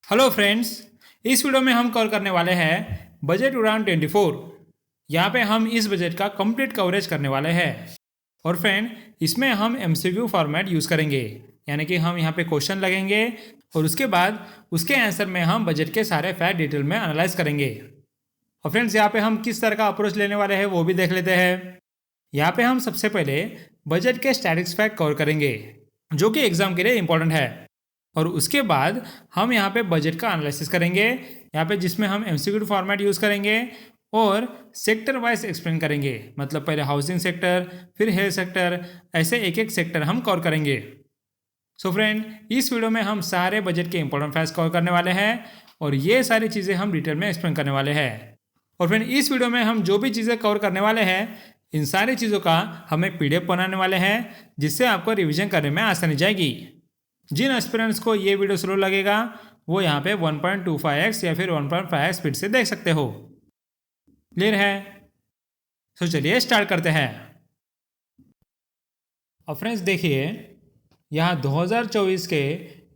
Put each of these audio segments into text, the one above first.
Hello friends, इस video में हम कवर करने वाले हैं बजट उड़ान 24। यहाँ पे हम इस बजट का कंप्लीट कवरेज करने वाले हैं। और फ्रेंड, इसमें हम एमसीक्यू फॉर्मेट यूज़ करेंगे, यानी कि हम यहाँ पे क्वेश्चन लगेंगे और उसके बाद उसके आंसर में हम बजट के सारे फैक्ट डिटेल में एनालाइज करेंगे। और फ्रेंड्स, यहाँ पे हम किस तरह का अप्रोच लेने वाले हैं वो भी देख लेते हैं। यहाँ पे हम सबसे पहले बजट के स्टैटिक्स फैक्ट कवर करेंगे, जो कि एग्जाम के लिए इंपॉर्टेंट है। और उसके बाद हम यहाँ पे बजट का एनालिसिस करेंगे, यहाँ पे जिसमें हम एमसीक्यू फॉर्मेट यूज़ करेंगे और सेक्टर वाइज एक्सप्लेन करेंगे। मतलब पहले हाउसिंग सेक्टर, फिर हेल्थ सेक्टर, ऐसे एक एक सेक्टर हम कवर करेंगे। सो फ्रेंड, इस वीडियो में हम सारे बजट के इंपॉर्टेंट फैक्ट्स कवर करने वाले हैं और ये सारी चीज़ें हम डिटेल में एक्सप्लेन करने वाले हैं। और फ्रेंड, इस वीडियो में हम जो भी चीज़ें कवर करने वाले हैं, इन सारी चीज़ों का हम एक पीडीएफ बनाने वाले हैं, जिससे आपको रिवीजन करने में आसानी जाएगी। जिन एस्पिरेंट्स को ये वीडियो स्लो लगेगा वो यहाँ पे 1.25x या फिर 1.5x स्पीड से देख सकते हो। क्लियर है? तो चलिए स्टार्ट करते हैं। अब फ्रेंड्स देखिए, यहाँ 2024 के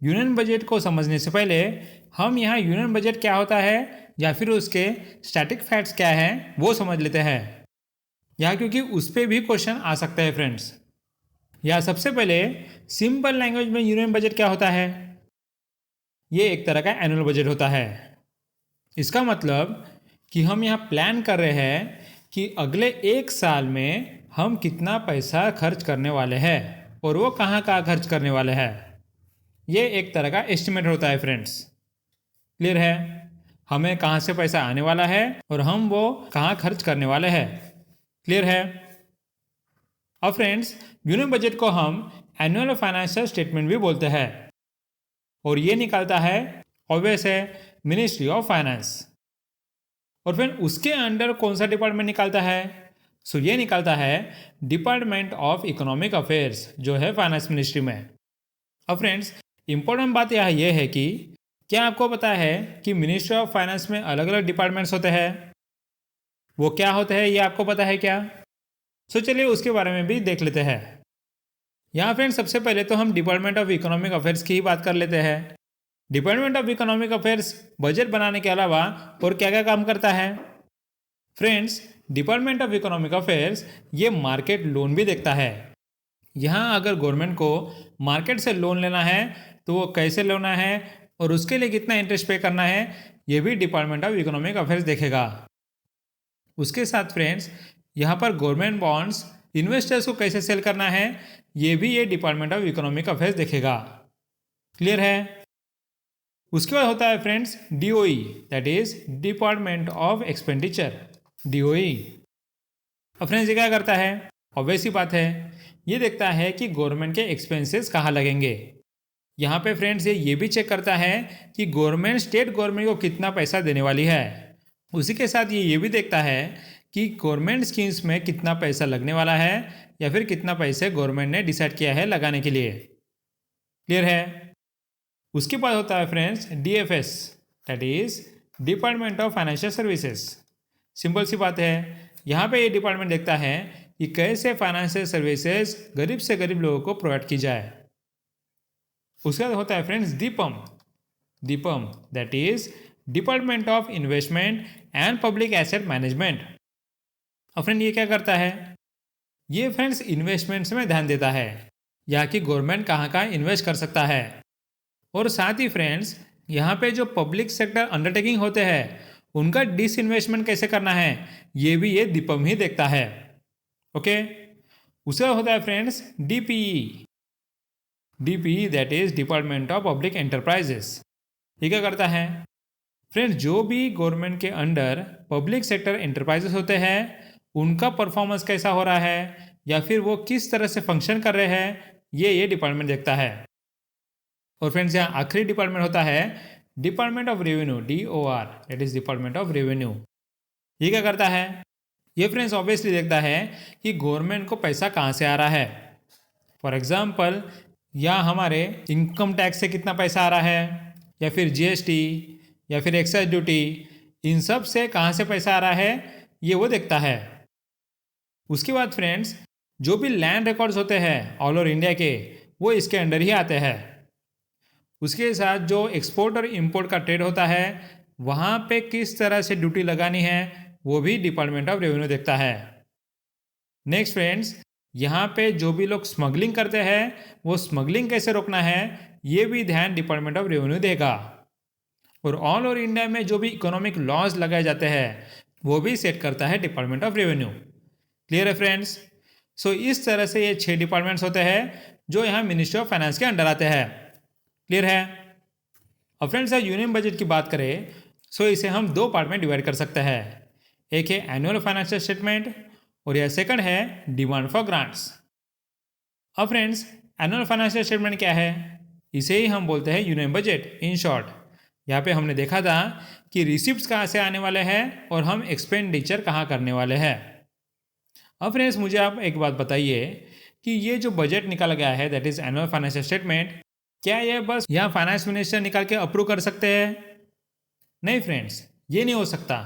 यूनियन बजट को समझने से पहले हम यहाँ यूनियन बजट क्या होता है या फिर उसके स्टैटिक फैक्ट्स क्या है वो समझ लेते हैं। यहाँ क्योंकि उस पर भी क्वेश्चन आ सकता है फ्रेंड्स। या सबसे पहले सिंपल लैंग्वेज में यूनियन बजट क्या होता है? ये एक तरह का एनुअल बजट होता है। इसका मतलब कि हम यहाँ प्लान कर रहे हैं कि अगले एक साल में हम कितना पैसा खर्च करने वाले हैं और वो कहाँ कहाँ खर्च करने वाले हैं। ये एक तरह का एस्टिमेट होता है फ्रेंड्स। क्लियर है? हमें कहाँ से पैसा आने वाला है और हम वो कहाँ खर्च करने वाले हैं। क्लियर है? अब फ्रेंड्स, यूनियन बजट को हम एनुअल फाइनेंशियल स्टेटमेंट भी बोलते हैं और ये निकालता है ऑब्वियस है मिनिस्ट्री ऑफ फाइनेंस। और फिर उसके अंडर कौन सा डिपार्टमेंट निकालता है? सो ये निकालता है डिपार्टमेंट ऑफ इकोनॉमिक अफेयर्स, जो है फाइनेंस मिनिस्ट्री में। अब फ्रेंड्स, इंपॉर्टेंट बात यह ये है कि क्या आपको पता है कि मिनिस्ट्री ऑफ फाइनेंस में अलग अलग डिपार्टमेंट्स होते हैं? वो क्या होते हैं ये आपको पता है क्या? सो चलिए उसके बारे में भी देख लेते हैं। यहाँ फ्रेंड्स, सबसे पहले तो हम डिपार्टमेंट ऑफ इकोनॉमिक अफेयर्स की ही बात कर लेते हैं। Department of economic affairs budget बनाने के अलावा और क्या क्या काम करता है? Friends, department of economic affairs ये मार्केट लोन भी देखता है। यहाँ अगर गवर्नमेंट को मार्केट से लोन लेना है तो वो कैसे लेना है और उसके लिए कितना इंटरेस्ट पे करना है, ये भी डिपार्टमेंट ऑफ इकोनॉमिक अफेयर्स देखेगा। उसके साथ फ्रेंड्स, यहाँ पर गवर्नमेंट बॉन्ड्स इन्वेस्टर्स को कैसे सेल करना है, ये भी ये डिपार्टमेंट ऑफ इकोनॉमिक अफेयर्स देखेगा। क्लियर है? उसके बाद होता है friends DOE, that is department of expenditure, DOE. अब फ्रेंड्स, ये क्या करता है? ऑब्वियस ही बात है, ये देखता है कि गवर्नमेंट के एक्सपेंसेस कहाँ लगेंगे। यहाँ पे फ्रेंड्स ये भी चेक करता है कि गवर्नमेंट स्टेट गवर्नमेंट को कितना पैसा देने वाली है। उसी के साथ ये भी देखता है कि गवर्नमेंट स्कीम्स में कितना पैसा लगने वाला है या फिर कितना पैसे गवर्नमेंट ने डिसाइड किया है लगाने के लिए। क्लियर है? उसके बाद होता है friends DFS, that is department of financial services. Simple सी बात है, यहाँ पे ये डिपार्टमेंट देखता है कि कैसे फाइनेंशियल सर्विसेज गरीब से गरीब लोगों को प्रोवाइड की जाए। उसके बाद होता है friends Deepam, Deepam that is department of investment and public asset management. अब फ्रेंड, ये क्या करता है? ये फ्रेंड्स इन्वेस्टमेंट्स में ध्यान देता है, यहाँ की गवर्नमेंट कहाँ कहाँ इन्वेस्ट कर सकता है। और साथ ही फ्रेंड्स, यहाँ पे जो पब्लिक सेक्टर अंडरटेकिंग होते हैं उनका डिसइन्वेस्टमेंट कैसे करना है, ये भी ये दीपम ही देखता है। ओके। उसका होता है friends DPE, DPE that is department of public enterprises. ये क्या करता है? फ्रेंड्स, जो भी गवर्नमेंट के अंडर पब्लिक सेक्टर एंटरप्राइजेस होते हैं उनका परफॉर्मेंस कैसा हो रहा है या फिर वो किस तरह से फंक्शन कर रहे हैं, ये डिपार्टमेंट देखता है। और फ्रेंड्स, यहाँ आखिरी डिपार्टमेंट होता है department of revenue, DOR, that is department of revenue. ये क्या करता है? ये फ्रेंड्स ऑब्वियसली देखता है कि गवर्नमेंट को पैसा कहाँ से आ रहा है। फॉर एग्जाम्पल, या हमारे इनकम टैक्स से कितना पैसा आ रहा है या फिर जीएसटी या फिर एक्साइज ड्यूटी, इन सब से कहाँ से पैसा आ रहा है ये वो देखता है। उसके बाद फ्रेंड्स, जो भी लैंड रिकॉर्ड्स होते हैं ऑल ओवर इंडिया के, वो इसके अंडर ही आते हैं। उसके साथ जो एक्सपोर्ट और इंपोर्ट का ट्रेड होता है वहाँ पे किस तरह से ड्यूटी लगानी है वो भी डिपार्टमेंट ऑफ रेवेन्यू देखता है। नेक्स्ट फ्रेंड्स, यहाँ पे जो भी लोग स्मगलिंग करते हैं वो स्मगलिंग कैसे रोकना है ये भी ध्यान डिपार्टमेंट ऑफ रेवेन्यू देगा। और ऑल ओवर इंडिया में जो भी इकोनॉमिक लॉज लगाए जाते हैं वो भी सेट करता है डिपार्टमेंट ऑफ रेवेन्यू। क्लियर है फ्रेंड्स? सो इस तरह से ये 6 डिपार्टमेंट्स होते हैं जो यहाँ मिनिस्ट्री ऑफ फाइनेंस के अंडर आते हैं। क्लियर है? और फ्रेंड्स यूनियन बजट की बात करें सो इसे हम 2 पार्ट में डिवाइड कर सकते हैं। एक है एनुअल फाइनेंशियल स्टेटमेंट और यह सेकंड है डिमांड फॉर ग्रांट्स। अब फ्रेंड्स एनुअल फाइनेंशियल स्टेटमेंट क्या है? इसे ही हम बोलते हैं यूनियन बजट इन शॉर्ट। यहाँ पे हमने देखा था कि रिसिप्ट्स कहाँ से आने वाले हैं और हम एक्सपेंडिचर कहाँ करने वाले हैं। अब फ्रेंड्स मुझे आप एक बात बताइए कि ये जो बजट निकाला गया है that is annual financial statement, क्या ये बस यहाँ फाइनेंस मिनिस्टर निकाल के अप्रूव कर सकते हैं? नहीं फ्रेंड्स, ये नहीं हो सकता।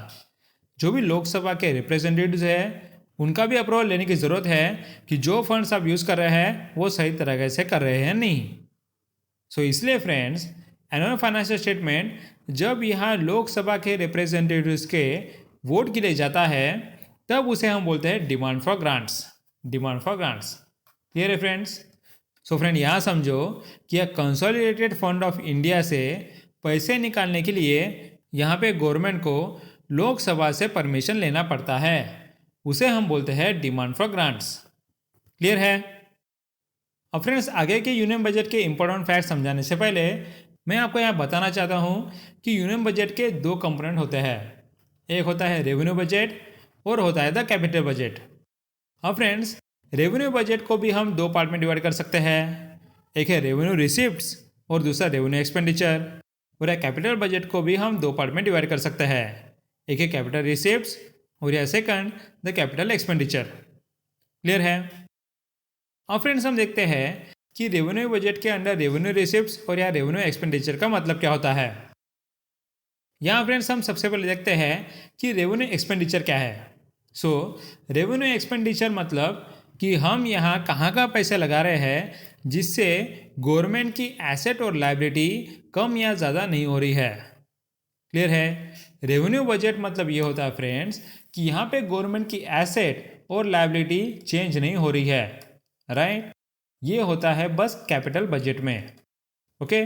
जो भी लोकसभा के रिप्रेजेंटेटिव्स हैं उनका भी अप्रूवल लेने की ज़रूरत है कि जो फंड्स आप यूज़ कर रहे हैं वो सही तरीके से कर रहे हैं नहीं। सो इसलिए फ्रेंड्स एनुअल फाइनेंशियल स्टेटमेंट जब यहाँ लोकसभा के रिप्रेजेंटेटिव्स के वोट के लिए जाता है तब उसे हम बोलते हैं demand for grants. Demand for grants. Clear है फ्रेंड्स? सो फ्रेंड यहाँ समझो कि यह कंसोलिडेटेड फंड ऑफ इंडिया से पैसे निकालने के लिए यहाँ पे गवर्नमेंट को लोकसभा से परमिशन लेना पड़ता है, उसे हम बोलते हैं डिमांड फॉर ग्रांट्स। क्लियर है? अब फ्रेंड्स आगे के यूनियन बजट के इंपॉर्टेंट फैक्ट समझाने से पहले मैं आपको यहाँ बताना चाहता हूँ कि यूनियन बजट के 2 कंपोनेंट होते हैं। एक होता है रेवेन्यू बजट और होता है द कैपिटल बजट। अब फ्रेंड्स रेवेन्यू बजट को भी हम 2 पार्ट में डिवाइड कर सकते हैं। एक है रेवेन्यू रिसिप्ट्स और दूसरा रेवेन्यू एक्सपेंडिचर। और कैपिटल बजट को भी हम 2 पार्ट में डिवाइड कर सकते हैं। एक है कैपिटल रिसिप्ट्स और यह second the capital expenditure. Clear है? अब फ्रेंड्स हम देखते हैं कि रेवेन्यू बजट के अंडर रेवेन्यू रिसिप्ट्स और या रेवेन्यू एक्सपेंडिचर का मतलब क्या होता है। यहाँ फ्रेंड्स हम सबसे पहले देखते हैं कि रेवेन्यू एक्सपेंडिचर क्या है। सो रेवेन्यू एक्सपेंडिचर मतलब कि हम यहाँ कहाँ का पैसे लगा रहे हैं जिससे गवर्नमेंट की एसेट और लायबिलिटी कम या ज़्यादा नहीं हो रही है। क्लियर है? रेवेन्यू बजट मतलब ये होता है फ्रेंड्स कि यहाँ पे गवर्नमेंट की एसेट और लायबिलिटी चेंज नहीं हो रही है। राइट? ये होता है बस कैपिटल बजट में। ओके?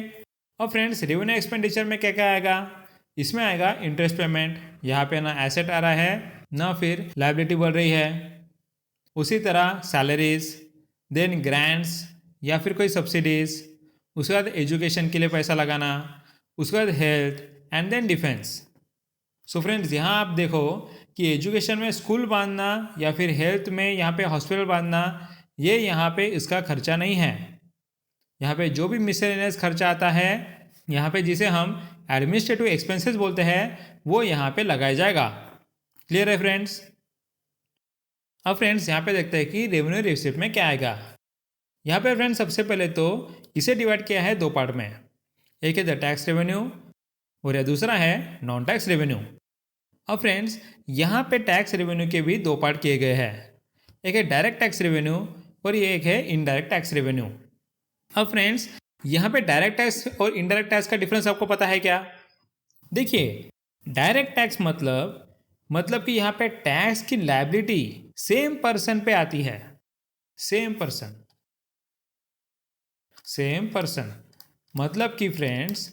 और फ्रेंड्स रेवेन्यू एक्सपेंडिचर में क्या क्या आएगा? इसमें आएगा इंटरेस्ट पेमेंट, यहाँ पे ना एसेट आ रहा है ना फिर लायबिलिटी बढ़ रही है। उसी तरह सैलरीज, देन ग्रांट्स या फिर कोई सब्सिडीज, उसके बाद एजुकेशन के लिए पैसा लगाना, उसके बाद health and then defence. So friends यहाँ आप देखो कि एजुकेशन में स्कूल बांधना या फिर हेल्थ में यहाँ पे हॉस्पिटल बांधना ये यहाँ पे इसका खर्चा नहीं है। यहाँ पे जो भी मिसलेनियस खर्चा आता है यहाँ पे जिसे हम एडमिनिस्ट्रेटिव एक्सपेंसेस बोलते हैं वो यहाँ पे लगाया जाएगा। क्लियर है फ्रेंड्स? अब फ्रेंड्स यहाँ पे देखते हैं कि रेवेन्यू रिसिप्ट में क्या आएगा। यहाँ पे फ्रेंड्स सबसे पहले तो इसे डिवाइड किया है 2 पार्ट में। एक है द टैक्स रेवेन्यू और यह दूसरा है नॉन टैक्स रेवेन्यू। अब फ्रेंड्स यहाँ पे टैक्स रेवेन्यू के भी 2 पार्ट किए गए हैं। एक है डायरेक्ट टैक्स रेवेन्यू और ये एक है इनडायरेक्ट टैक्स रेवेन्यू। अब फ्रेंड्स यहाँ पे डायरेक्ट टैक्स और इनडायरेक्ट टैक्स का डिफरेंस आपको पता है क्या? देखिए डायरेक्ट टैक्स मतलब कि यहाँ पे टैक्स की लायबिलिटी सेम पर्सन पे आती है। सेम पर्सन मतलब कि फ्रेंड्स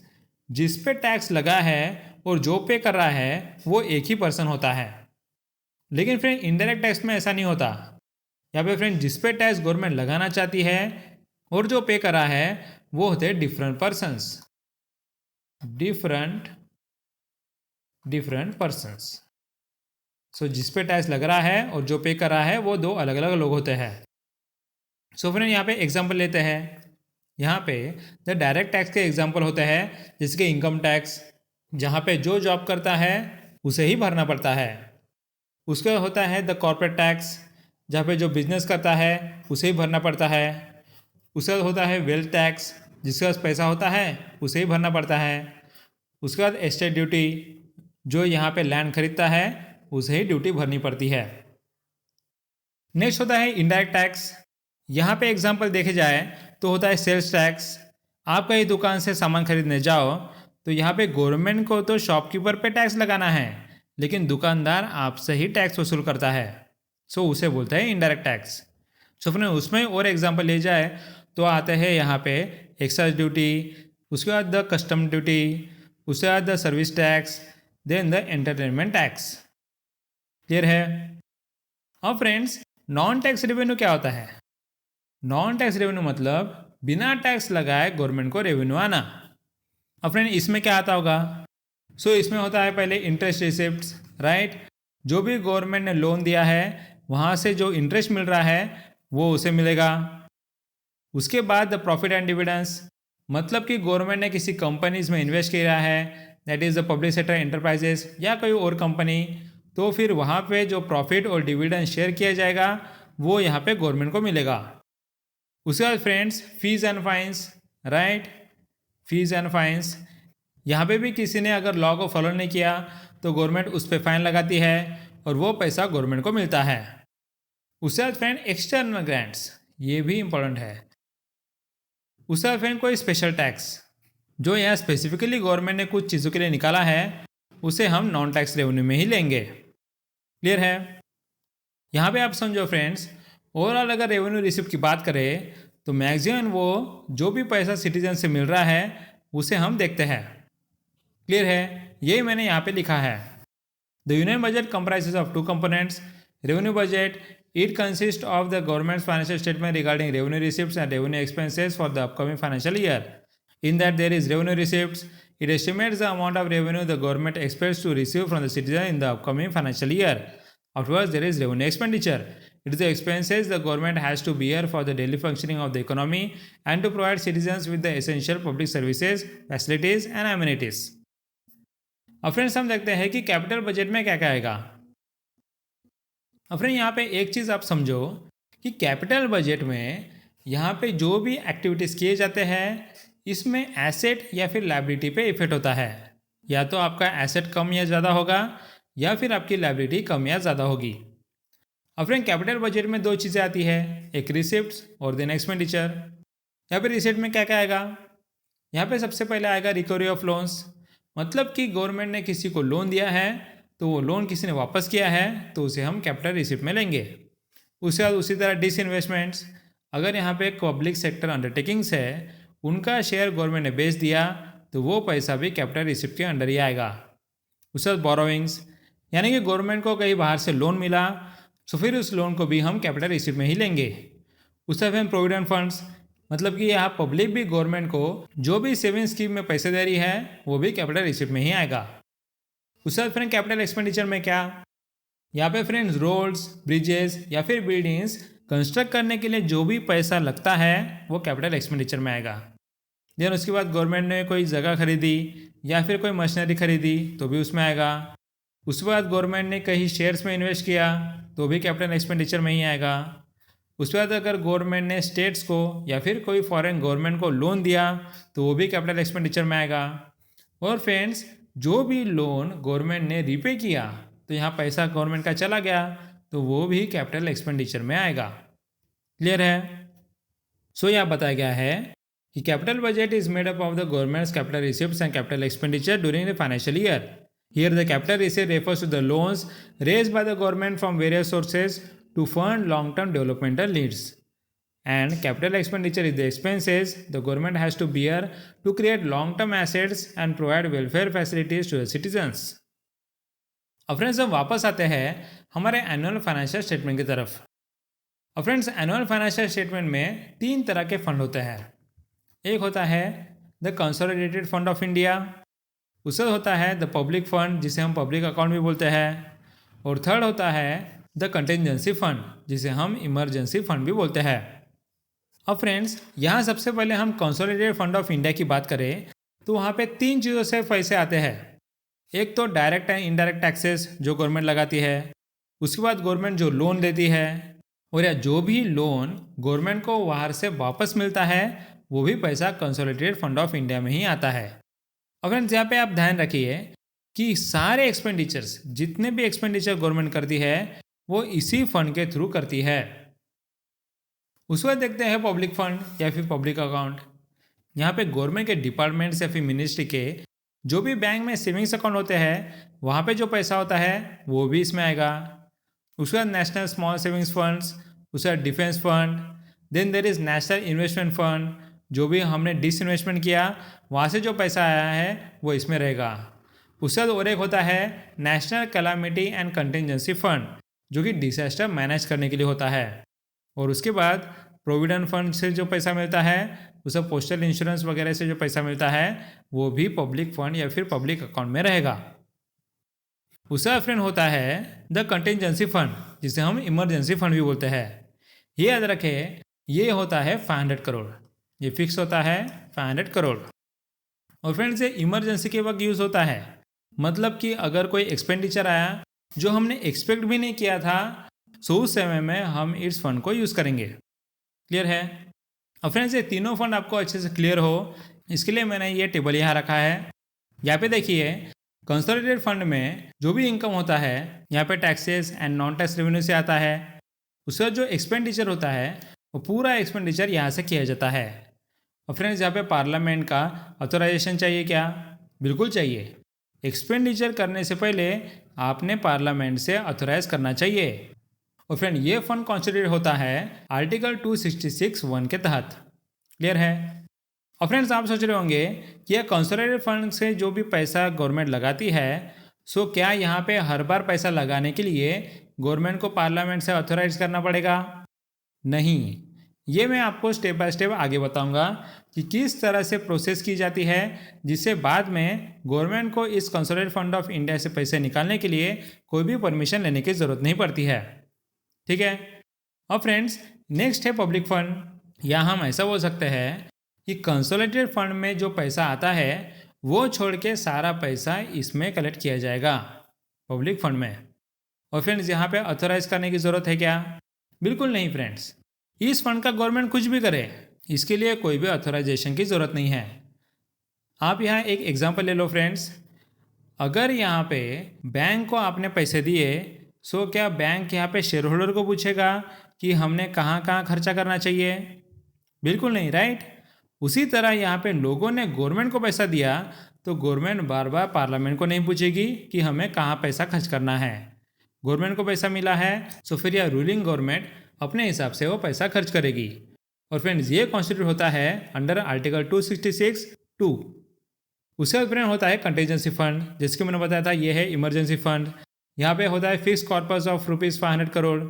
जिस पे टैक्स लगा है और जो पे कर रहा है वो एक ही पर्सन होता है। लेकिन फ्रेंड इनडायरेक्ट टैक्स में ऐसा नहीं होता। यहाँ पे फ्रेंड जिस पे टैक्स गवर्नमेंट लगाना चाहती है और जो पे कर रहा है वो होते हैं different persons. Different persons. So जिस पे टैक्स लग रहा है और जो पे कर रहा है वो 2 अलग अलग लोग होते हैं। सो फ्रेंड यहाँ पे एग्जांपल लेते हैं। यहाँ पे द डायरेक्ट टैक्स के एग्जांपल होते हैं जैसे कि इनकम टैक्स, जहाँ पे जो जॉब करता है उसे ही भरना पड़ता है। उसका होता है द कॉर्पोरेट टैक्स, जहाँ पे जो बिजनेस करता है उसे ही भरना पड़ता है। उसका होता है वेल्थ टैक्स, जिसके पास पैसा होता है उसे ही भरना पड़ता है। उसके बाद एस्टेट ड्यूटी, जो यहाँ पे लैंड खरीदता है उसे ही ड्यूटी भरनी पड़ती है। नेक्स्ट होता है इनडायरेक्ट टैक्स। यहाँ पे एग्जांपल देखे जाए तो होता है सेल्स टैक्स, आप कहीं दुकान से सामान खरीदने जाओ तो यहाँ पे गवर्नमेंट को तो शॉपकीपर पे टैक्स लगाना है, लेकिन दुकानदार आपसे ही टैक्स वसूल करता है। सो उसे बोलते हैं इनडायरेक्ट टैक्स। सो फिर उसमें और एग्जांपल ले जाए तो आते हैं यहाँ पे एक्साइज ड्यूटी, उसके बाद द कस्टम ड्यूटी, उसके बाद the service tax, then the entertainment tax. Clear है? अब फ्रेंड्स, नॉन टैक्स रेवेन्यू क्या होता है? नॉन टैक्स रेवेन्यू मतलब बिना टैक्स लगाए गवर्नमेंट को रेवेन्यू आना। अब फ्रेंड, इसमें क्या आता होगा? इसमें होता है पहले इंटरेस्ट रिसिप्ट्स, राइट? जो भी गवर्नमेंट ने लोन दिया है वहाँ से जो इंटरेस्ट मिल रहा है वो उसे मिलेगा। उसके बाद द प्रॉफिट एंड डिविडेंड्स, मतलब कि गवर्नमेंट ने किसी कंपनीज में इन्वेस्ट किया है, that is the public sector enterprises या कोई और कंपनी, तो फिर वहाँ पे जो प्रॉफिट और डिविडेंड शेयर किया जाएगा वो यहाँ पे गवर्नमेंट को मिलेगा। उसके बाद friends, fees and fines, right? Fees and fines, यहाँ पे भी किसी ने अगर लॉ को फॉलो नहीं किया तो गवर्नमेंट उस पर फाइन लगाती है और वो पैसा गवर्नमेंट को मिलता है। उसके बाद फ्रेंड, एक्सटर्नल ग्रांट्स, ये भी इंपॉर्टेंट है। उसके बाद फ्रेंड, कोई स्पेशल टैक्स जो यहाँ स्पेसिफिकली गवर्नमेंट ने कुछ चीज़ों के लिए निकाला है उसे हम नॉन टैक्स रेवेन्यू में ही लेंगे। क्लियर है? यहाँ पे आप समझो फ्रेंड्स, ओवरऑल अगर रेवेन्यू रिसिप्ट की बात करें तो मैक्सिमम वो जो भी पैसा सिटीजन से मिल रहा है उसे हम देखते हैं। क्लियर है? यही मैंने यहाँ पे लिखा है। The union budget comprises of two components. Revenue budget, it consists of the government's financial statement regarding revenue receipts and revenue expenses for the upcoming financial year. In that there is revenue receipts. It estimates the amount of revenue the government expects to receive from the citizen in the upcoming financial year. Afterwards, there is revenue expenditure. It is the expenses the government has to bear for the daily functioning of the economy and to provide citizens with the essential public services, facilities and amenities. अब friends, हम देखते हैं कि capital budget में क्या क्या आएगा। अब फ्रेंड, यहाँ पे एक चीज़ आप समझो कि कैपिटल बजट में यहाँ पे जो भी एक्टिविटीज़ किए जाते हैं इसमें एसेट या फिर लायबिलिटी पे इफेक्ट होता है। या तो आपका एसेट कम या ज़्यादा होगा या फिर आपकी लायबिलिटी कम या ज़्यादा होगी। अब फ्रेंड, कैपिटल बजट में दो चीज़ें आती है, एक रिसिप्ट्स और देन एक्सपेंडिचर। यहाँ पे रिसिप्ट में क्या क्या आएगा? यहाँ पे सबसे पहले आएगा रिकवरी ऑफ लोन्स, मतलब कि गवर्नमेंट ने किसी को लोन दिया है तो वो लोन किसी ने वापस किया है तो उसे हम कैपिटल रिसिप्ट में लेंगे। उसके बाद उसी तरह डिसइन्वेस्टमेंट्स, अगर यहाँ पे पब्लिक सेक्टर अंडरटेकिंग्स है उनका शेयर गवर्नमेंट ने बेच दिया तो वो पैसा भी कैपिटल रिसिप्ट के अंडर ही आएगा। उसके बाद बोरोइंग्स, यानी कि गवर्नमेंट को कहीं बाहर से लोन मिला तो फिर उस लोन को भी हम कैपिटल रिसिप्ट में ही लेंगे। उसके बाद प्रोविडेंट फंड्स, मतलब कि यहाँ पब्लिक भी गवर्नमेंट को जो भी सेविंग स्कीम में पैसे दे रही है वो भी कैपिटल रिसिप्ट में ही आएगा। उसके बाद फ्रेंड, कैपिटल एक्सपेंडिचर में क्या? यहाँ पे फ्रेंड्स, रोड्स, ब्रिजेस या फिर बिल्डिंग्स कंस्ट्रक्ट करने के लिए जो भी पैसा लगता है वो कैपिटल एक्सपेंडिचर में आएगा। देन उसके बाद गवर्नमेंट ने कोई जगह खरीदी या फिर कोई मशीनरी खरीदी तो भी उसमें आएगा। उसके बाद गवर्नमेंट ने कहीं शेयर्स में इन्वेस्ट किया तो भी कैपिटल एक्सपेंडिचर में ही आएगा। उसके बाद अगर गवर्नमेंट ने स्टेट्स को या फिर कोई फॉरेन गवर्नमेंट को लोन दिया तो वो भी कैपिटल एक्सपेंडिचर में आएगा। और फ्रेंड्स, जो भी लोन गवर्नमेंट ने रीपे किया तो यहाँ पैसा गवर्नमेंट का चला गया तो वो भी कैपिटल एक्सपेंडिचर में आएगा। क्लियर है? यहाँ बताया गया है कि capital budget is made up of the governments capital receipts and capital expenditure during the financial year. Here the capital receipt refers to the loans raised by the government from various sources to fund long-term developmental needs. And capital expenditure is the expenses the government has to bear to create long-term assets and provide welfare facilities to the citizens. अब friends, हम वापस आते हैं हमारे annual financial statement की तरफ। अब friends, annual financial statement में तीन तरह के फंड होते हैं। एक होता है the consolidated fund of India, उससे होता है द पब्लिक फंड जिसे हम पब्लिक अकाउंट भी बोलते हैं, और थर्ड होता है द कंटिजेंसी फंड जिसे हम इमरजेंसी फंड भी बोलते हैं। अब फ्रेंड्स, यहाँ सबसे पहले हम कंसोलिडेटेड फंड ऑफ इंडिया की बात करें तो वहाँ पे तीन चीज़ों से पैसे आते हैं। एक तो डायरेक्ट एंड इनडायरेक्ट टैक्सेस जो गवर्नमेंट लगाती है, उसके बाद गवर्नमेंट जो लोन देती है, और या जो भी लोन गवर्नमेंट को बाहर से वापस मिलता है वो भी पैसा कंसोलिडेटेड फंड ऑफ इंडिया में ही आता है। अब फ्रेंड्स, यहाँ पे आप ध्यान रखिए कि सारे एक्सपेंडिचर्स, जितने भी एक्सपेंडिचर गवर्नमेंट करती है वो इसी फंड के थ्रू करती है। उसके बाद देखते हैं पब्लिक फंड या फिर पब्लिक अकाउंट। यहाँ पे गवर्नमेंट के डिपार्टमेंट्स या फिर मिनिस्ट्री के जो भी बैंक में सेविंग्स अकाउंट होते हैं वहाँ पे जो पैसा होता है वो भी इसमें आएगा। उसके बाद नेशनल स्मॉल सेविंग्स फंड्स, उसके बाद defence fund, then there is national investment fund, जो भी हमने डिसइन्वेस्टमेंट किया वहाँ से जो पैसा आया है वो इसमें रहेगा। उसके बाद और एक होता है national calamity and contingency fund, जो कि डिजास्टर मैनेज करने के लिए होता है। और उसके बाद प्रोविडेंट फंड से जो पैसा मिलता है, उसे पोस्टल इंश्योरेंस वगैरह से जो पैसा मिलता है वो भी पब्लिक फंड या फिर पब्लिक अकाउंट में रहेगा। उसका फ्रेंड होता है द कंटिजेंसी फंड, जिसे हम इमरजेंसी फंड भी बोलते हैं। ये याद रखें, ये होता है 500 करोड़, ये फिक्स होता है 500 करोड़। और फ्रेंड्स ये इमरजेंसी के वक्त यूज़ होता है, मतलब कि अगर कोई एक्सपेंडिचर आया जो हमने एक्सपेक्ट भी नहीं किया था, सो उस समय में हम इस फंड को यूज़ करेंगे। क्लियर है? और फ्रेंड्स ये तीनों फंड आपको अच्छे से क्लियर हो इसके लिए मैंने ये टेबल यहाँ रखा है। यहाँ पे देखिए कंसोलिडेटेड फंड में जो भी इनकम होता है यहाँ पे taxes and non tax revenue से आता है। उसका जो एक्सपेंडिचर होता है वो पूरा एक्सपेंडिचर यहाँ से किया जाता है। और फ्रेंड्स यहाँ पे पार्लियामेंट का ऑथराइजेशन चाहिए क्या? बिल्कुल चाहिए। एक्सपेंडिचर करने से पहले आपने पार्लियामेंट से ऑथराइज करना चाहिए। और फ्रेंड ये फंड कॉन्सिडर होता है आर्टिकल 266(1) के तहत। क्लियर है? और फ्रेंड्स आप सोच रहे होंगे कि यह कंसोलिडेटेड फंड से जो भी पैसा गवर्नमेंट लगाती है, सो क्या यहाँ पे हर बार पैसा लगाने के लिए गवर्नमेंट को पार्लियामेंट से ऑथराइज करना पड़ेगा? नहीं, ये मैं आपको स्टेप बाय स्टेप आगे बताऊंगा कि किस तरह से प्रोसेस की जाती है, जिससे बाद में गवर्नमेंट को इस कंसोलिडेटेड फंड ऑफ इंडिया से पैसे निकालने के लिए कोई भी परमिशन लेने की ज़रूरत नहीं पड़ती है। ठीक है? और फ्रेंड्स नेक्स्ट है पब्लिक फंड। या हम ऐसा बोल सकते हैं कि कंसोलिडेटेड फंड में जो पैसा आता है वो छोड़ के सारा पैसा इसमें कलेक्ट किया जाएगा पब्लिक फंड में। और फ्रेंड्स यहाँ पे ऑथराइज करने की ज़रूरत है क्या? बिल्कुल नहीं फ्रेंड्स। इस फंड का गवर्नमेंट कुछ भी करे, इसके लिए कोई भी ऑथराइजेशन की ज़रूरत नहीं है। आप यहाँ एक एग्जांपल ले लो फ्रेंड्स। अगर यहाँ पे बैंक को आपने पैसे दिए, सो क्या बैंक यहाँ पे शेयर होल्डर को पूछेगा कि हमने कहाँ कहाँ खर्चा करना चाहिए? बिल्कुल नहीं, राइट? उसी तरह यहाँ पे लोगों ने गवर्नमेंट को पैसा दिया तो गवर्नमेंट बार बार पार्लियामेंट को नहीं पूछेगी कि हमें कहाँ पैसा खर्च करना है। गवर्नमेंट को पैसा मिला है सो फिर यह रूलिंग गवर्नमेंट अपने हिसाब से वो पैसा खर्च करेगी। और फ्रेंड्स ये कॉन्स्टिट्यूट होता है अंडर आर्टिकल 266(2). उसके बाद फ्रेंड होता है कंटीजेंसी फंड, जिसके मैंने बताया था ये है इमरजेंसी फंड। यहाँ पे होता है fix corpus of ₹500 crore,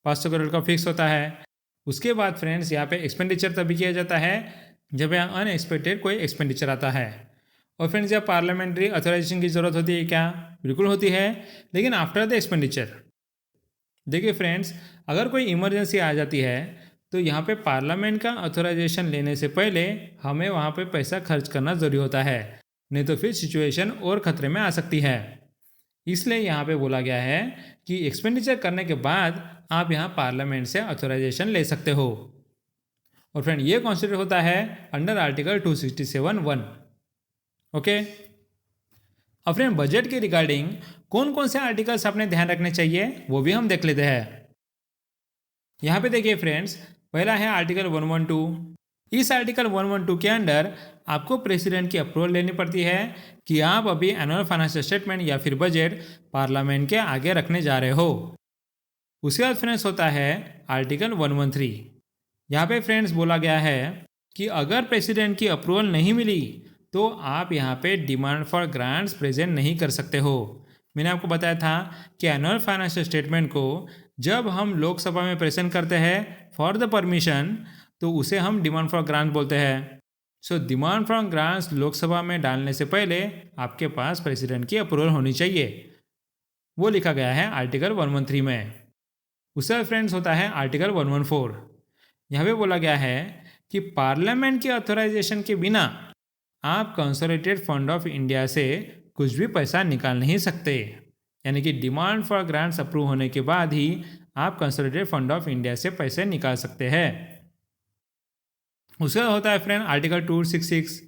500 crore का फिक्स होता है। उसके बाद फ्रेंड्स यहाँ पे एक्सपेंडिचर तभी किया जाता है जब यहाँ अनएक्सपेक्टेड कोई एक्सपेंडिचर आता है। और फ्रेंड्स यहाँ पार्लियामेंट्री अथॉराइजेशन की ज़रूरत होती है क्या? बिल्कुल होती है, लेकिन आफ्टर द एक्सपेंडिचर। देखिए फ्रेंड्स, अगर कोई इमरजेंसी आ जाती है तो यहाँ पे पार्लियामेंट का अथॉराइजेशन लेने से पहले हमें वहाँ पे पैसा खर्च करना ज़रूरी होता है, नहीं तो फिर सिचुएशन और ख़तरे में आ सकती है। इसलिए यहाँ पे बोला गया है कि एक्सपेंडिचर करने के बाद आप यहाँ पार्लियामेंट से अथॉराइजेशन ले सकते हो। और फ्रेंड ये कॉन्सिडर होता है अंडर आर्टिकल 267(1). ओके। अब फ्रेंड बजट के रिगार्डिंग कौन कौन से आर्टिकल्स आपने ध्यान रखने चाहिए वो भी हम देख लेते हैं। यहाँ पे देखिए फ्रेंड्स, पहला है आर्टिकल 112। इस आर्टिकल 112 के अंडर आपको प्रेसिडेंट की अप्रूवल लेनी पड़ती है कि आप अभी एनुअल फाइनेंशियल स्टेटमेंट या फिर बजट पार्लियामेंट के आगे रखने जा रहे हो। उसके बाद फ्रेंड्स होता है आर्टिकल 113। यहाँ पे फ्रेंड्स बोला गया है कि अगर प्रेसिडेंट की अप्रूवल नहीं मिली तो आप यहाँ पे डिमांड फॉर ग्रांट्स प्रेजेंट नहीं कर सकते हो। मैंने आपको बताया था कि एनुअल फाइनेंशियल स्टेटमेंट को जब हम लोकसभा में प्रेजेंट करते हैं फॉर द परमिशन तो उसे हम डिमांड फॉर ग्रांट बोलते हैं। So demand for grants Lok Sabha में डालने से पहले आपके पास प्रेसिडेंट की अप्रूवल होनी चाहिए, वो लिखा गया है आर्टिकल 113 में। उससे फ्रेंड्स होता है आर्टिकल 114। यहाँ पे बोला गया है कि पार्लियामेंट के ऑथराइजेशन के बिना आप कंसोलिडेटेड फंड ऑफ इंडिया से कुछ भी पैसा निकाल नहीं सकते, यानी कि डिमांड फॉर ग्रांट्स अप्रूव होने के बाद ही आप कंसोलिडेटेड फंड ऑफ इंडिया से पैसे निकाल सकते हैं। उसका होता है फ्रेंड आर्टिकल 266।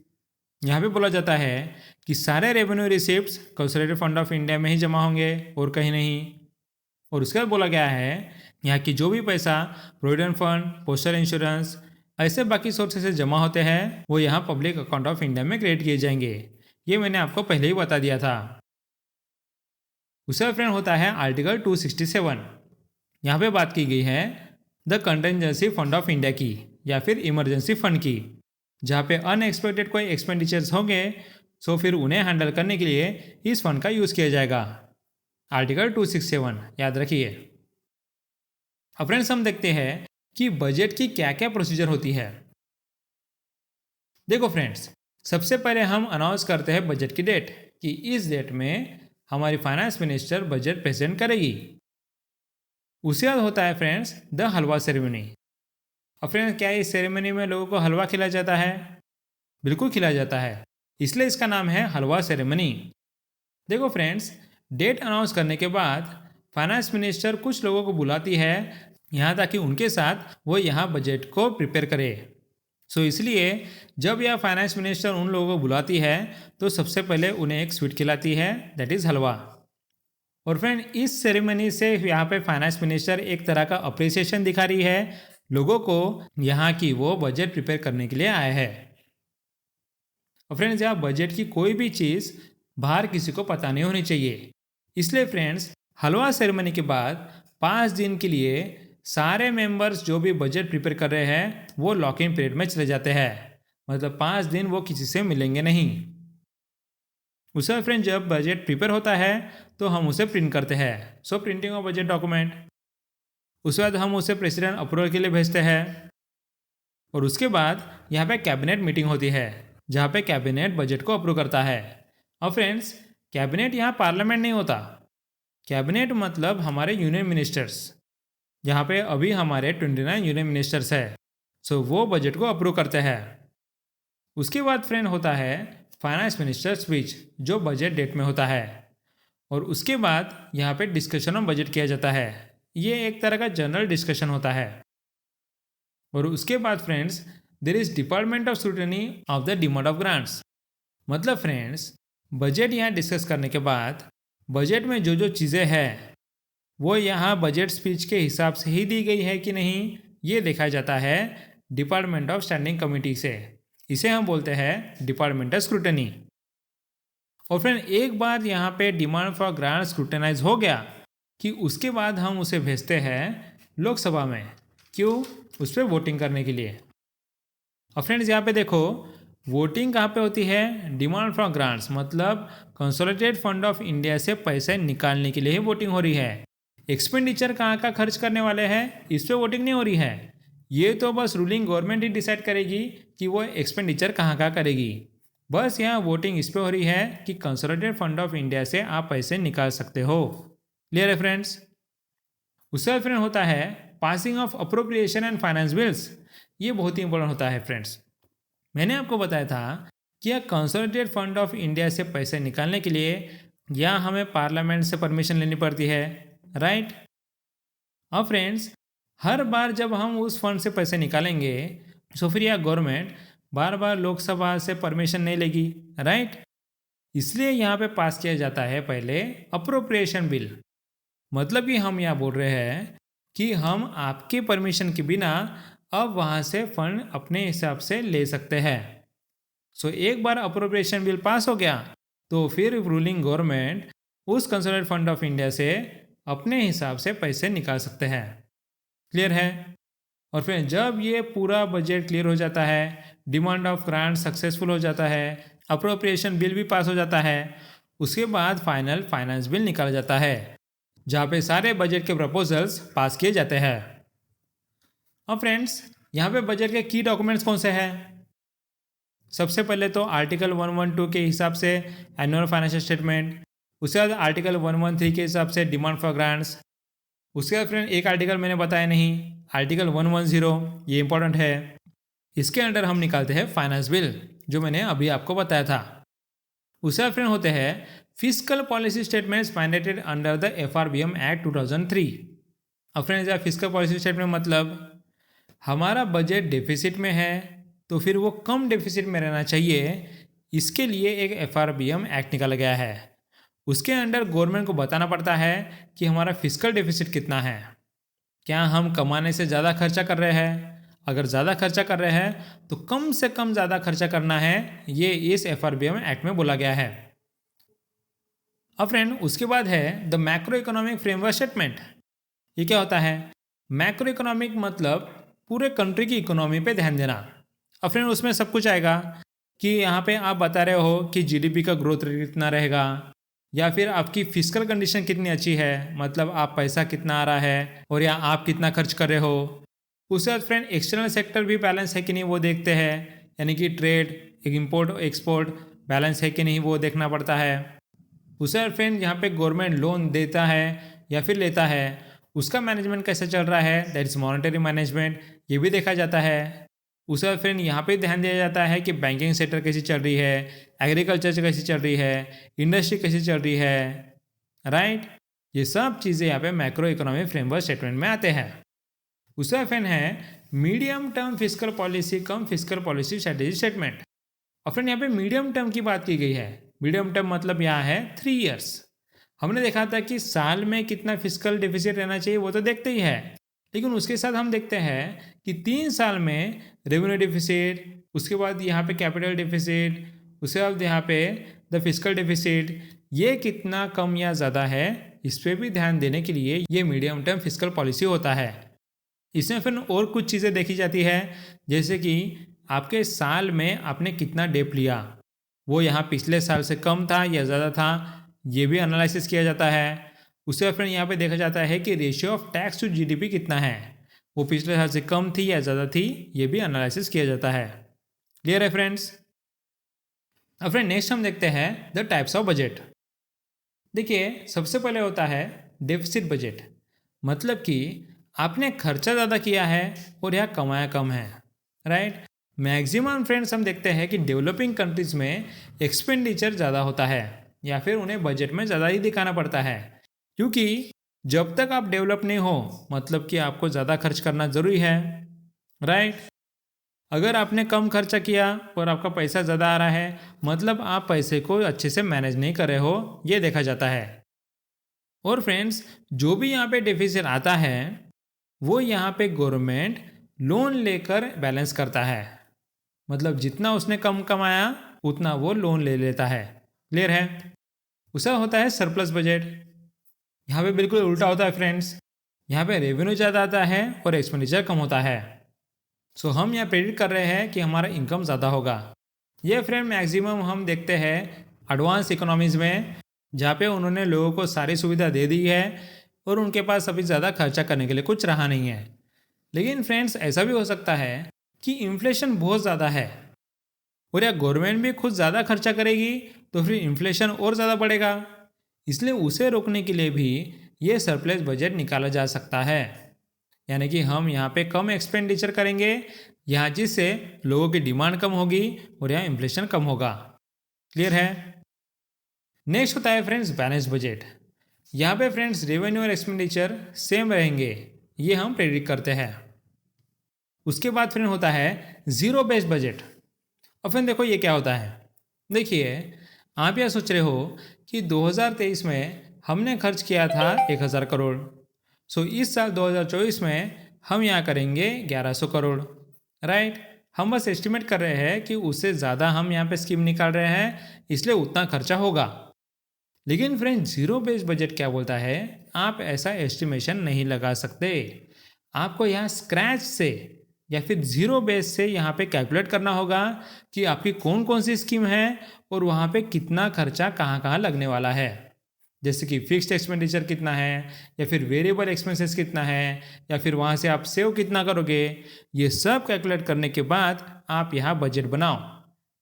यहाँ पे बोला जाता है कि सारे revenue receipts consolidated fund of India में ही जमा होंगे और कहीं नहीं। और उसके बाद बोला गया है यहाँ की जो भी पैसा प्रोविडेंट फंड, पोस्टल इंश्योरेंस ऐसे बाकी सोर्सेस से जमा होते हैं वो यहाँ पब्लिक अकाउंट ऑफ इंडिया में क्रिएट किए जाएंगे। ये मैंने आपको पहले ही बता दिया था। दूसरा फ्रेंड होता है आर्टिकल 267। यहाँ पे बात की गई है the contingency fund of India की या फिर इमरजेंसी फंड की, जहाँ पे अनएक्सपेक्टेड कोई एक्सपेंडिचर्स होंगे सो फिर उन्हें हैंडल करने के लिए इस फंड का यूज़ किया जाएगा। आर्टिकल 267 याद रखिए। अब फ्रेंड्स हम देखते हैं कि बजट की क्या क्या प्रोसीजर होती है। देखो फ्रेंड्स, सबसे पहले हम अनाउंस करते हैं बजट की डेट कि इस डेट में हमारी फाइनेंस मिनिस्टर बजट प्रेजेंट करेगी। उसके बाद होता है फ्रेंड्स द हलवा सेरेमनी। अब फ्रेंड्स क्या इस सेरेमनी में लोगों को हलवा खिलाया जाता है? बिल्कुल खिलाया जाता है, इसलिए इसका नाम है हलवा सेरेमनी। देखो फ्रेंड्स, डेट अनाउंस करने के बाद फाइनेंस मिनिस्टर कुछ लोगों को बुलाती है यहाँ ताकि उनके साथ वो यहाँ बजट को प्रिपेयर करे। सो इसलिए जब यह फाइनेंस मिनिस्टर उन लोगों को बुलाती है तो सबसे पहले उन्हें एक स्वीट खिलाती है, दैट इज़ हलवा। और फ्रेंड इस सेरेमनी से यहाँ पे फाइनेंस मिनिस्टर एक तरह का अप्रिसिएशन दिखा रही है लोगों को यहाँ की वो बजट प्रिपेयर करने के लिए आए हैं। और फ्रेंड्स यहाँ बजट की कोई भी चीज़ बाहर किसी को पता नहीं होनी चाहिए, इसलिए फ्रेंड्स हलवा सेरेमनी के बाद 5 दिन के लिए सारे मेंबर्स जो भी बजट प्रिपेयर कर रहे हैं वो लॉक इन पीरियड में चले जाते हैं। मतलब 5 दिन वो किसी से मिलेंगे नहीं। उसके फ्रेंड जब बजट प्रिपेयर होता है तो हम उसे प्रिंट करते हैं, सो प्रिंटिंग ऑफ बजट डॉक्यूमेंट। उसके बाद हम उसे प्रेसिडेंट अप्रूवल के लिए भेजते हैं। और उसके बाद यहाँ पे कैबिनेट मीटिंग होती है जहाँ पे कैबिनेट बजट को अप्रूव करता है। और फ्रेंड्स कैबिनेट यहाँ पार्लियामेंट नहीं होता, कैबिनेट मतलब हमारे यूनियन मिनिस्टर्स, जहाँ पे अभी हमारे 29 यूनियन मिनिस्टर्स है, सो वो बजट को अप्रूव करते हैं। उसके बाद फ्रेंड होता है फाइनेंस मिनिस्टर स्पीच जो बजट डेट में होता है। और उसके बाद यहाँ पे डिस्कशन ऑन बजट किया जाता है, ये एक तरह का जनरल डिस्कशन होता है। और उसके बाद friends there is department of scrutiny of the demand of grants. मतलब फ्रेंड्स बजट यहाँ डिस्कस करने के बाद बजट में जो जो चीज़ें हैं वो यहाँ बजट स्पीच के हिसाब से ही दी गई है कि नहीं, ये देखा जाता है डिपार्टमेंट ऑफ स्टैंडिंग कमेटी से। इसे हम बोलते हैं डिपार्टमेंटल स्क्रूटनी। और फ्रेंड एक बार यहाँ पे डिमांड फॉर ग्रांट स्क्रूटनाइज हो गया कि उसके बाद हम उसे भेजते हैं लोकसभा में, क्यों? उस पर वोटिंग करने के लिए। और फ्रेंड्स यहाँ पे देखो वोटिंग कहाँ पे होती है? डिमांड फॉर ग्रांट्स मतलब कंसोलिडेटेड फंड ऑफ इंडिया से पैसे निकालने के लिए ही वोटिंग हो रही है। एक्सपेंडिचर कहाँ का खर्च करने वाले हैं इस पर वोटिंग नहीं हो रही है, ये तो बस रूलिंग गवर्नमेंट ही डिसाइड करेगी कि वो एक्सपेंडिचर कहाँ का करेगी। बस यहाँ वोटिंग इस पे हो रही है कि कंसोलिडेटेड फंड ऑफ इंडिया से आप पैसे निकाल सकते हो। क्लियर है फ्रेंड्स? उसके बाद फ्रेंड होता है passing of appropriation and finance bills. ये बहुत ही इंपॉर्टेंट होता है फ्रेंड्स। मैंने आपको बताया था कि यह कंसोलिडेटेड फंड ऑफ इंडिया से पैसे निकालने के लिए यहाँ हमें पार्लियामेंट से परमिशन लेनी पड़ती है, राइट? अब फ्रेंड्स हर बार जब हम उस फंड से पैसे निकालेंगे तो फिर यह गवर्नमेंट बार बार लोकसभा से परमिशन नहीं लेगी, राइट? इसलिए यहाँ पे पास किया जाता है पहले अप्रोप्रिएशन बिल। मतलब कि हम यहाँ बोल रहे हैं कि हम आपके परमिशन के बिना अब वहाँ से फंड अपने हिसाब से ले सकते हैं। सो एक बार अप्रोप्रिएशन बिल पास हो गया तो फिर रूलिंग गवर्नमेंट उस कंसोलिडेटेड फंड ऑफ इंडिया से अपने हिसाब से पैसे निकाल सकते हैं। क्लियर है? और फिर जब ये पूरा बजट क्लियर हो जाता है, डिमांड ऑफ ग्रांट सक्सेसफुल हो जाता है, अप्रोप्रिएशन बिल भी पास हो जाता है, उसके बाद फाइनल फाइनेंस बिल निकाला जाता है जहाँ पे सारे बजट के प्रपोजल्स पास किए जाते हैं। अब फ्रेंड्स यहाँ पे बजट के की डॉक्यूमेंट्स कौन से हैं? सबसे पहले तो आर्टिकल 112 के हिसाब से एनुअल फाइनेंशियल स्टेटमेंट, उसके बाद आर्टिकल 113 के हिसाब से डिमांड फॉर ग्रांट्स, उसके बाद फ्रेंड एक आर्टिकल मैंने बताया नहीं, आर्टिकल 110, ये इंपॉर्टेंट है। इसके अंडर हम निकालते हैं फाइनेंस बिल जो मैंने अभी आपको बताया था। उसके बाद फ्रेंड होते हैं fiscal policy statements mandated under the FRBM act 2003। अब फ्रेंड्स यार फिस्कल पॉलिसी स्टेटमेंट मतलब हमारा बजट डेफिसिट में है तो फिर वो कम डेफिसिट में रहना चाहिए, इसके लिए एक FRBM एक्ट निकाला गया है। उसके अंडर गवर्नमेंट को बताना पड़ता है कि हमारा फिस्कल डेफिसिट कितना है, क्या हम कमाने से ज़्यादा खर्चा कर रहे हैं, अगर ज़्यादा खर्चा कर रहे हैं तो कम से कम ज़्यादा खर्चा करना है, ये इस FRBM एक्ट में बोला गया है। अब फ्रेंड उसके बाद है the macro economic framework statement. ये क्या होता है? मैक्रो इकोनॉमिक मतलब पूरे कंट्री की इकोनॉमी पे ध्यान देना। अब फ्रेंड उसमें सब कुछ आएगा कि यहाँ पे आप बता रहे हो कि GDP का ग्रोथ रेट कितना रहेगा, या फिर आपकी फिजिकल कंडीशन कितनी अच्छी है, मतलब आप पैसा कितना आ रहा है और या आप कितना खर्च कर रहे हो। उसके बाद फ्रेंड एक्सटर्नल सेक्टर भी बैलेंस है कि नहीं वो देखते हैं, यानी कि ट्रेड, इम्पोर्ट एक्सपोर्ट बैलेंस है कि नहीं वो देखना पड़ता है। उसके बाद फ्रेंड यहाँ पे गवर्नमेंट लोन देता है या फिर लेता है, उसका मैनेजमेंट कैसे चल रहा है, दैट इज मॉनेटरी मैनेजमेंट, ये भी देखा जाता है। उसके बाद फ्रेंड यहाँ पे ध्यान दिया जाता है कि बैंकिंग सेक्टर कैसी चल रही है, एग्रीकल्चर कैसी चल रही है, इंडस्ट्री कैसी चल रही है, राइट। ये सब चीज़ें यहाँ पे मैक्रो इकोनॉमिक फ्रेमवर्क स्टेटमेंट में आते हैं। उसका फ्रेंड है मीडियम टर्म फिजिकल पॉलिसी कम फिजिकल पॉलिसी स्ट्रेटेजी स्टेटमेंट। और फ्रेंड यहाँ पे मीडियम टर्म की बात की गई है। मीडियम टर्म मतलब यहाँ है 3 ईयर्स। हमने देखा था कि साल में कितना फिजिकल डेफिसिट रहना चाहिए वो तो देखते ही है, लेकिन उसके साथ हम देखते हैं कि 3 साल में रेवेन्यू डेफिसिट, उसके बाद यहाँ पे कैपिटल डेफिसिट, उसके बाद यहाँ पे द फिजिकल डेफिसिट, ये कितना कम या ज़्यादा है, इस पर भी ध्यान देने के लिए ये मीडियम टर्म फिजिकल पॉलिसी होता है। इसमें फिर और कुछ चीज़ें देखी जाती है, जैसे कि आपके साल में आपने कितना डेप लिया, वो यहाँ पिछले साल से कम था या ज़्यादा था, ये भी एनालिसिस किया जाता है। उसके बाद फिर यहाँ पे देखा जाता है कि ratio of tax to GDP कितना है, वो पिछले साल से कम थी या ज़्यादा थी, ये भी एनालिसिस किया जाता है। क्लियर है फ्रेंड्स? अब फ्रेंड नेक्स्ट हम देखते हैं द टाइप्स ऑफ बजट। देखिए सबसे पहले होता है डेफिसिट बजट, मतलब कि आपने खर्चा ज़्यादा किया है और यहाँ कमाया कम है, राइट। मैक्सिमम फ्रेंड्स हम देखते हैं कि डेवलपिंग कंट्रीज में एक्सपेंडिचर ज़्यादा होता है या फिर उन्हें बजट में ज़्यादा ही दिखाना पड़ता है, क्योंकि जब तक आप डेवलप नहीं हो मतलब कि आपको ज़्यादा खर्च करना ज़रूरी है, राइट। अगर आपने कम खर्चा किया और आपका पैसा ज़्यादा आ रहा है मतलब आप पैसे को अच्छे से मैनेज नहीं कर रहे हो, ये देखा जाता है। और फ्रेंड्स जो भी यहाँ पे डेफिसिट आता है वो यहाँ पे गवर्नमेंट लोन लेकर बैलेंस करता है, मतलब जितना उसने कम कमाया उतना वो लोन ले लेता है। क्लियर है? उसका होता है सरप्लस बजट। यहाँ पे बिल्कुल उल्टा होता है फ्रेंड्स, यहाँ पे रेवेन्यू ज़्यादा आता है और एक्सपेंडिचर कम होता है। सो हम यहाँ प्रेडिक्ट कर रहे हैं कि हमारा इनकम ज़्यादा होगा। ये फ्रेंड मैक्सिमम हम देखते हैं एडवांस इकोनॉमीज़ में, जहाँ पे उन्होंने लोगों को सारी सुविधा दे दी है और उनके पास अभी ज़्यादा खर्चा करने के लिए कुछ रहा नहीं है। लेकिन फ्रेंड्स ऐसा भी हो सकता है कि इन्फ्लेशन बहुत ज़्यादा है और या गवर्नमेंट भी खुद ज़्यादा खर्चा करेगी तो फिर इन्फ्लेशन और ज़्यादा बढ़ेगा, इसलिए उसे रोकने के लिए भी ये सरप्लस बजट निकाला जा सकता है। यानी कि हम यहाँ पे कम एक्सपेंडिचर करेंगे यहाँ, जिससे लोगों की डिमांड कम होगी और यहाँ इन्फ्लेशन कम होगा। क्लियर है? नेक्स्ट होता है फ्रेंड्स बैलेंस बजट। यहाँ पे फ्रेंड्स रेवेन्यू और एक्सपेंडिचर सेम रहेंगे, ये हम प्रेडिक्ट करते हैं। उसके बाद फ्रेंड होता है जीरो बेस्ड बजट। और फ्रेंड देखो ये क्या होता है। देखिए आप यह सोच रहे हो कि 2023 में हमने खर्च किया था 1000 करोड़, सो इस साल 2024 में हम यहाँ करेंगे 1100 करोड़, राइट। हम बस एस्टिमेट कर रहे हैं कि उससे ज़्यादा हम यहाँ पे स्कीम निकाल रहे हैं, इसलिए उतना खर्चा होगा। लेकिन फ्रेंड जीरो बेस्ड बजट क्या बोलता है, आप ऐसा एस्टिमेशन नहीं लगा सकते। आपको यहाँ स्क्रैच से या फिर जीरो बेस से यहाँ पे कैलकुलेट करना होगा कि आपकी कौन कौन सी स्कीम है और वहाँ पे कितना खर्चा कहाँ कहाँ लगने वाला है, जैसे कि फिक्स्ड एक्सपेंडिचर कितना है या फिर वेरिएबल एक्सपेंसेस कितना है या फिर वहाँ से आप सेव कितना करोगे। ये सब कैलकुलेट करने के बाद आप यहाँ बजट बनाओ,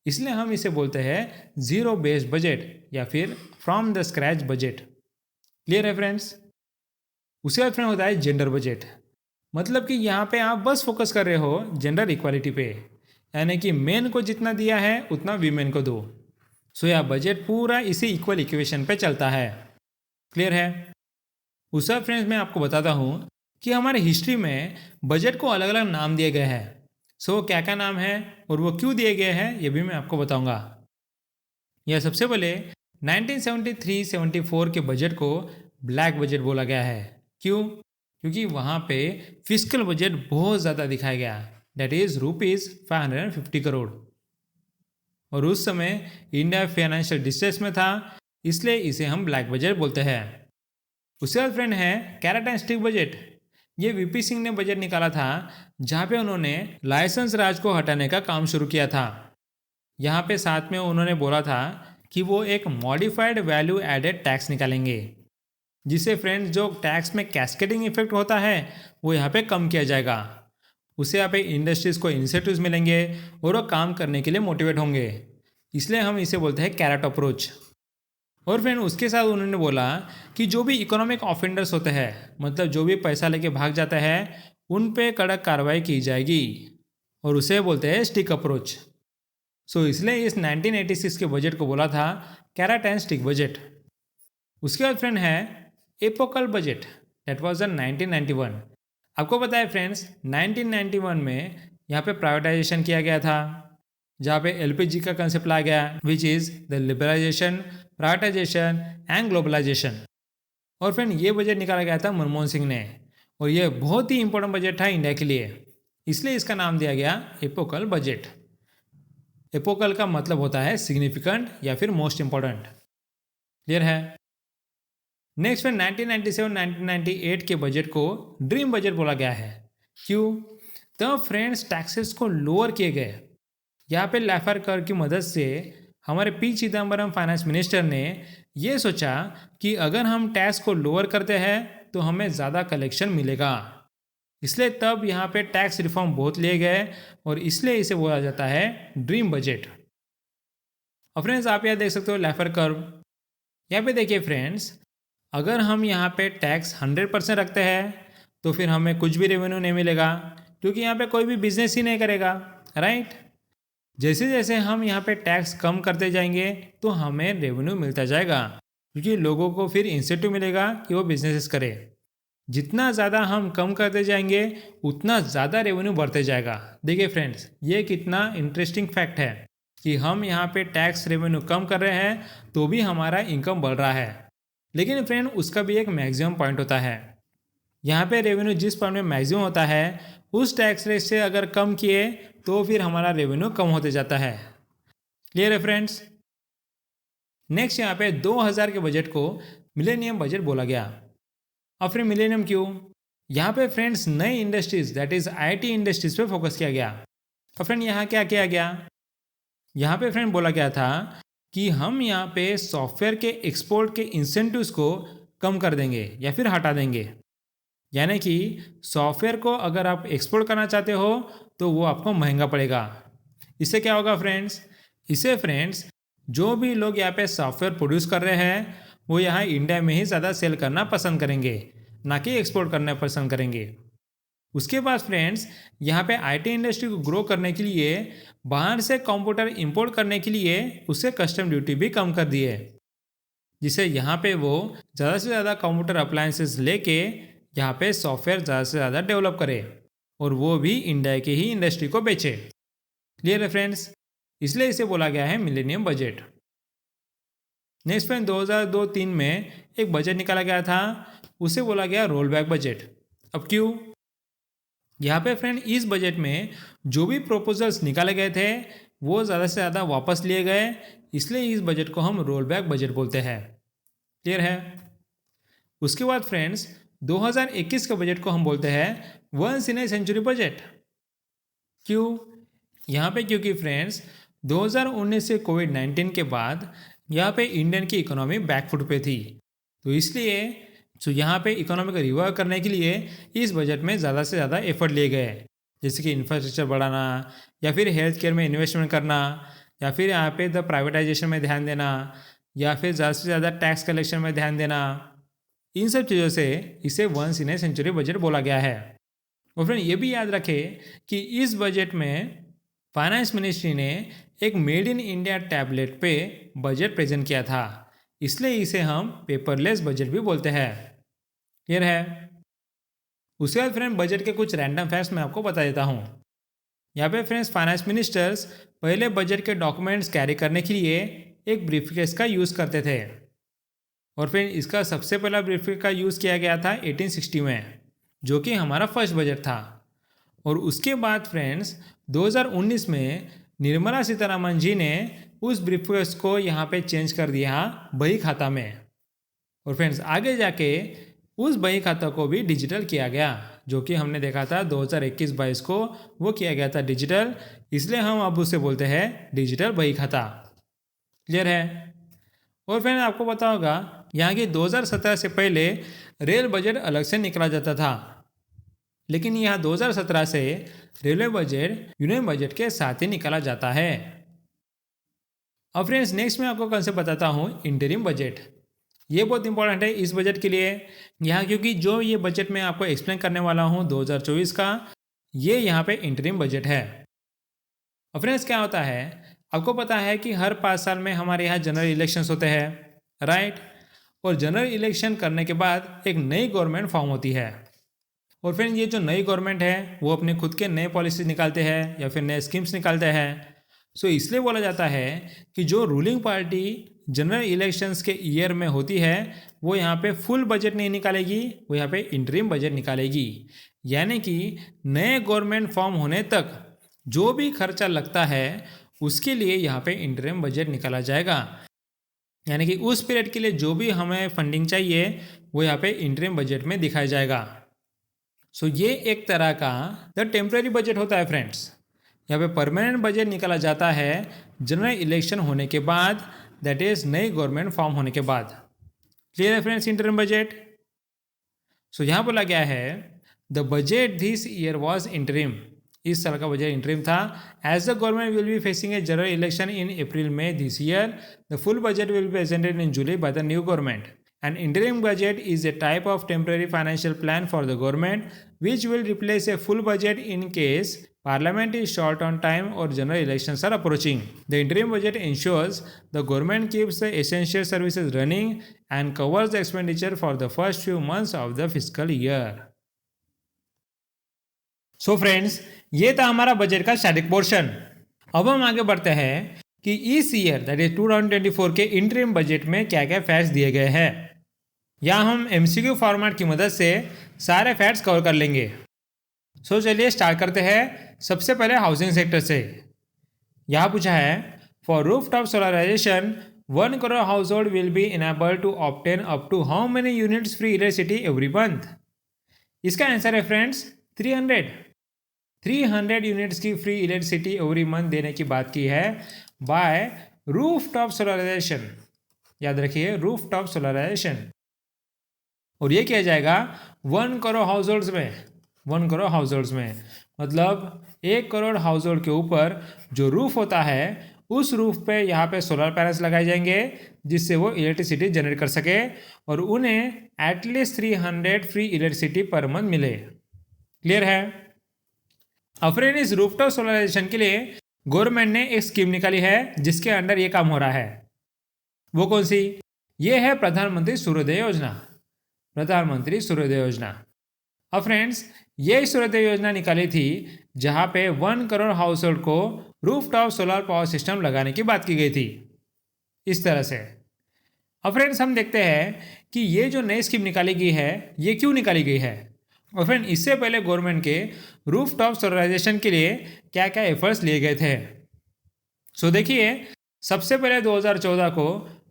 इसलिए हम इसे बोलते हैं जीरो बेस्ड बजट या फिर from the scratch budget. Clear है फ्रेंड्स? उसके बाद फ्रेंड होता है जेंडर बजट, मतलब कि यहाँ पे आप बस फोकस कर रहे हो जेंडर इक्वालिटी पे, यानी कि मेन को जितना दिया है उतना वीमेन को दो। सो यह बजट पूरा इसी इक्वल इक्वेशन पे चलता है। क्लियर है? उस सब फ्रेंड्स मैं आपको बताता हूँ कि हमारे हिस्ट्री में बजट को अलग अलग नाम दिए गए हैं। सो क्या क्या नाम है और वो क्यों दिए गए हैं ये भी मैं आपको बताऊँगा। यह सबसे पहले 1973-74 के बजट को ब्लैक बजट बोला गया है। क्यों? क्योंकि वहाँ पे फिस्कल बजट बहुत ज़्यादा दिखाया गया, दैट इज ₹550 करोड़। और उस समय इंडिया फाइनेंशियल डिस्ट्रेस में था, इसलिए इसे हम ब्लैक बजट बोलते हैं। उसके बाद फ्रेंड है कैरेट एंड स्टिक बजट। ये वीपी सिंह ने बजट निकाला था, जहाँ पे उन्होंने लाइसेंस राज को हटाने का काम शुरू किया था। यहाँ पे साथ में उन्होंने बोला था कि वो एक मॉडिफाइड वैल्यू एडेड टैक्स निकालेंगे, जिससे फ्रेंड्स जो टैक्स में कैस्केडिंग इफेक्ट होता है वो यहाँ पे कम किया जाएगा। उससे यहाँ पे इंडस्ट्रीज़ को इंसेंटिव्स मिलेंगे और वो काम करने के लिए मोटिवेट होंगे, इसलिए हम इसे बोलते हैं कैरेट अप्रोच। और फ्रेंड उसके साथ उन्होंने बोला कि जो भी इकोनॉमिक ऑफेंडर्स होते हैं, मतलब जो भी पैसा लेके भाग जाता है, उन पे कड़क कार्रवाई की जाएगी, और उसे बोलते हैं स्टिक अप्रोच। सो इसलिए इस 1986 के बजट को बोला था कैरेट एंड स्टिक बजट। उसके बाद फ्रेंड है एपोकल बजट, दैट वाज इन 1991। आपको पता है फ्रेंड्स 1991 में यहाँ पे प्राइवेटाइजेशन किया गया था, जहाँ पे एलपीजी का कंसेप्ट लाया गया, which is the liberalisation, privatisation and globalisation. और फ्रेंड ये बजट निकाला गया था मनमोहन सिंह ने, और ये बहुत ही इंपॉर्टेंट बजट था इंडिया के लिए, इसलिए इसका नाम दिया गया एपोकल बजट। एपोकल का मतलब होता है सिग्निफिकेंट या फिर मोस्ट इंपॉर्टेंट। क्लियर है? नेक्स्ट फ्रेंड 1997-1998 के बजट को ड्रीम बजट बोला गया है। क्यों? तब फ्रेंड्स टैक्सेस को लोअर किए गए। यहाँ पे लैफर कर की मदद से हमारे पी चिदम्बरम फाइनेंस मिनिस्टर ने ये सोचा कि अगर हम टैक्स को लोअर करते हैं तो हमें ज़्यादा कलेक्शन मिलेगा, इसलिए तब यहाँ पे टैक्स रिफॉर्म बहुत लिए गए, और इसलिए इसे बोला जाता है ड्रीम बजट। और फ्रेंड्स आप यहाँ देख सकते हो लैफर कर्व। यहाँ पे देखिए फ्रेंड्स, अगर हम यहाँ पे टैक्स 100% रखते हैं तो फिर हमें कुछ भी रेवेन्यू नहीं मिलेगा, क्योंकि यहाँ पे कोई भी बिजनेस ही नहीं करेगा, राइट। जैसे जैसे हम यहाँ पे टैक्स कम करते जाएंगे तो हमें रेवेन्यू मिलता जाएगा, क्योंकि लोगों को फिर इंसेंटिव मिलेगा कि वो बिजनेसेस करें। जितना ज़्यादा हम कम करते जाएंगे उतना ज़्यादा रेवेन्यू बढ़ते जाएगा। देखिए फ्रेंड्स, ये कितना इंटरेस्टिंग फैक्ट है कि हम यहाँ पे टैक्स रेवेन्यू कम कर रहे हैं तो भी हमारा इनकम बढ़ रहा है। लेकिन फ्रेंड उसका भी एक मैक्सिमम पॉइंट होता है। यहाँ पे रेवेन्यू जिस पॉइंट में मैक्सिमम होता है उस टैक्स रेट से अगर कम किए तो फिर हमारा रेवेन्यू कम होते जाता है। क्लियर है फ्रेंड्स? नेक्स्ट यहाँ पे 2000 के बजट को मिलेनियम बजट बोला गया। अब फिर मिलेनियम क्यों? यहाँ पे फ्रेंड्स नई industries that is IT industries पे फोकस किया गया। तो फ्रेंड यहाँ क्या किया गया? यहाँ पे फ्रेंड बोला गया था कि हम यहाँ पे सॉफ्टवेयर के एक्सपोर्ट के इंसेंटिव्स को कम कर देंगे या फिर हटा देंगे। यानी कि सॉफ्टवेयर को अगर आप एक्सपोर्ट करना चाहते हो तो वो आपको महंगा पड़ेगा। इससे क्या होगा फ्रेंड्स? इससे फ्रेंड्स जो भी लोग यहाँ पे सॉफ्टवेयर प्रोड्यूस कर रहे हैं वो यहाँ इंडिया में ही ज़्यादा सेल करना पसंद करेंगे, ना कि एक्सपोर्ट करना पसंद करेंगे। उसके बाद फ्रेंड्स यहाँ पे आईटी इंडस्ट्री को ग्रो करने के लिए बाहर से कंप्यूटर इंपोर्ट करने के लिए उससे कस्टम ड्यूटी भी कम कर दी है, जिससे यहाँ पे वो ज़्यादा से ज़्यादा कंप्यूटर अप्लायंसेस लेके यहाँ पे सॉफ्टवेयर ज़्यादा से ज़्यादा डेवलप करे, और वो भी इंडिया की ही इंडस्ट्री को बेचे। क्लियर है फ्रेंड्स? इसलिए इसे बोला गया है मिलेनियम बजट। नेक्स्ट फ्रेंड 2002-03 में एक बजट निकाला गया था, उसे बोला गया रोल बैक बजट। अब क्यों? यहाँ पे फ्रेंड इस बजट में जो भी प्रपोजल्स निकाले गए थे वो ज़्यादा से ज़्यादा वापस लिए गए, इसलिए इस बजट को हम रोल बैक बजट बोलते हैं। क्लियर है? उसके बाद फ्रेंड्स 2021 के बजट को हम बोलते हैं once in a century budget. क्यों? यहाँ पे क्योंकि फ्रेंड्स 2019 से कोविड-19 के बाद यहाँ पे इंडियन की इकोनॉमी बैकफुट पे थी, तो इसलिए यहाँ पे इकोनॉमी को रिवाइव करने के लिए इस बजट में ज़्यादा से ज़्यादा एफर्ट लिए गए, जैसे कि इंफ्रास्ट्रक्चर बढ़ाना या फिर हेल्थ केयर में इन्वेस्टमेंट करना या फिर यहाँ पे द प्राइवेटाइजेशन में ध्यान देना या फिर ज़्यादा से ज़्यादा टैक्स कलेक्शन में ध्यान देना। इन सब चीज़ों से इसे once in a century budget बोला गया है। और फ्रेंड ये भी याद रखें कि इस बजट में फाइनेंस मिनिस्ट्री ने एक मेड इन इंडिया टैबलेट पे बजट प्रेजेंट किया था, इसलिए इसे हम पेपरलेस बजट भी बोलते हैं। क्लियर है? उसके बाद फ्रेंड बजट के कुछ रैंडम फैक्ट्स मैं आपको बता देता हूँ। यहाँ पे फ्रेंड्स फाइनेंस मिनिस्टर्स पहले बजट के डॉक्यूमेंट्स कैरी करने के लिए एक ब्रीफकेस का यूज़ करते थे, और फिर इसका सबसे पहला ब्रीफकेस का यूज़ किया गया था 1860 में, जो कि हमारा फर्स्ट बजट था। और उसके बाद फ्रेंड्स 2019 में निर्मला सीतारामन जी ने उस ब्रीफकेस को यहाँ पे चेंज कर दिया बही खाता में। और फ्रेंड्स आगे जाके उस बही खाता को भी डिजिटल किया गया, जो कि हमने देखा था 2021-22 को वो किया गया था डिजिटल, इसलिए हम अब उसे बोलते हैं डिजिटल बही खाता। क्लियर है? और फ्रेंड्स आपको पता होगा यहाँ की 2017 से पहले रेल बजट अलग से निकला जाता था, लेकिन यहाँ 2017 से रेलवे बजट यूनियन बजट के साथ ही निकाला जाता है। अब फ्रेंड्स नेक्स्ट मैं आपको कंसेप्ट बताता हूँ इंटरिम बजट। ये बहुत इंपॉर्टेंट है इस बजट के लिए यहाँ, क्योंकि जो ये बजट मैं आपको एक्सप्लेन करने वाला हूँ 2024 का, ये यहाँ पे इंटरिम बजट है। अब फ्रेंड्स क्या होता है, आपको पता है कि हर 5 साल में हमारे यहाँ जनरल इलेक्शंस होते हैं, राइट। और जनरल इलेक्शन करने के बाद एक नई गवर्नमेंट फॉर्म होती है। और फिर ये जो नई गवर्नमेंट है वो अपने खुद के नए पॉलिसी निकालते हैं या फिर नए स्कीम्स निकालते हैं। सो इसलिए बोला जाता है कि जो रूलिंग पार्टी जनरल इलेक्शंस के ईयर में होती है वो यहाँ पे फुल बजट नहीं निकालेगी, वो यहाँ पे इंटरिम बजट निकालेगी। यानी कि नए गवर्नमेंट फॉर्म होने तक जो भी खर्चा लगता है उसके लिए यहाँ पे इंटरिम बजट निकाला जाएगा। यानी कि उस पीरियड के लिए जो भी हमें फंडिंग चाहिए वो यहाँ पे इंटरिम बजट में दिखाया जाएगा। सो ये एक तरह का द टेम्पररी बजट होता है फ्रेंड्स। यहाँ पे परमानेंट बजट निकाला जाता है जनरल इलेक्शन होने के बाद, दैट इज नई गवर्नमेंट फॉर्म होने के बाद। क्लियर है फ्रेंड्स इंटरिम बजट? सो यहाँ बोला गया है the budget this year was interim. इस साल का बजट इंटरिम था। As the government will be facing a general election in April में this year, the full budget will be presented in July by the new government. An interim budget is a type of temporary financial plan for the government which will replace a full budget in case Parliament is short on time or general elections are approaching. The interim budget ensures the government keeps the essential services running and covers the expenditure for the first few months of the fiscal year. So friends, ये था हमारा budget का static portion. अब हम आगे बढ़ते हैं कि इस ईयर दैट इज 2024 के इंटरिम बजट में क्या क्या फैक्ट्स दिए गए हैं। यहाँ हम एमसीक्यू फॉर्मेट की मदद से सारे फैक्ट्स कवर कर लेंगे। सो चलिए स्टार्ट करते हैं। सबसे पहले हाउसिंग सेक्टर से। यहाँ पूछा है for roof top solarisation 1 crore household will be enable to obtain up to how many units free electricity every month. इसका आंसर है फ्रेंड्स 300 यूनिट्स की फ्री इलेक्ट्रिसिटी एवरी मंथ देने की बात की है बाय रूफ टॉप सोलराइजेशन। याद रखिए रूफ टॉप सोलराइजेशन। और ये किया जाएगा 1 करोड़ हाउस होल्ड्स में। 1 करोड़ हाउस होल्ड्स में मतलब 1 करोड़ हाउस होल्ड के ऊपर जो रूफ होता है उस रूफ पे यहाँ पे सोलर पैनल्स लगाए जाएंगे जिससे वो इलेक्ट्रिसिटी जनरेट कर सके और उन्हें at least 300 free electricity per month मिले। क्लियर है? अब फ्रेंड इस रूफटॉप सोलराइजेशन के लिए गवर्नमेंट ने एक स्कीम निकाली है जिसके अंडर ये काम हो रहा है। वो कौन सी? ये है प्रधानमंत्री सूर्योदय योजना। प्रधानमंत्री सूर्योदय योजना। अब फ्रेंड्स ये सूर्योदय योजना निकाली थी जहाँ पे 1 करोड़ हाउस होल्ड को रूफटॉप सोलर पावर सिस्टम लगाने की बात की गई थी इस तरह से। अब फ्रेंड्स हम देखते हैं कि ये जो नई स्कीम निकाली गई है ये क्यों निकाली गई है और फ्रेंड इससे पहले गवर्नमेंट के रूफटॉप सोलराइजेशन के लिए क्या क्या एफर्ट्स लिए गए थे। सो देखिए सबसे पहले 2014 को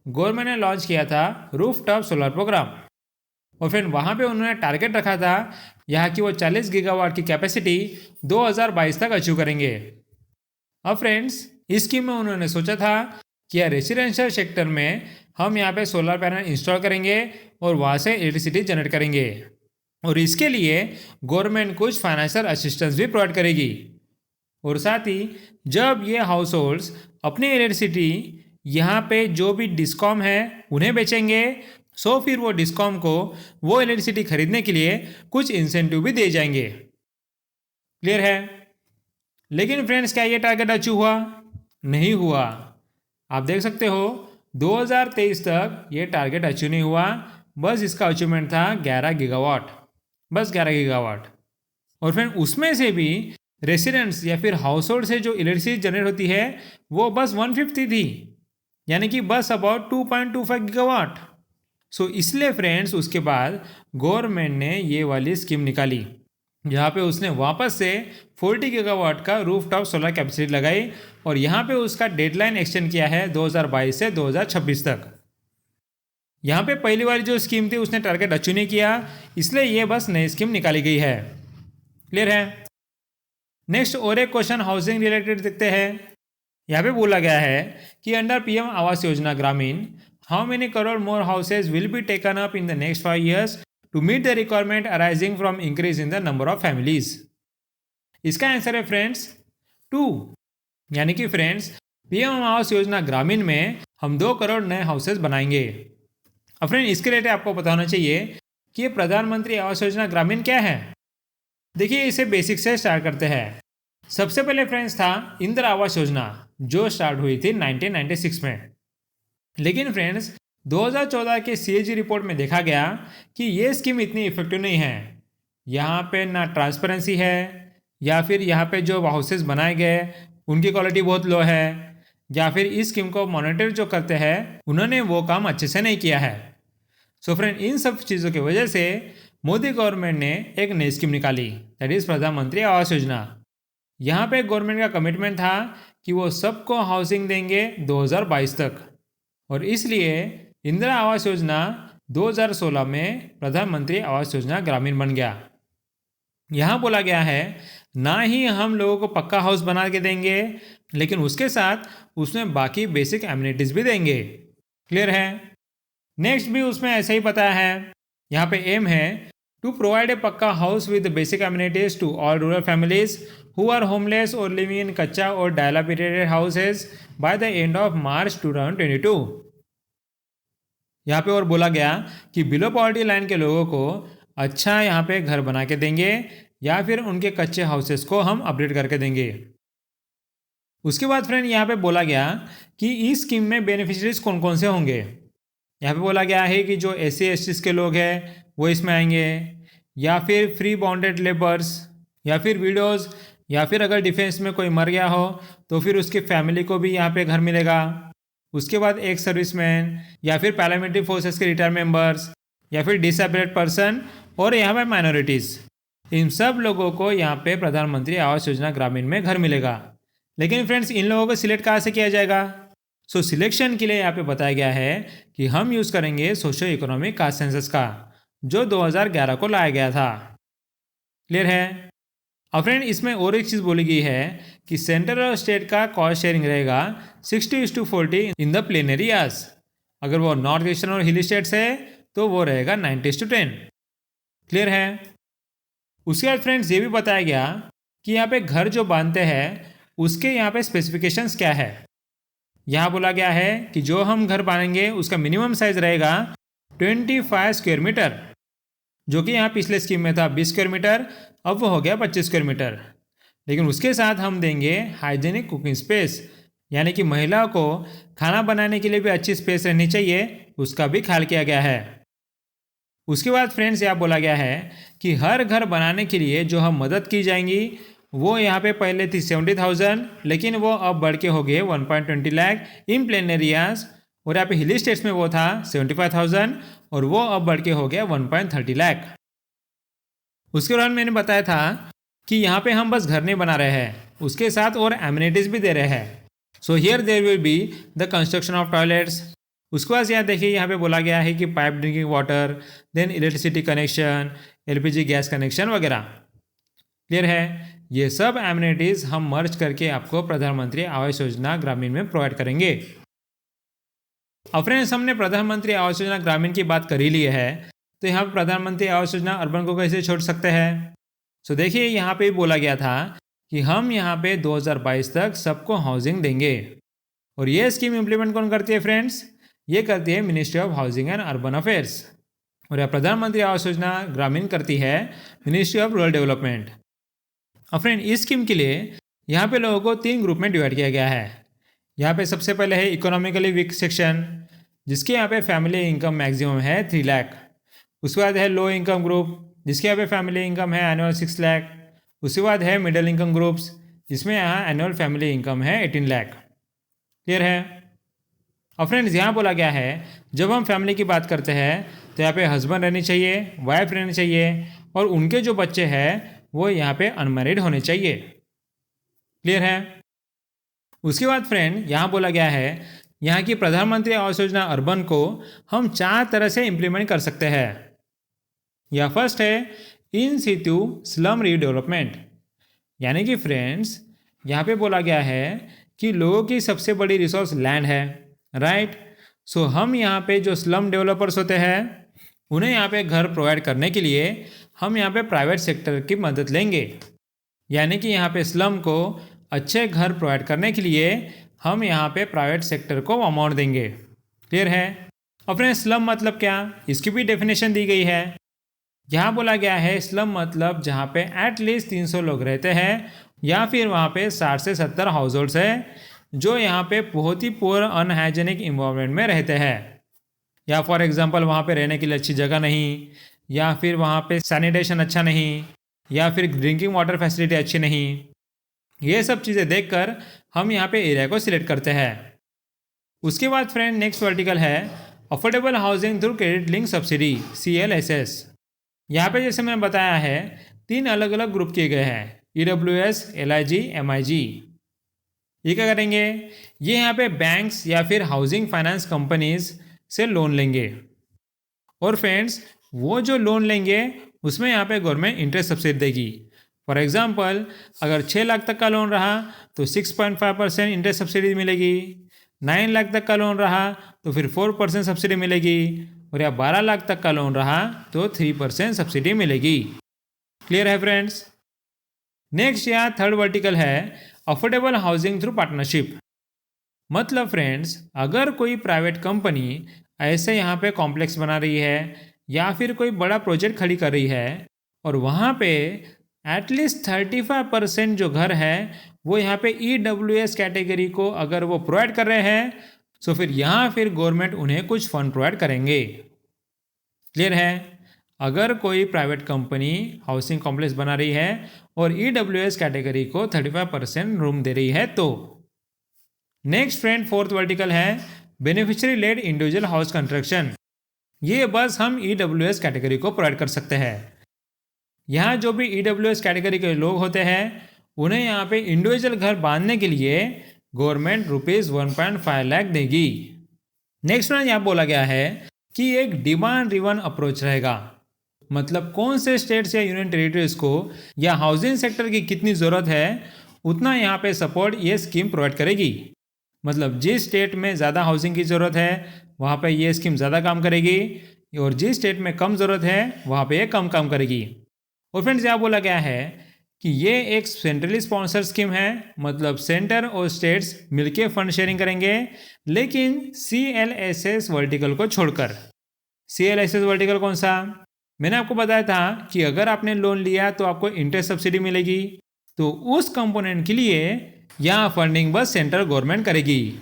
गवर्नमेंट ने लॉन्च किया था रूफटॉप सोलर प्रोग्राम और फिर वहाँ पे उन्होंने टारगेट रखा था यहाँ की वो 40 गीगावाट की कैपेसिटी 2022 तक अचीव करेंगे। अब फ्रेंड्स इस स्कीम में उन्होंने सोचा था कि यार रेसिडेंशियल सेक्टर में हम यहाँ पे सोलर पैनल इंस्टॉल करेंगे और वहाँ से इलेक्ट्रिसिटी जनरेट करेंगे और इसके लिए गवर्नमेंट कुछ फाइनेंशियल असिस्टेंस भी प्रोवाइड करेगी। और साथ ही जब ये हाउस होल्ड्स अपनी इलेक्ट्रिसिटी यहाँ पे जो भी डिस्कॉम है उन्हें बेचेंगे सो फिर वो डिस्कॉम को वो इलेक्ट्रिसिटी खरीदने के लिए कुछ इंसेंटिव भी दे जाएंगे। क्लियर है? लेकिन फ्रेंड्स क्या ये टारगेट अचीव हुआ? नहीं हुआ। आप देख सकते हो 2023 तक ये टारगेट अचीव नहीं हुआ। बस इसका अचीवमेंट था 11 गीगावाट, बस 11 गीगावाट। और फिर उसमें से भी रेसिडेंट्स या फिर हाउस होल्ड से जो इलेक्ट्रिसिटी जनरेट होती है वो बस 150 थी, यानी कि बस अबाउट 2.25 गीगावाट। सो इसलिए फ्रेंड्स उसके बाद गवर्नमेंट ने ये वाली स्कीम निकाली यहाँ पे उसने वापस से 40 गीगावाट का रूफटॉप सोलर कैपेसिटी लगाई और यहाँ पे उसका डेडलाइन एक्सटेंड किया है 2022 से 2026 तक। यहाँ पे पहली वाली जो स्कीम थी उसने टारगेट अचीव नहीं किया, इसलिए ये बस नई स्कीम निकाली गई है। क्लियर है। नेक्स्ट और एक क्वेश्चन हाउसिंग रिलेटेड देखते हैं। यहाँ पे बोला गया है कि under PM Awas Yojana Gramin how many crore more houses will be taken up in the next 5 years to meet the requirement arising from increase in the number of families. इसका आंसर है फ्रेंड्स 2। यानी कि फ्रेंड्स पीएम आवास योजना ग्रामीण में हम 2 करोड़ नए हाउसेज बनाएंगे। अब फ्रेंड इसके रिलेटेड आपको पता होना चाहिए कि ये प्रधानमंत्री आवास योजना ग्रामीण क्या है। देखिए इसे बेसिक से स्टार्ट करते हैं। सबसे पहले फ्रेंड्स था इंदिरा आवास योजना जो स्टार्ट हुई थी 1996 में। लेकिन फ्रेंड्स 2014 के सीएजी रिपोर्ट में देखा गया कि ये स्कीम इतनी इफेक्टिव नहीं है। यहाँ पे ना ट्रांसपेरेंसी है या फिर यहाँ पे जो हाउसेस बनाए गए उनकी क्वालिटी बहुत लो है या फिर इस स्कीम को मॉनिटर जो करते हैं उन्होंने वो काम अच्छे से नहीं किया है। सो फ्रेंड इन सब चीज़ों की वजह से मोदी गवर्नमेंट ने एक नई स्कीम निकाली दैट इज़ प्रधानमंत्री आवास योजना। यहाँ पे गवर्नमेंट का कमिटमेंट था कि वो सबको हाउसिंग देंगे 2022 तक और इसलिए इंदिरा आवास योजना 2016 में प्रधानमंत्री आवास योजना ग्रामीण बन गया। यहाँ बोला गया है ना ही हम लोगों को पक्का हाउस बना के देंगे लेकिन उसके साथ उसमें बाकी बेसिक एमिनिटीज भी देंगे। क्लियर है। नेक्स्ट भी उसमें ऐसा ही बताया है। यहाँ पे एम है to provide a pucca house with basic amenities to all rural families who are homeless और लिविंग इन कच्चा और dilapidated houses by the end of March 2022। यहाँ पे और बोला गया कि बिलो पॉवर्टी लाइन के लोगों को अच्छा यहाँ पे घर बना के देंगे या फिर उनके कच्चे हाउसेस को हम अपडेट करके देंगे। उसके बाद फ्रेंड यहाँ पे बोला गया कि इस स्कीम में बेनिफिशरीज कौन कौन से होंगे। यहाँ पे बोला गया है कि जो SC/ST के लोग हैं वो इसमें आएंगे या फिर फ्री बॉन्डेड लेबर्स या फिर विडोज़ या फिर अगर डिफेंस में कोई मर गया हो तो फिर उसकी फैमिली को भी यहाँ पे घर मिलेगा। उसके बाद एक सर्विसमैन या फिर पैरामिलिट्री फोर्सेस के रिटायर मेंबर्स या फिर डिसेबल्ड पर्सन और यहाँ पे माइनॉरिटीज़, इन सब लोगों को यहाँ पे प्रधानमंत्री आवास योजना ग्रामीण में घर मिलेगा। लेकिन फ्रेंड्स इन लोगों को सिलेक्ट कहाँ से किया जाएगा। सो सिलेक्शन के लिए यहाँ पे बताया गया है कि हम यूज़ करेंगे सोशो इकोनॉमिक कास्ट सेंसस का जो 2011 को लाया गया था। क्लियर है। अब फ्रेंड इसमें और एक चीज़ बोली गई है कि सेंटर और स्टेट का कॉस्ट शेयरिंग रहेगा 60:40 इन द प्लेन एरियाज। अगर वो नॉर्थ ईस्टर्न और हिली स्टेट्स है तो वो रहेगा 90:10। क्लियर है। उसके बाद फ्रेंड्स ये भी बताया गया कि यहाँ पे घर जो बांधते हैं उसके यहाँ पे स्पेसिफिकेशंस क्या है। यहाँ बोला गया है कि जो हम घर बांधेंगे उसका मिनिमम साइज रहेगा 25 स्क्वायर मीटर, जो कि यहाँ पिछले स्कीम में था 20 स्क्वायर मीटर, अब वो हो गया 25 स्क्वायर मीटर। लेकिन उसके साथ हम देंगे हाइजेनिक कुकिंग स्पेस, यानी कि महिलाओं को खाना बनाने के लिए भी अच्छी स्पेस रहनी चाहिए, उसका भी ख्याल किया गया है। उसके बाद फ्रेंड्स यहाँ बोला गया है कि हर घर बनाने के लिए जो हम मदद की जाएंगी वो यहाँ पे पहले थी 70,000 लेकिन वो अब बढ़ के हो गए 1.20 लाख इन प्लेन एरियाज, और यहाँ पे हिली स्टेट्स में वो था 75,000 और वो अब बढ़ के हो गया 1.30 लाख। उसके दौरान मैंने बताया था कि यहाँ पे हम बस घर नहीं बना रहे हैं, उसके साथ और एमिनिटीज़ भी दे रहे हैं। So here there will be the construction of toilets. उसके बाद यहाँ देखिए यहाँ पे बोला गया है कि pipe drinking water, then electricity connection, LPG gas connection वगैरह। क्लियर है। ये सब एमिनिटीज़ हम मर्ज करके आपको प्रधानमंत्री आवास योजना ग्रामीण में प्रोवाइड करेंगे। अब फ्रेंड्स हमने प्रधानमंत्री आवास योजना ग्रामीण की बात कर ही ली है, तो यहाँ पर प्रधानमंत्री आवास योजना अर्बन को कैसे छोड़ सकते हैं। सो देखिए यहाँ पे बोला गया था कि हम यहाँ पे 2022 तक सबको हाउसिंग देंगे, और ये स्कीम इम्प्लीमेंट कौन करती है फ्रेंड्स, ये करती है ministry of housing and urban affairs, और यह प्रधानमंत्री आवास योजना ग्रामीण करती है मिनिस्ट्री ऑफ रूरल डेवलपमेंट। अब फ्रेंड इस स्कीम के लिए यहाँ पे लोगों को 3 ग्रुप में डिवाइड किया गया है। यहाँ पे सबसे पहले है इकोनॉमिकली वीक सेक्शन, जिसके यहाँ पे फैमिली इनकम मैक्सिमम है 3 लाख। उसके बाद है लो इनकम ग्रुप, जिसके यहाँ पे फैमिली इनकम है एनुअल 6 लाख। उसके बाद है मिडिल इनकम ग्रुप्स, जिसमें यहाँ एनुअल फैमिली इनकम है 18 लाख। क्लियर है। अब फ्रेंड्स यहाँ बोला गया है जब हम फैमिली की बात करते हैं तो यहाँ पे हस्बैंड रहनी चाहिए, वाइफ रहनी चाहिए, और उनके जो बच्चे हैं वो यहाँ पे अनमैरिड होने चाहिए। क्लियर है? उसके बाद फ्रेंड यहाँ बोला गया है, यहाँ की प्रधानमंत्री आवास योजना अर्बन को हम 4 तरह से इम्प्लीमेंट कर सकते हैं। या फर्स्ट है इन सितु स्लम रीडेवलपमेंट, यानी कि फ्रेंड्स यहाँ पे बोला गया है कि लोगों की सबसे बड़ी रिसोर्स लैंड है, राइट। सो हम यहाँ पे जो स्लम डेवलपर्स होते हैं उन्हें यहाँ पे घर प्रोवाइड करने के लिए हम यहाँ पे प्राइवेट सेक्टर की मदद लेंगे, यानी कि यहाँ पे स्लम को अच्छे घर प्रोवाइड करने के लिए हम यहाँ पे प्राइवेट सेक्टर को अमाउंट देंगे। क्लियर है? अपने स्लम मतलब क्या, इसकी भी डेफिनेशन दी गई है। यहाँ बोला गया है स्लम मतलब जहाँ पे एटलीस्ट 300 लोग रहते हैं या फिर वहाँ पे 60 से 70 हाउस होल्ड्स है जो यहाँ पे बहुत ही पुअर अनहाइजेनिक इन्वायरमेंट में रहते हैं, या फॉर एग्जांपल वहाँ पे रहने के लिए अच्छी जगह नहीं, या फिर वहाँ पे सैनिटेशन अच्छा नहीं, या फिर ड्रिंकिंग वाटर फैसिलिटी अच्छी नहीं। ये सब चीज़ें देखकर हम यहाँ पे एरिया को सिलेक्ट करते हैं। उसके बाद फ्रेंड नेक्स्ट वर्टिकल है affordable housing through credit link subsidy CLSS। यहाँ पे जैसे मैंने बताया है 3 अलग अलग ग्रुप किए गए हैं, EWS, LIG, MIG। ये क्या करेंगे, ये यहाँ पे बैंक्स या फिर हाउसिंग फाइनेंस कंपनीज से लोन लेंगे, और फ्रेंड्स वो जो लोन लेंगे उसमें यहाँ पे गवर्नमेंट इंटरेस्ट सब्सिडी देगी। फॉर एग्जांपल अगर 6 लाख तक का लोन रहा तो 6.5% इंटरेस्ट सब्सिडी मिलेगी, 9 लाख तक का लोन रहा तो फिर 4% सब्सिडी मिलेगी, और या 12 लाख तक का लोन रहा तो 3% सब्सिडी मिलेगी। क्लियर है फ्रेंड्स? नेक्स्ट यहाँ थर्ड वर्टिकल है अफोर्डेबल हाउसिंग थ्रू पार्टनरशिप। मतलब फ्रेंड्स अगर कोई प्राइवेट कंपनी ऐसे यहाँ पे कॉम्प्लेक्स बना रही है या फिर कोई बड़ा प्रोजेक्ट खड़ी कर रही है और वहाँ पे एटलीस्ट 35% जो घर है वो यहाँ पे EWS कैटेगरी को अगर वो प्रोवाइड कर रहे हैं तो फिर यहाँ फिर गवर्नमेंट उन्हें कुछ फंड प्रोवाइड करेंगे। क्लियर है? अगर कोई प्राइवेट कंपनी हाउसिंग कॉम्प्लेक्स बना रही है और EWS कैटेगरी को 35% रूम दे रही है तो। नेक्स्ट फ्रेंड फोर्थ वर्टिकल है beneficiary led individual house construction. ये बस हम EWS कैटेगरी को प्रोवाइड कर सकते हैं। यहाँ जो भी EWS कैटेगरी के लोग होते हैं उन्हें यहाँ पे इंडिविजुअल घर बांधने के लिए गवर्नमेंट ₹1.5 लाख देगी। नेक्स्ट वन यहाँ बोला गया है कि एक डिमांड ड्रिवन अप्रोच रहेगा, मतलब कौन से स्टेट्स या यूनियन टेरिटरीज को या हाउसिंग सेक्टर की कितनी ज़रूरत है उतना यहाँ पे सपोर्ट ये स्कीम प्रोवाइड करेगी। मतलब जिस स्टेट में ज़्यादा हाउसिंग की ज़रूरत है वहाँ पे ये स्कीम ज़्यादा काम करेगी, और जिस स्टेट में कम ज़रूरत है वहाँ पे ये कम काम करेगी। और फ्रेंड्स यहाँ बोला गया है कि ये एक सेंट्रली स्पॉन्सर स्कीम है, मतलब सेंटर और स्टेट्स मिलके फंड शेयरिंग करेंगे, लेकिन CLSS वर्टिकल को छोड़कर। CLSS वर्टिकल कौन सा? मैंने आपको बताया था कि अगर आपने लोन लिया तो आपको इंटरेस्ट सब्सिडी मिलेगी, तो उस कंपोनेंट के लिए यहाँ फंडिंग बस सेंट्रल गवर्नमेंट करेगी,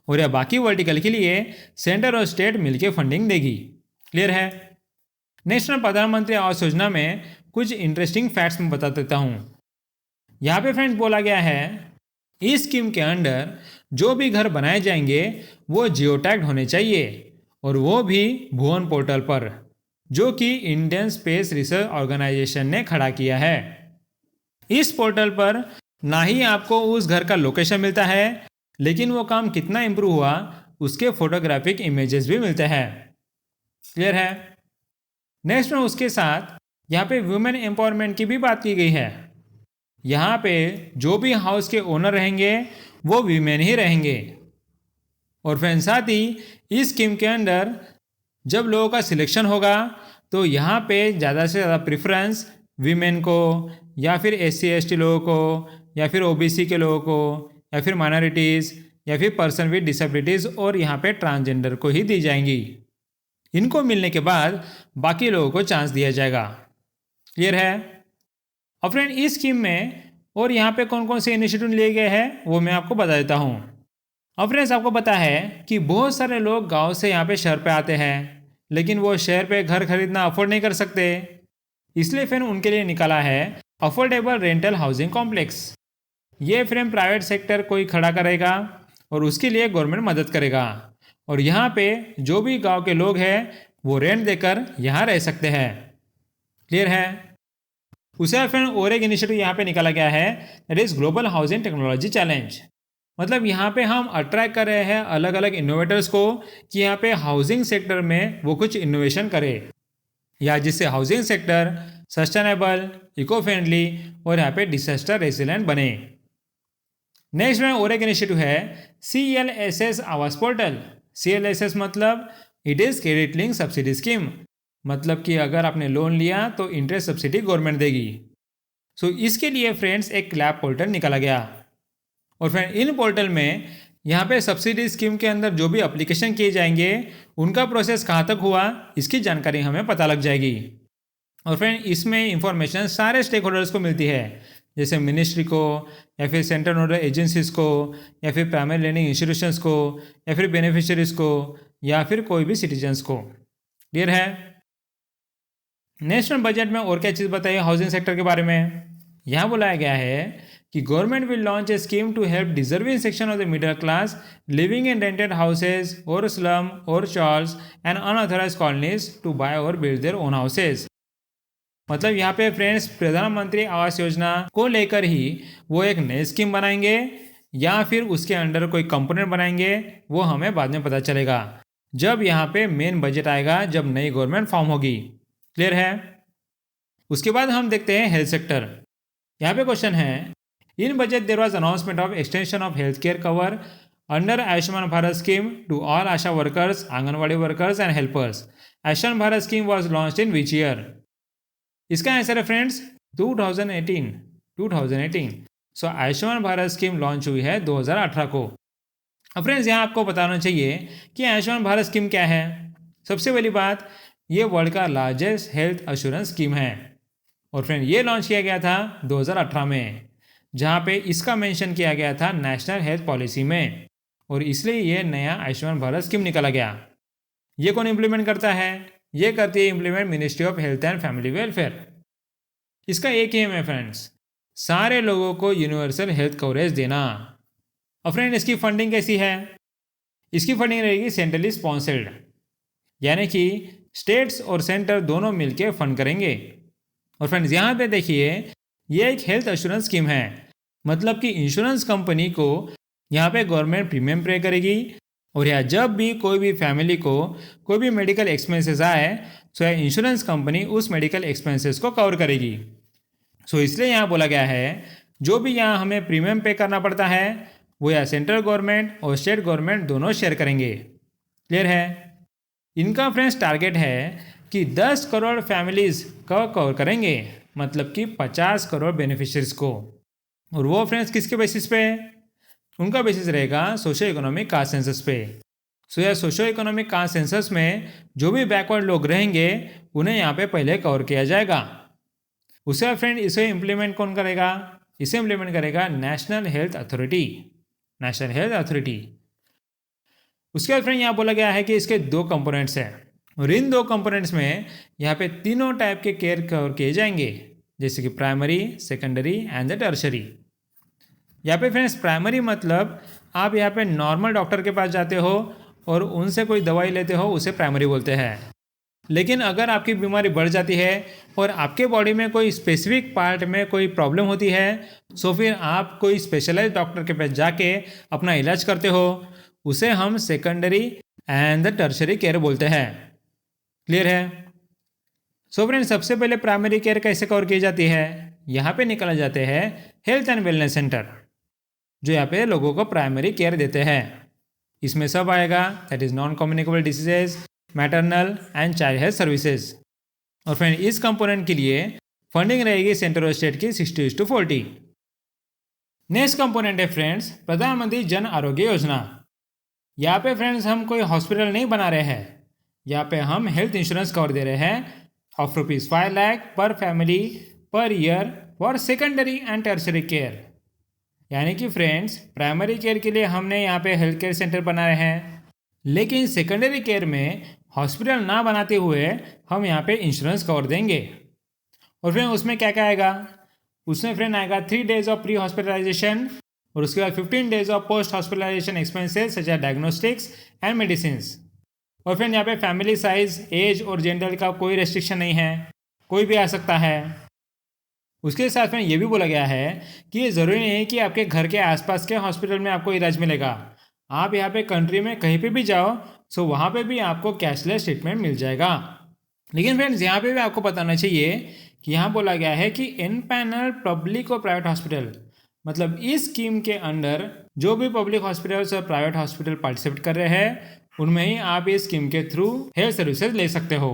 और या बाकी वर्टिकल के लिए सेंटर और स्टेट मिलके फंडिंग देगी। क्लियर है? नेशनल प्रधानमंत्री आवास योजना में कुछ इंटरेस्टिंग फैक्ट्स मैं बता देता हूँ। यहाँ पे फ्रेंड्स बोला गया है इस स्कीम के अंडर जो भी घर बनाए जाएंगे वो जियो टैग्ड होने चाहिए, और वो भी भुवन पोर्टल पर, जो कि इंडियन स्पेस रिसर्च ऑर्गेनाइजेशन ने खड़ा किया है। इस पोर्टल पर ना ही आपको उस घर का लोकेशन मिलता है, लेकिन वो काम कितना इम्प्रूव हुआ उसके फोटोग्राफिक इमेजेस भी मिलते हैं। क्लियर है? नेक्स्ट में उसके साथ यहाँ पे वुमेन एम्पावरमेंट की भी बात की गई है। यहाँ पे जो भी हाउस के ओनर रहेंगे वो वीमेन ही रहेंगे। और फ्रेंड्स साथ ही इस स्कीम के अंडर जब लोगों का सिलेक्शन होगा तो यहाँ पे ज़्यादा से ज़्यादा प्रेफरेंस वीमेन को, या फिर SC/ST लोगों को, या फिर OBC के लोगों को, या फिर माइनॉरिटीज़, या फिर पर्सन विद डिसेबिलिटीज़ और यहाँ पे ट्रांसजेंडर को ही दी जाएंगी। इनको मिलने के बाद बाकी लोगों को चांस दिया जाएगा। क्लियर है? और फ्रेंड इस स्कीम में और यहाँ पे कौन कौन से इनिशिएटिव लिए गए हैं वो मैं आपको बता देता हूँ। और फ्रेंड्स आपको पता है कि बहुत सारे लोग गांव से यहाँ पे शहर पे आते हैं, लेकिन वो शहर पे घर खरीदना अफोर्ड नहीं कर सकते, इसलिए फिर उनके लिए निकाला है अफोर्डेबल रेंटल हाउसिंग कॉम्प्लेक्स। ये फ्रेंड प्राइवेट सेक्टर कोई खड़ा करेगा और उसके लिए गवर्नमेंट मदद करेगा, और यहाँ पे जो भी गांव के लोग हैं वो रेंट देकर यहाँ रह सकते हैं। क्लियर है? उसे बाद फ्रेंड और एक इनिशिएटिव यहाँ पे निकाला गया है, that is global housing technology challenge. मतलब यहाँ पे हम अट्रैक्ट कर रहे हैं अलग अलग इनोवेटर्स को कि यहाँ पे हाउसिंग सेक्टर में वो कुछ इनोवेशन करे, या जिससे housing sector sustainable, eco friendly और यहाँ पे डिजास्टर रेसिलेंट बने। नेक्स्ट में और एक इनिशिएटिव है CLSS आवास पोर्टल। CLSS मतलब it is credit link subsidy scheme, मतलब कि अगर आपने लोन लिया तो इंटरेस्ट सब्सिडी गवर्नमेंट देगी। सो इसके लिए फ्रेंड्स एक लैब पोर्टल निकाला गया, और फ्रेंड इन पोर्टल में यहाँ पे सब्सिडी स्कीम के अंदर जो भी एप्लीकेशन किए जाएंगे उनका प्रोसेस कहाँ तक हुआ इसकी जानकारी हमें पता लग जाएगी। और फ्रेंड इसमें इंफॉर्मेशन सारे स्टेक होल्डर्स को मिलती है, जैसे मिनिस्ट्री को, या फिर सेंट्रल नोडल एजेंसीज को, या फिर प्राइमरी लैंडिंग इंस्टीट्यूशंस को, या फिर बेनिफिशियरीज को, या फिर कोई भी सिटीजन्स को। क्लियर है? नेशनल बजट में और क्या चीज़ बताइए हाउसिंग सेक्टर के बारे में। यहाँ बुलाया गया है कि government will launch a scheme to help deserving section of the middle class living in rented houses और स्लम और chawls and unauthorised colonies to buy और बिल्ड देयर ओन हाउसेज। मतलब यहाँ पे फ्रेंड्स प्रधानमंत्री आवास योजना को लेकर ही वो एक नई स्कीम बनाएंगे या फिर उसके अंडर कोई कंपोनेंट बनाएंगे, वो हमें बाद में पता चलेगा जब यहाँ पे मेन बजट आएगा, जब नई गवर्नमेंट फॉर्म होगी। क्लियर है? उसके बाद हम देखते हैं हेल्थ सेक्टर। यहाँ पे क्वेश्चन है, in budget there was announcement of extension of health care cover under Ayushman Bharat scheme to all ASHA workers, anganwadi workers and helpers. Ayushman Bharat scheme was launch in which year? इसका आंसर है friends 2018। So Ayushman Bharat scheme launch हुई है 2018 को। अब friends यहाँ आपको बताना चाहिए कि आयुष्मान भारत स्कीम क्या है। सबसे पहली बात, ये वर्ल्ड का लार्जेस्ट हेल्थ इंश्योरेंस स्कीम है, और फ्रेंड ये लॉन्च किया गया था 2018 में, जहाँ पे इसका मेंशन किया गया था नेशनल हेल्थ पॉलिसी में, और इसलिए ये नया आयुष्मान भारत स्कीम निकाला गया। ये कौन इम्प्लीमेंट करता है? ये करती है implement ministry of health and family welfare. इसका एक एम है फ्रेंड्स, सारे लोगों को यूनिवर्सल हेल्थ कवरेज देना। और फ्रेंड इसकी फंडिंग कैसी है? इसकी फंडिंग रहेगी सेंट्रली स्पॉन्सर्ड, यानी कि स्टेट्स और सेंटर दोनों मिलकर फंड करेंगे। और फ्रेंड्स यहाँ पे देखिए, ये एक हेल्थ इंश्योरेंस स्कीम है, मतलब कि इंश्योरेंस कंपनी को यहाँ पे गवर्नमेंट प्रीमियम पे करेगी, और यहाँ जब भी कोई भी फैमिली को कोई भी मेडिकल एक्सपेंसेस आए तो यह इंश्योरेंस कंपनी उस मेडिकल एक्सपेंसेस को कवर करेगी। सो इसलिए यहाँ बोला गया है जो भी यहाँ हमें प्रीमियम पे करना पड़ता है वो या सेंट्रल गवर्नमेंट और स्टेट गवर्नमेंट दोनों शेयर करेंगे। क्लियर है? इनका फ्रेंड्स टारगेट है कि 10 करोड़ फैमिलीज को कवर करेंगे, मतलब कि 50 करोड़ बेनिफिशियरीज को। और वो फ्रेंड्स किसके बेसिस पे? उनका बेसिस रहेगा सोशो इकोनॉमिक कास्ट सेंसस पे। सो यह सोशो इकोनॉमिक कास्ट सेंसस में जो भी बैकवर्ड लोग रहेंगे उन्हें यहाँ पे पहले कवर किया जाएगा। उसके बाद फ्रेंड इसे इम्प्लीमेंट कौन करेगा? इसे इम्प्लीमेंट करेगा national health authority. National health authority. उसके बाद फ्रेंड यहाँ बोला गया है कि इसके 2 कंपोनेंट्स हैं, और इन 2 कंपोनेंट्स में यहाँ पे तीनों टाइप के केयर कवर किए जाएंगे, जैसे कि primary, secondary and the tertiary. यहाँ पे फ्रेंड्स प्राइमरी मतलब आप यहाँ पे नॉर्मल डॉक्टर के पास जाते हो और उनसे कोई दवाई लेते हो, उसे प्राइमरी बोलते हैं। लेकिन अगर आपकी बीमारी बढ़ जाती है और आपके बॉडी में कोई स्पेसिफिक पार्ट में कोई प्रॉब्लम होती है, तो फिर आप कोई स्पेशलाइज्ड डॉक्टर के पास जाके अपना इलाज करते हो, उसे हम secondary and the tertiary care बोलते हैं। क्लियर है? सो फ्रेंड्स सबसे पहले प्राइमरी केयर कैसे कवर की जाती है? यहाँ पे निकाले जाते हैं हेल्थ एंड वेलनेस सेंटर, जो यहाँ पे लोगों को प्राइमरी केयर देते हैं। इसमें सब आएगा, that is non communicable diseases, maternal and child health services. और फ्रेंड इस कंपोनेंट के लिए फंडिंग रहेगी सेंटर और स्टेट की 60:40। नेक्स्ट कंपोनेंट है फ्रेंड्स प्रधानमंत्री जन आरोग्य योजना। यहाँ पे फ्रेंड्स हम कोई हॉस्पिटल नहीं बना रहे हैं, यहाँ पे हम हेल्थ इंश्योरेंस कवर दे रहे हैं ऑफ ₹5 लाख पर family per year for secondary and tertiary care. यानी कि फ्रेंड्स प्राइमरी केयर के लिए हमने यहाँ पे हेल्थ केयर सेंटर बनाए हैं, लेकिन सेकेंडरी केयर में हॉस्पिटल ना बनाते हुए हम यहाँ पे इंश्योरेंस कवर देंगे। और फ्रेंड उसमें क्या क्या आएगा? उसमें फ्रेंड आएगा 3 days ऑफ प्री हॉस्पिटलाइजेशन, और उसके बाद 15 days of post hospitalisation expenses such as diagnostics and medicines. और फ्रेंड यहाँ पे फैमिली साइज, एज और जेंडर का कोई रेस्ट्रिक्शन नहीं है, कोई भी आ सकता है। उसके साथ में ये भी बोला गया है कि ये ज़रूरी नहीं है कि आपके घर के आसपास के हॉस्पिटल में आपको इलाज मिलेगा। आप यहाँ पे कंट्री में कहीं पे भी जाओ सो वहाँ पे भी आपको कैशलेस ट्रीटमेंट मिल जाएगा। लेकिन फ्रेंड्स यहाँ पे भी आपको बताना चाहिए कि यहाँ बोला गया है कि इन पैनल पब्लिक और प्राइवेट हॉस्पिटल, मतलब इस स्कीम के अंडर जो भी पब्लिक हॉस्पिटल्स और प्राइवेट हॉस्पिटल पार्टिसिपेट कर रहे हैं उनमें ही आप इस स्कीम के थ्रू हेल्थ सर्विसेज ले सकते हो।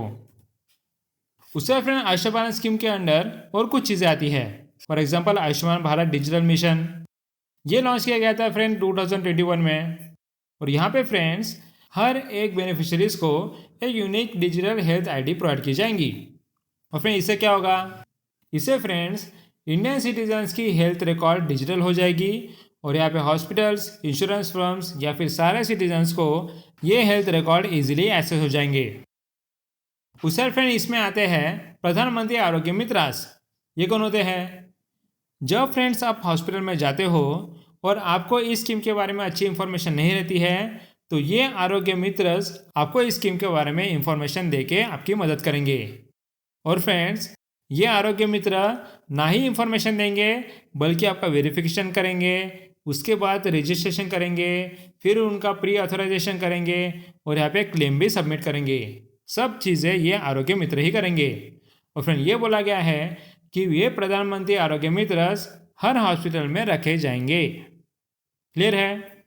उसके बाद फ्रेंड आयुष्मान स्कीम के अंडर और कुछ चीज़ें आती है। For example Ayushman Bharat digital mission, ये लॉन्च किया गया था फ्रेंड 2021 में। और यहाँ पे फ्रेंड्स हर एक बेनिफिशरीज को एक unique digital health ID provide की जाएंगी। और फ्रेंड इससे क्या होगा, इससे फ्रेंड्स इंडियन सिटीजन्स की हेल्थ रिकॉर्ड डिजिटल हो जाएगी और यहाँ पे हॉस्पिटल्स, इंश्योरेंस फर्म्स या फिर सारे सिटीजन्स को ये हेल्थ रिकॉर्ड इजीली एक्सेस हो जाएंगे। उससे फ्रेंड इसमें आते हैं प्रधानमंत्री आरोग्य मित्रास। ये कौन होते हैं? जब फ्रेंड्स आप हॉस्पिटल में जाते हो और आपको इस स्कीम के बारे में अच्छी इन्फॉर्मेशन नहीं रहती है तो ये आरोग्य मित्रस आपको इस स्कीम के बारे में इन्फॉर्मेशन देके आपकी मदद करेंगे। और फ्रेंड्स ये आरोग्य मित्र ना ही इन्फॉर्मेशन देंगे बल्कि आपका वेरिफिकेशन करेंगे, उसके बाद रजिस्ट्रेशन करेंगे, फिर उनका प्री ऑथराइजेशन करेंगे और यहाँ पे क्लेम भी सबमिट करेंगे। सब चीज़ें ये आरोग्य मित्र ही करेंगे। और फ्रेंड ये बोला गया है कि ये प्रधानमंत्री आरोग्य मित्र हर हॉस्पिटल में रखे जाएंगे। क्लियर है?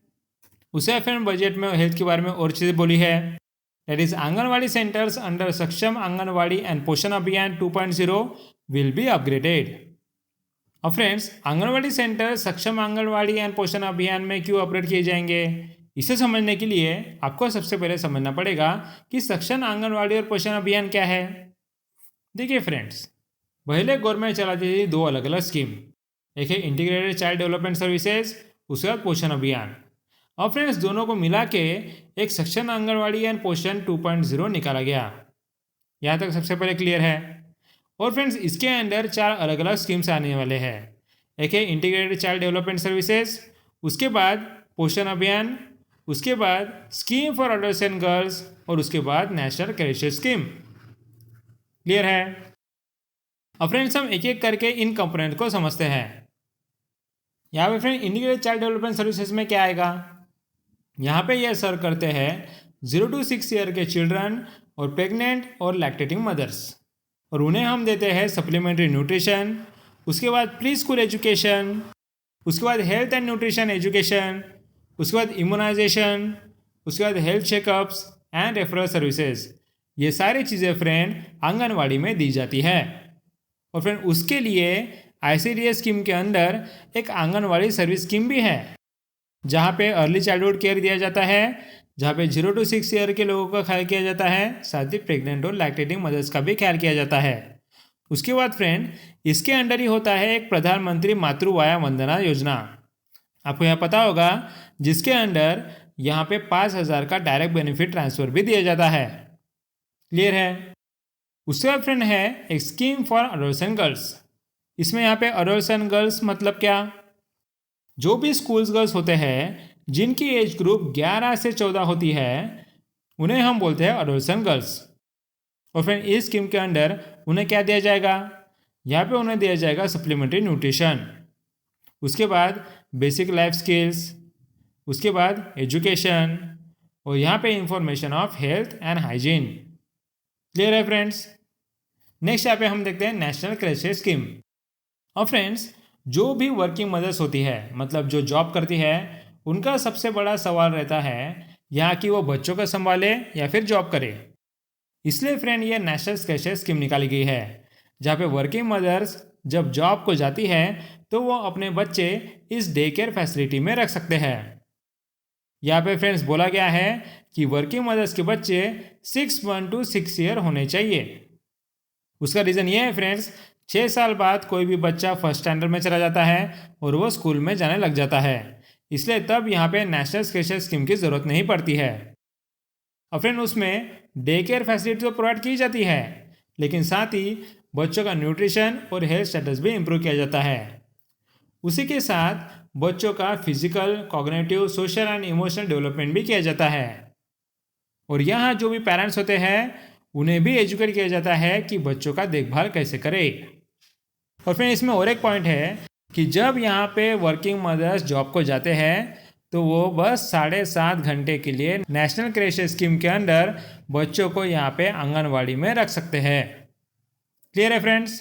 उसे फ्रेंड बजट में हेल्थ के बारे में और चीज़ें बोली है। That is anganwadi centres under सक्षम आंगनवाड़ी एंड पोषण अभियान 2.0 विल बी अपग्रेडेड। और फ्रेंड्स आंगनवाड़ी सेंटर सक्षम आंगनवाड़ी एंड पोषण अभियान में क्यों अपग्रेड किए जाएंगे, इसे समझने के लिए आपको सबसे पहले समझना पड़ेगा कि सक्षम आंगनवाड़ी और पोषण अभियान क्या है। देखिए फ्रेंड्स, पहले गवर्नमेंट चलाती थी दो अलग अलग स्कीम, एक है इंटीग्रेटेड चाइल्ड डेवलपमेंट सर्विसेज, उसके बाद पोषण अभियान। और फ्रेंड्स दोनों को मिला के एक सक्षम आंगनवाड़ी एंड पोषण 2.0 निकाला गया। यहाँ तक सबसे पहले क्लियर है। और फ्रेंड्स इसके अंदर 4 अलग अलग स्कीम्स आने वाले हैं। एक है इंटीग्रेटेड चाइल्ड डेवलपमेंट सर्विसेज, उसके बाद पोषण अभियान, उसके बाद स्कीम फॉर एडोलेसेंट गर्ल्स और उसके बाद नेशनल क्रेशेस स्कीम। क्लियर है? अब फ्रेंड्स हम एक एक करके इन कंपोनेंट को समझते हैं। यहाँ पे friend integrated child development services में क्या आएगा, यहाँ पे ये सर्व करते हैं 0 to 6 ईयर के चिल्ड्रन और प्रेग्नेंट और लैक्टेटिंग मदर्स, और उन्हें हम देते हैं सप्लीमेंट्री न्यूट्रिशन, उसके बाद प्री स्कूल एजुकेशन, उसके बाद हेल्थ एंड न्यूट्रिशन एजुकेशन, उसके बाद इम्यूनाइजेशन, उसके बाद health checkups and referral services. ये सारी चीज़ें फ्रेंड आंगनवाड़ी में दी जाती है। और फ्रेंड उसके लिए ICDS स्कीम के अंदर एक आंगनवाड़ी सर्विस स्कीम भी है जहाँ पे अर्ली चाइल्डहुड केयर दिया जाता है, जहाँ पे 0 to 6 ईयर के लोगों का ख्याल किया जाता है, साथ ही प्रेग्नेंट और लैक्टेटिंग मदर्स का भी ख्याल किया जाता है। उसके बाद फ्रेंड इसके अंडर ही होता है एक प्रधानमंत्री मातृ वया वंदना योजना, आपको यहाँ पता होगा, जिसके अंडर यहाँ पे 5,000 का डायरेक्ट बेनिफिट ट्रांसफर भी दिया जाता है। क्लियर है? उसके बाद फ्रेंड है एक स्कीम फॉर एडोलेसेंट गर्ल्स। इसमें यहाँ पे एडोलेसेंट गर्ल्स मतलब क्या, जो भी स्कूल्स गर्ल्स होते हैं जिनकी एज ग्रुप 11 से 14 होती है उन्हें हम बोलते हैं एडोलेसेंट गर्ल्स। और फ्रेंड इस स्कीम के अंडर उन्हें क्या दिया जाएगा, यहाँ पे उन्हें दिया जाएगा सप्लीमेंट्री न्यूट्रिशन, उसके बाद बेसिक लाइफ स्किल्स, उसके बाद एजुकेशन और यहाँ पे information of health and hygiene. Clear है फ्रेंड्स? नेक्स्ट यहाँ पे हम देखते हैं नेशनल क्रेशेस स्कीम। और फ्रेंड्स जो भी वर्किंग मदर्स होती है, मतलब जो जॉब करती है, उनका सबसे बड़ा सवाल रहता है यहाँ कि वो बच्चों का संभाले या फिर जॉब करे। इसलिए फ्रेंड ये नेशनल क्रेशेस स्कीम निकाली गई है जहाँ पे वर्किंग मदर्स जब जॉब को जाती है तो वो अपने बच्चे इस डे केयर फैसिलिटी में रख सकते हैं। यहाँ पे फ्रेंड्स बोला गया है कि वर्किंग मदर्स के बच्चे 6 months to 6 ईयर होने चाहिए। उसका रीज़न ये है फ्रेंड्स, 6 साल बाद कोई भी बच्चा फर्स्ट स्टैंडर्ड में चला जाता है और वो स्कूल में जाने लग जाता है, इसलिए तब यहाँ पे नेशनल क्रेशेस स्कीम की ज़रूरत नहीं पड़ती है। और फ्रेंड उसमें डे केयर फैसिलिटी तो प्रोवाइड की जाती है, लेकिन साथ ही बच्चों का न्यूट्रिशन और हेल्थ स्टेटस भी इम्प्रूव किया जाता है। उसी के साथ बच्चों का physical, cognitive, social and emotional development भी किया जाता है। और यहाँ जो भी पेरेंट्स होते हैं उन्हें भी एजुकेट किया जाता है कि बच्चों का देखभाल कैसे करें। और फिर इसमें और एक पॉइंट है कि जब यहाँ पे वर्किंग मदर्स जॉब को जाते हैं तो वो बस 7.5 घंटे के लिए नेशनल क्रेश स्कीम के अंडर बच्चों को यहाँ पे आंगनवाड़ी में रख सकते हैं। क्लियर है फ्रेंड्स?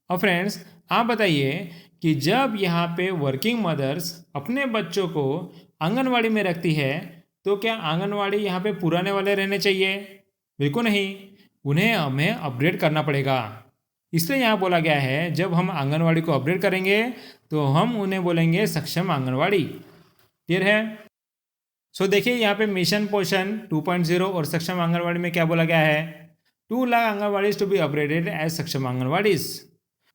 और फ्रेंड्स आप बताइए कि जब यहाँ पे वर्किंग मदर्स अपने बच्चों को आंगनवाड़ी में रखती है तो क्या आंगनवाड़ी यहाँ पे पुराने वाले रहने चाहिए? बिल्कुल नहीं, उन्हें हमें अपग्रेड करना पड़ेगा। इसलिए यहाँ बोला गया है जब हम आंगनवाड़ी को अपग्रेड करेंगे तो हम उन्हें बोलेंगे सक्षम आंगनवाड़ी। क्लियर है? सो देखिए यहाँ पे मिशन पोषण 2.0 और सक्षम आंगनवाड़ी में क्या बोला गया है, 2 lakh anganwadis to be upgraded as Saksham anganwadis.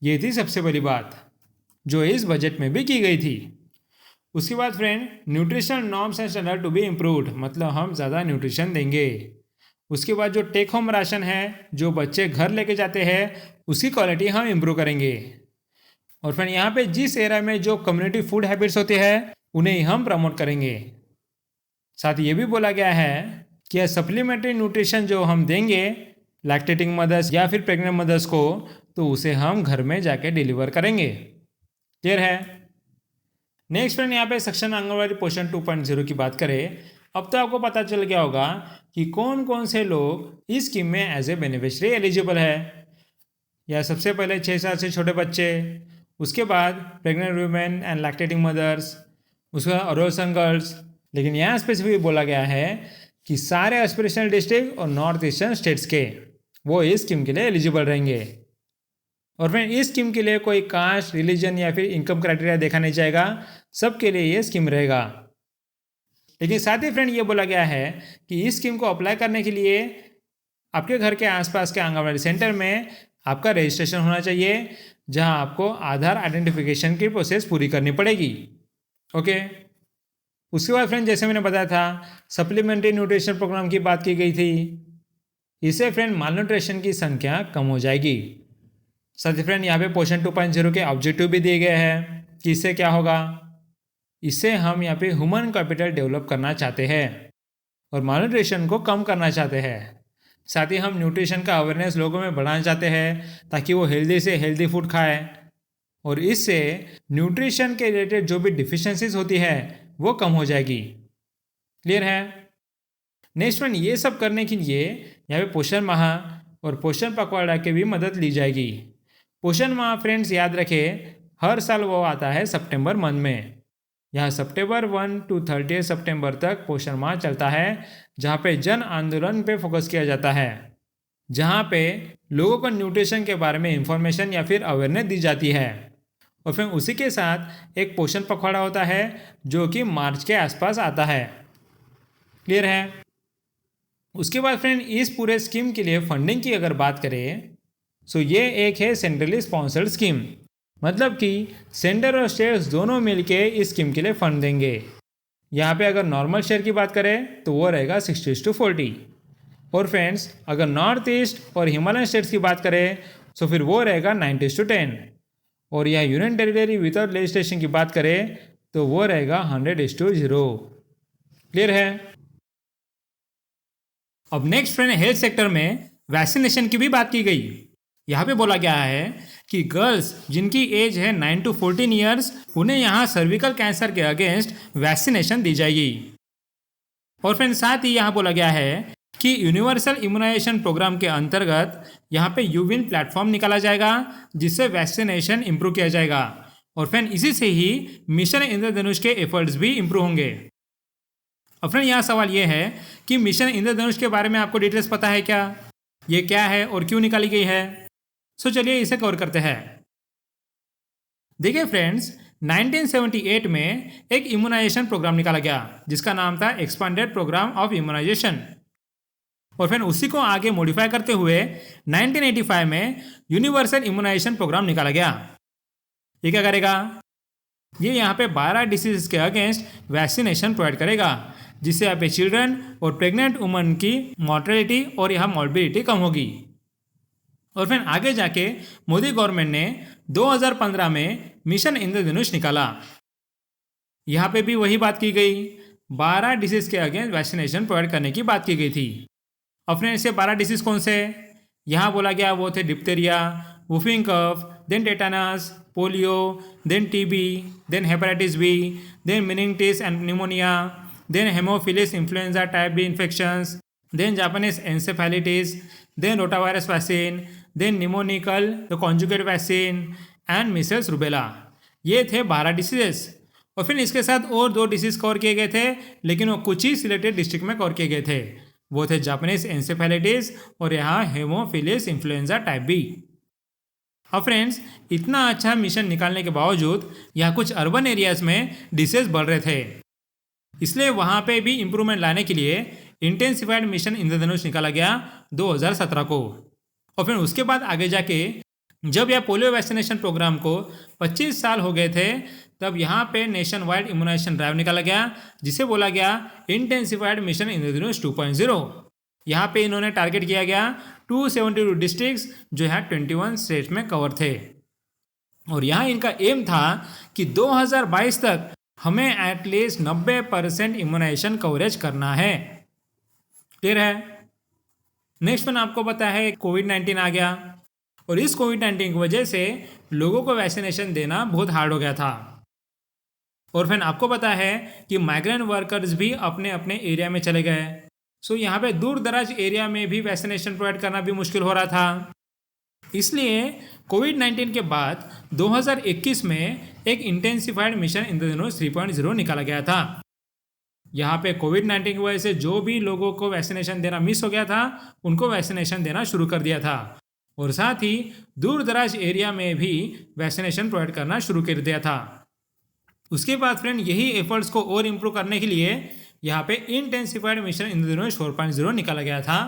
ये थी सबसे पहली बात जो इस बजट में भी की गई थी। उसके बाद friend nutrition norms and standard to be improved, मतलब हम ज़्यादा न्यूट्रिशन देंगे। उसके बाद जो टेक होम राशन है जो बच्चे घर लेके जाते हैं उसकी क्वालिटी हम इम्प्रूव करेंगे। और फिर यहाँ पे जिस एरिया में जो कम्युनिटी फूड हैबिट्स होते हैं उन्हें हम प्रमोट करेंगे। साथ ये भी बोला गया है कि सप्लीमेंट्री न्यूट्रिशन जो हम देंगे लैक्टेटिंग मदर्स या फिर प्रेग्नेंट मदर्स को तो उसे हम घर में जाके डिलीवर करेंगे। क्लियर है? नेक्स्ट फ्रेंड यहाँ पे सक्षम आंगनवाड़ी पोषण 2.0 की बात करें। अब तो आपको पता चल गया होगा कि कौन कौन से लोग इस स्कीम में एज ए बेनिफिशियरी एलिजिबल है। या सबसे पहले 6 साल से छोटे बच्चे, उसके बाद pregnant women and lactating mothers, उसके बाद अडोलसेंट गर्ल्स। लेकिन यहाँ स्पेसिफिक बोला गया है कि सारे एस्पिरेशनल डिस्ट्रिक्ट और नॉर्थ ईस्टर्न स्टेट्स के वो इस स्कीम के लिए एलिजिबल रहेंगे। और फिर इस स्कीम के लिए कोई कास्ट, रिलीजन या फिर इनकम क्राइटेरिया देखा नहीं जाएगा, सबके लिए ये स्कीम रहेगा। लेकिन साथ ही फ्रेंड ये बोला गया है कि इस स्कीम को अप्लाई करने के लिए आपके घर के आसपास के आंगनबाड़ी सेंटर में आपका रजिस्ट्रेशन होना चाहिए, जहां आपको आधार आइडेंटिफिकेशन की प्रोसेस पूरी करनी पड़ेगी। ओके। उसके बाद फ्रेंड जैसे मैंने बताया था सप्लीमेंट्री न्यूट्रिशन प्रोग्राम की बात की गई थी। इससे फ्रेंड मालन्यूट्रिशन की संख्या कम हो जाएगी। साथ ही फ्रेंड यहाँ पे पोषण 2.0 के ऑब्जेक्टिव भी दिए गए हैं कि इससे क्या होगा। इससे हम यहाँ पे ह्यूमन कैपिटल डेवलप करना चाहते हैं और मालन्यूट्रिशन को कम करना चाहते हैं। साथ ही हम न्यूट्रिशन का अवेयरनेस लोगों में बढ़ाना चाहते हैं ताकि वो हेल्दी से हेल्दी फूड खाएं और इससे न्यूट्रिशन के रिलेटेड जो भी डिफिशियंसीज होती है वो कम हो जाएगी। क्लियर है? नेक्स्ट फ्रेंड ये सब करने के लिए यहाँ पे पोषण माह और पोषण पखवाड़ा की भी मदद ली जाएगी। पोषण माह फ्रेंड्स याद रखें हर साल वो आता है सितंबर मंथ में। यहाँ सितंबर 1 to 30 सितंबर तक पोषण माह चलता है, जहाँ पे जन आंदोलन पे फोकस किया जाता है, जहाँ पे लोगों को न्यूट्रिशन के बारे में इंफॉर्मेशन या फिर अवेयरनेस दी जाती है। और फिर उसी के साथ एक पोषण पखवाड़ा होता है जो कि मार्च के आसपास आता है। क्लियर है? उसके बाद फ्रेंड इस पूरे स्कीम के लिए फंडिंग की अगर बात करें सो ये एक है सेंट्रली स्पॉन्सर्ड स्कीम, मतलब कि सेंटर और स्टेट्स दोनों मिलके इस स्कीम के लिए फंड देंगे। यहाँ पे अगर नॉर्मल शेयर की बात करें तो वो रहेगा 60:40। और फ्रेंड्स अगर नॉर्थ ईस्ट और हिमालयन स्टेट्स की बात करें तो फिर वो रहेगा 90:10। और यह यूनियन टेरिटरी विदाउट लेजिस्लेशन की बात करें तो वो रहेगा 100:0। क्लियर है? अब नेक्स्ट फ्रेंड हेल्थ सेक्टर में वैक्सीनेशन की भी बात की गई। यहाँ पे बोला गया है कि गर्ल्स जिनकी एज है 9 to 14 ईयर्स उन्हें यहाँ सर्विकल कैंसर के अगेंस्ट वैक्सीनेशन दी जाएगी। और फिर साथ ही यहाँ बोला गया है कि यूनिवर्सल इम्यूनाइजेशन प्रोग्राम के अंतर्गत यहाँ पे यूविन प्लेटफॉर्म निकाला जाएगा जिससे वैक्सीनेशन इम्प्रूव किया जाएगा। और फिर इसी से ही मिशन इंद्रधनुष के एफर्ट्स भी इम्प्रूव होंगे। और फ्रेंड यहाँ सवाल ये है कि मिशन इंद्रधनुष के बारे में आपको डिटेल्स पता है क्या? ये क्या है और क्यों निकाली गई है? सो चलिए इसे कवर करते हैं। देखिए फ्रेंड्स 1978 में एक इम्यूनाइजेशन प्रोग्राम निकाला गया जिसका नाम था एक्सपांडेड प्रोग्राम ऑफ इम्यूनाइजेशन। और फिर उसी को आगे मॉडिफाई करते हुए 1985 में यूनिवर्सल इम्यूनाइजेशन प्रोग्राम निकाला गया। ये क्या करेगा? ये यहाँ पे 12 डिसीज के अगेंस्ट वैक्सीनेशन प्रोवाइड करेगा जिससे यहाँ पे चिल्ड्रन और प्रेग्नेंट वुमन की मॉर्टेलिटी और यहाँ मॉर्बिडिटी कम होगी। और फिर आगे जाके मोदी गवर्नमेंट ने 2015 में मिशन इंद्रधनुष निकाला। यहाँ पे भी वही बात की गई, 12 डिसीज के अगेंस्ट वैक्सीनेशन प्रोवाइड करने की बात की गई थी। और फिर ऐसे 12 डिसीज कौन से यहाँ बोला गया वो थे diphtheria, वुफिंग cough, then tetanus, polio, then TB, then hepatitis B, then meningitis and pneumonia, then Haemophilus influenza type B infections, then Japanese encephalitis, then rotavirus vaccine, then pneumococcal, the conjugate vaccine and measles rubella. ये थे 12 diseases और फिर इसके साथ और 2 disease cover किए गए थे, लेकिन वो कुछ ही सिलेक्टेड डिस्ट्रिक्ट में कवर किए गए थे। वो थे जापानीज एंसेफेलाइटिस और यहाँ हेमोफिलिस इन्फ्लुएंजा टाइप बी। अब फ्रेंड्स, इतना अच्छा मिशन निकालने के बावजूद यहाँ कुछ अर्बन एरियाज में डिसीज बढ़ रहे थे, इसलिए वहाँ पे भी इम्प्रूवमेंट लाने के लिए इंटेंसिफाइड मिशन इंद्रधनुष निकाला गया 2017 को। और फिर उसके बाद आगे जाके जब यह पोलियो वैक्सीनेशन प्रोग्राम को 25 साल हो गए थे, तब यहाँ पे नेशन वाइड इम्यूनाइजेशन ड्राइव निकाला गया, जिसे बोला गया इंटेंसिफाइड मिशन इंद्रधनुष 2.0। यहाँ पे इन्होंने टारगेट किया गया 272 डिस्ट्रिक्ट्स जो यहाँ 21 स्टेट्स में कवर थे। और यहाँ इनका एम था कि 2022 तक हमें एटलीस्ट 90% इम्यूनाइजेशन कवरेज करना है। क्लियर है? नेक्स्ट वन आपको पता है कोविड-19 आ गया और इस कोविड-19 की वजह से लोगों को वैक्सीनेशन देना बहुत हार्ड हो गया था। और फिर आपको पता है कि माइग्रेंट वर्कर्स भी अपने अपने एरिया में चले गए, सो यहाँ पे दूर दराज एरिया में भी वैक्सीनेशन प्रोवाइड करना भी मुश्किल हो रहा था। इसलिए कोविड-19 के बाद 2021 में एक इंटेंसिफाइड मिशन इंद्रधनुष 3.0 निकाला गया था। यहाँ पे कोविड-19 की वजह से जो भी लोगों को वैक्सीनेशन देना मिस हो गया था, उनको वैक्सीनेशन देना शुरू कर दिया था और साथ ही दूर दराज एरिया में भी वैक्सीनेशन प्रोवाइड करना शुरू कर दिया था। उसके बाद फ्रेंड, यही एफर्ट्स को और इम्प्रूव करने के लिए यहाँ पे इंटेंसिफाइड मिशन इंद्रधनुष 4.0 निकाला गया था,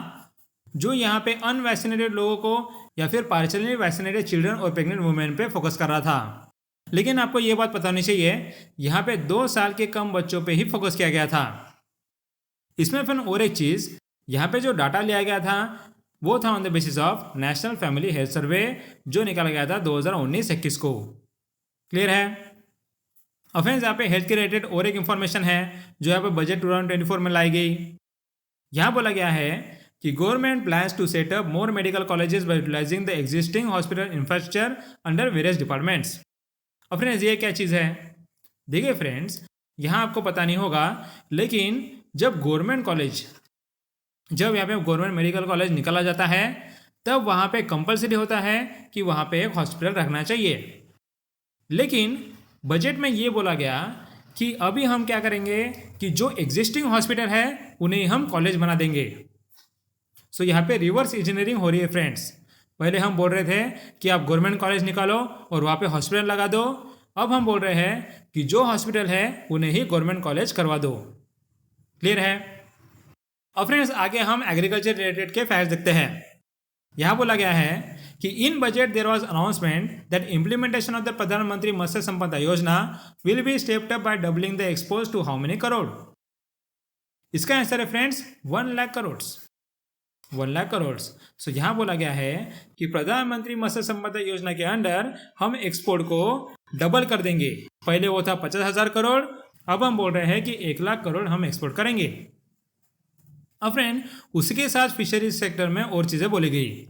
जो यहाँ पे अनवैक्सीनेटेड लोगों को या फिर पार्शियली वैक्सीनेटेड चिल्ड्रन और प्रेग्नेंट वुमेन पे फोकस कर रहा था। लेकिन आपको ये बात पता होनी चाहिए, यहाँ पे 2 साल के कम बच्चों पे ही फोकस किया गया था। इसमें फिर और एक चीज़, यहाँ पे जो डाटा लिया गया था वो था on the basis of national family health survey, जो निकाला गया था 2019-21 को। क्लियर है? अब फ्रेंड्स, यहाँ पे हेल्थ के रिलेटेड और एक इन्फॉर्मेशन है जो यहाँ पे बजट 2024 में लाई गई। यहाँ बोला गया है कि government plans to set up more medical colleges by utilising the existing hospital infrastructure under various departments. अब फ्रेंड्स, ये क्या चीज़ है? देखिए फ्रेंड्स, यहाँ आपको पता नहीं होगा, लेकिन जब यहाँ पे गवर्नमेंट मेडिकल कॉलेज निकाला जाता है, तब वहाँ पे कंपलसरी होता है कि वहाँ पे एक हॉस्पिटल रखना चाहिए। लेकिन बजट में ये बोला गया कि अभी हम क्या करेंगे कि जो एग्जिस्टिंग हॉस्पिटल है उन्हें हम कॉलेज बना देंगे। सो यहाँ पे रिवर्स इंजीनियरिंग हो रही है फ्रेंड्स। पहले हम बोल रहे थे कि आप गवर्नमेंट कॉलेज निकालो और वहाँ पे हॉस्पिटल लगा दो, अब हम बोल रहे हैं कि जो हॉस्पिटल है उन्हें ही गवर्नमेंट कॉलेज करवा दो। क्लियर है? अब फ्रेंड्स, आगे हम एग्रीकल्चर रिलेटेड के फैक्ट्स देखते हैं। यहाँ बोला गया है कि in budget there was announcement that implementation of the Pradhan Mantri Matsya Sampada Yojana will be stepped up by doubling the exports to how many crore. इसका आंसर है फ्रेंड्स 1 लाख करोड़। 1 लाख करोड़। सो यहाँ बोला गया है कि प्रधानमंत्री मत्स्य संपदा योजना के अंडर हम एक्सपोर्ट को डबल कर देंगे। पहले वो था 50,000 करोड़, अब हम बोल रहे हैं कि 1 लाख करोड़ हम एक्सपोर्ट करेंगे। अब फ्रेंड, उसके साथ फिशरीज सेक्टर में और चीज़ें बोली गई।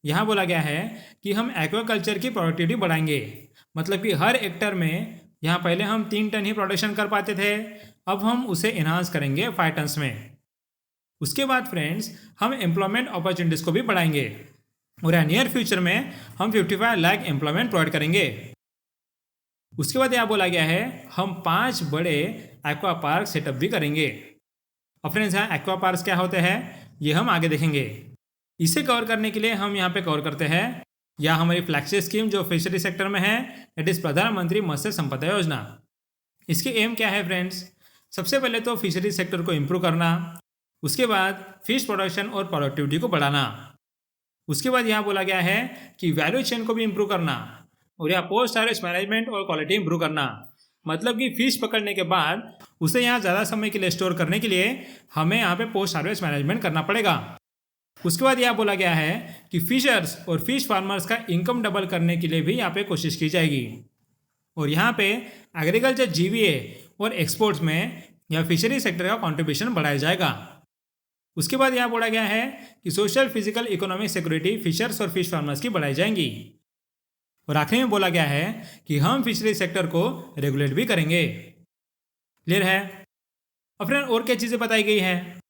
यहाँ बोला गया है कि हम एक्वाकल्चर की प्रोडक्टिविटी बढ़ाएंगे, मतलब कि हर हेक्टर में यहाँ पहले हम 3 टन ही प्रोडक्शन कर पाते थे, अब हम उसे इन्हांस करेंगे 5 टन्स में। उसके बाद फ्रेंड्स, हम एम्प्लॉयमेंट अपॉर्चुनिटीज़ को भी बढ़ाएंगे और नियर फ्यूचर में हम 55 लाख एम्प्लॉयमेंट प्रोवाइड करेंगे। उसके बाद यहाँ बोला गया है हम 5 बड़े एक्वा पार्क सेटअप भी करेंगे। और फ्रेंड्स, यहाँ एक्वा पार्क क्या होते हैं ये हम आगे देखेंगे। इसे कवर करने के लिए हम यहाँ पे कवर करते हैं या हमारी फ्लैगशिप स्कीम जो फिशरी सेक्टर में है, इट इज़ प्रधानमंत्री मत्स्य संपदा योजना। इसके एम क्या है फ्रेंड्स? सबसे पहले तो फिशरी सेक्टर को इम्प्रूव करना, उसके बाद फिश प्रोडक्शन और प्रोडक्टिविटी को बढ़ाना। उसके बाद यहाँ बोला गया है कि वैल्यू चेन को भी इम्प्रूव करना और यहाँ पोस्ट हार्वेस्ट मैनेजमेंट और क्वालिटी इम्प्रूव करना। मतलब कि फिश पकड़ने के बाद उसे यहाँ ज़्यादा समय के लिए स्टोर करने के लिए हमें यहाँ पे पोस्ट हार्वेस्ट मैनेजमेंट करना पड़ेगा। उसके बाद यहाँ बोला गया है कि फिशर्स और फिश फार्मर्स का इनकम डबल करने के लिए भी यहाँ पे कोशिश की जाएगी और यहाँ पे एग्रीकल्चर जीवीए और एक्सपोर्ट्स में या फिशरी सेक्टर का कंट्रीब्यूशन बढ़ाया जाएगा। उसके बाद यहाँ बोला गया है कि social physical economic security fishers और फिश फार्मर्स की बढ़ाई जाएंगी। और आखिरी में बोला गया है कि हम फिशरी सेक्टर को रेगुलेट भी करेंगे। क्लियर है? और फ्रेंड और क्या चीज़ें बताई गई है?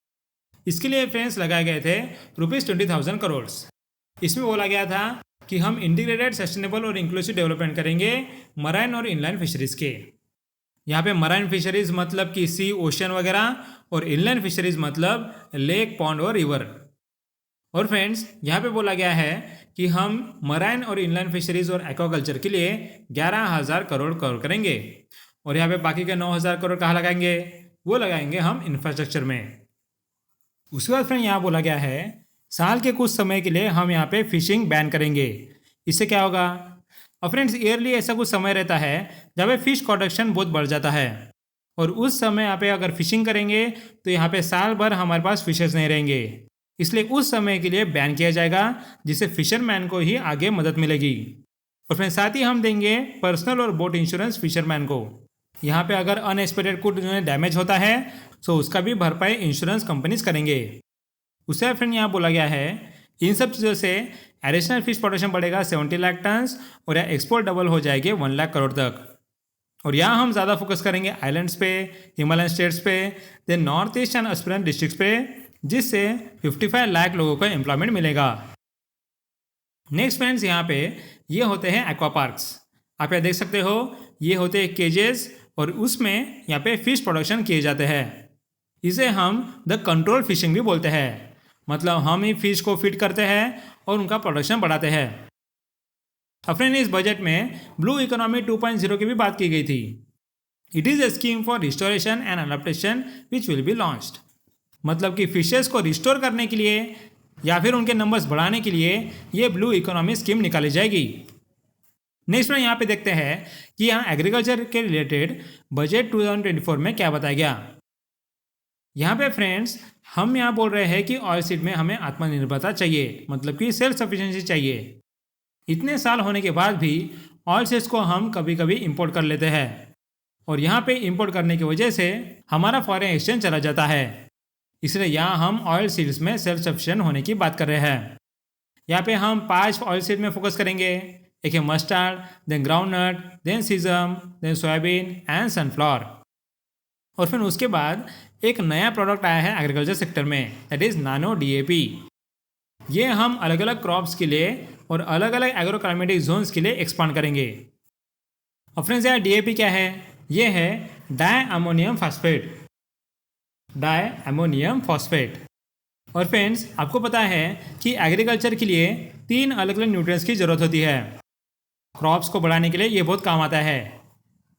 इसके लिए फ्रेंड्स लगाए गए थे ₹20,000 करोड़। इसमें बोला गया था कि हम इंटीग्रेटेड सस्टेनेबल और इंक्लूसिव डेवलपमेंट करेंगे मराइन और इनलाइन फिशरीज के। यहाँ पे मराइन फिशरीज मतलब कि सी, ओशन वगैरह, और इनलाइन फिशरीज मतलब लेक, पॉन्ड और रिवर। और फ्रेंड्स यहाँ पे बोला गया है कि हम मराइन और इनलाइन फिशरीज और एक्वाकल्चर के लिए 11,000 करोड़ करेंगे। और यहाँ पे बाकी के 9,000 करोड़ कहाँ लगाएंगे? वो लगाएंगे हम इंफ्रास्ट्रक्चर में। उसके बाद फ्रेंड यहाँ बोला गया है साल के कुछ समय के लिए हम यहाँ पे फिशिंग बैन करेंगे। इससे क्या होगा? और फ्रेंड्स ईयरली ऐसा कुछ समय रहता है जब पे फिश प्रोडक्शन बहुत बढ़ जाता है, और उस समय यहाँ पे अगर फिशिंग करेंगे तो यहाँ पे साल भर हमारे पास फिशेस नहीं रहेंगे। इसलिए उस समय के लिए बैन किया जाएगा, जिससे फिशरमैन को ही आगे मदद मिलेगी। और फिर साथ ही हम देंगे पर्सनल और बोट इंश्योरेंस फिशरमैन को। यहाँ पे अगर अनएक्सपेक्टेड कुछ डैमेज होता है तो उसका भी भरपाई इंश्योरेंस कंपनीज करेंगे। उससे फ्रेंड यहाँ बोला गया है इन सब चीज़ों से एडिशनल फिश प्रोडक्शन बढ़ेगा 70 लाख टन, और यह एक्सपोर्ट डबल हो जाएंगे 1 लाख करोड़ तक। और यहाँ हम ज़्यादा फोकस करेंगे आइलैंड्स पे, हिमालयन स्टेट्स पे, then north east and aspirant districts पे, जिससे 55 लाख लोगों को एम्प्लॉयमेंट मिलेगा। नेक्स्ट फ्रेंड्स यहाँ पे ये होते हैं एक्वा पार्क्स। आप यहाँ देख सकते हो ये होते हैं केजेस, और उसमें यहाँ पे फिश प्रोडक्शन किए जाते हैं। इसे हम द कंट्रोल फिशिंग भी बोलते हैं, मतलब हम ही फिश को फीड करते हैं और उनका प्रोडक्शन बढ़ाते हैं। अब फ्रेंड इस बजट में ब्लू इकोनॉमी 2.0 की भी बात की गई थी। It is a scheme for restoration and adaptation which will be launched. मतलब कि फिशेस को रिस्टोर करने के लिए या फिर उनके नंबर्स बढ़ाने के लिए ये ब्लू इकोनॉमी स्कीम निकाली जाएगी। नेक्स्ट में यहाँ पे देखते हैं कि यहाँ एग्रीकल्चर के रिलेटेड बजट 2024 में क्या बताया गया। यहाँ पे फ्रेंड्स हम यहाँ बोल रहे हैं कि ऑयल सीड में हमें आत्मनिर्भरता चाहिए, मतलब कि सेल्फ सफिशिएंसी चाहिए। इतने साल होने के बाद भी ऑयल सीड्स को हम कभी कभी इंपोर्ट कर लेते हैं, और यहाँ पे इंपोर्ट करने की वजह से हमारा फॉरेन एक्सचेंज चला जाता है। इसलिए यहाँ हम ऑयल सीड्स में सेल्फ सफिशिएंट होने की बात कर रहे हैं। यहाँ पे हम 5 ऑयल सीड में फोकस करेंगे। एक है mustard, then groundnut, then sesame, then soybean and sunflower. और फिर उसके बाद एक नया प्रोडक्ट आया है एग्रीकल्चर सेक्टर में, दैट इज़ नानो DAP। ये हम अलग अलग क्रॉप्स के लिए और अलग अलग एग्रो क्लाइमेटिक जोन्स के लिए एक्सपांड करेंगे। और फ्रेंड्स यार DAP क्या है? ये है डाई अमोनियम फॉस्फेट। और फ्रेंड्स आपको पता है कि एग्रीकल्चर के लिए 3 अलग अलग न्यूट्रिएंट्स की ज़रूरत होती है। क्रॉप्स को बढ़ाने के लिए ये बहुत काम आता है।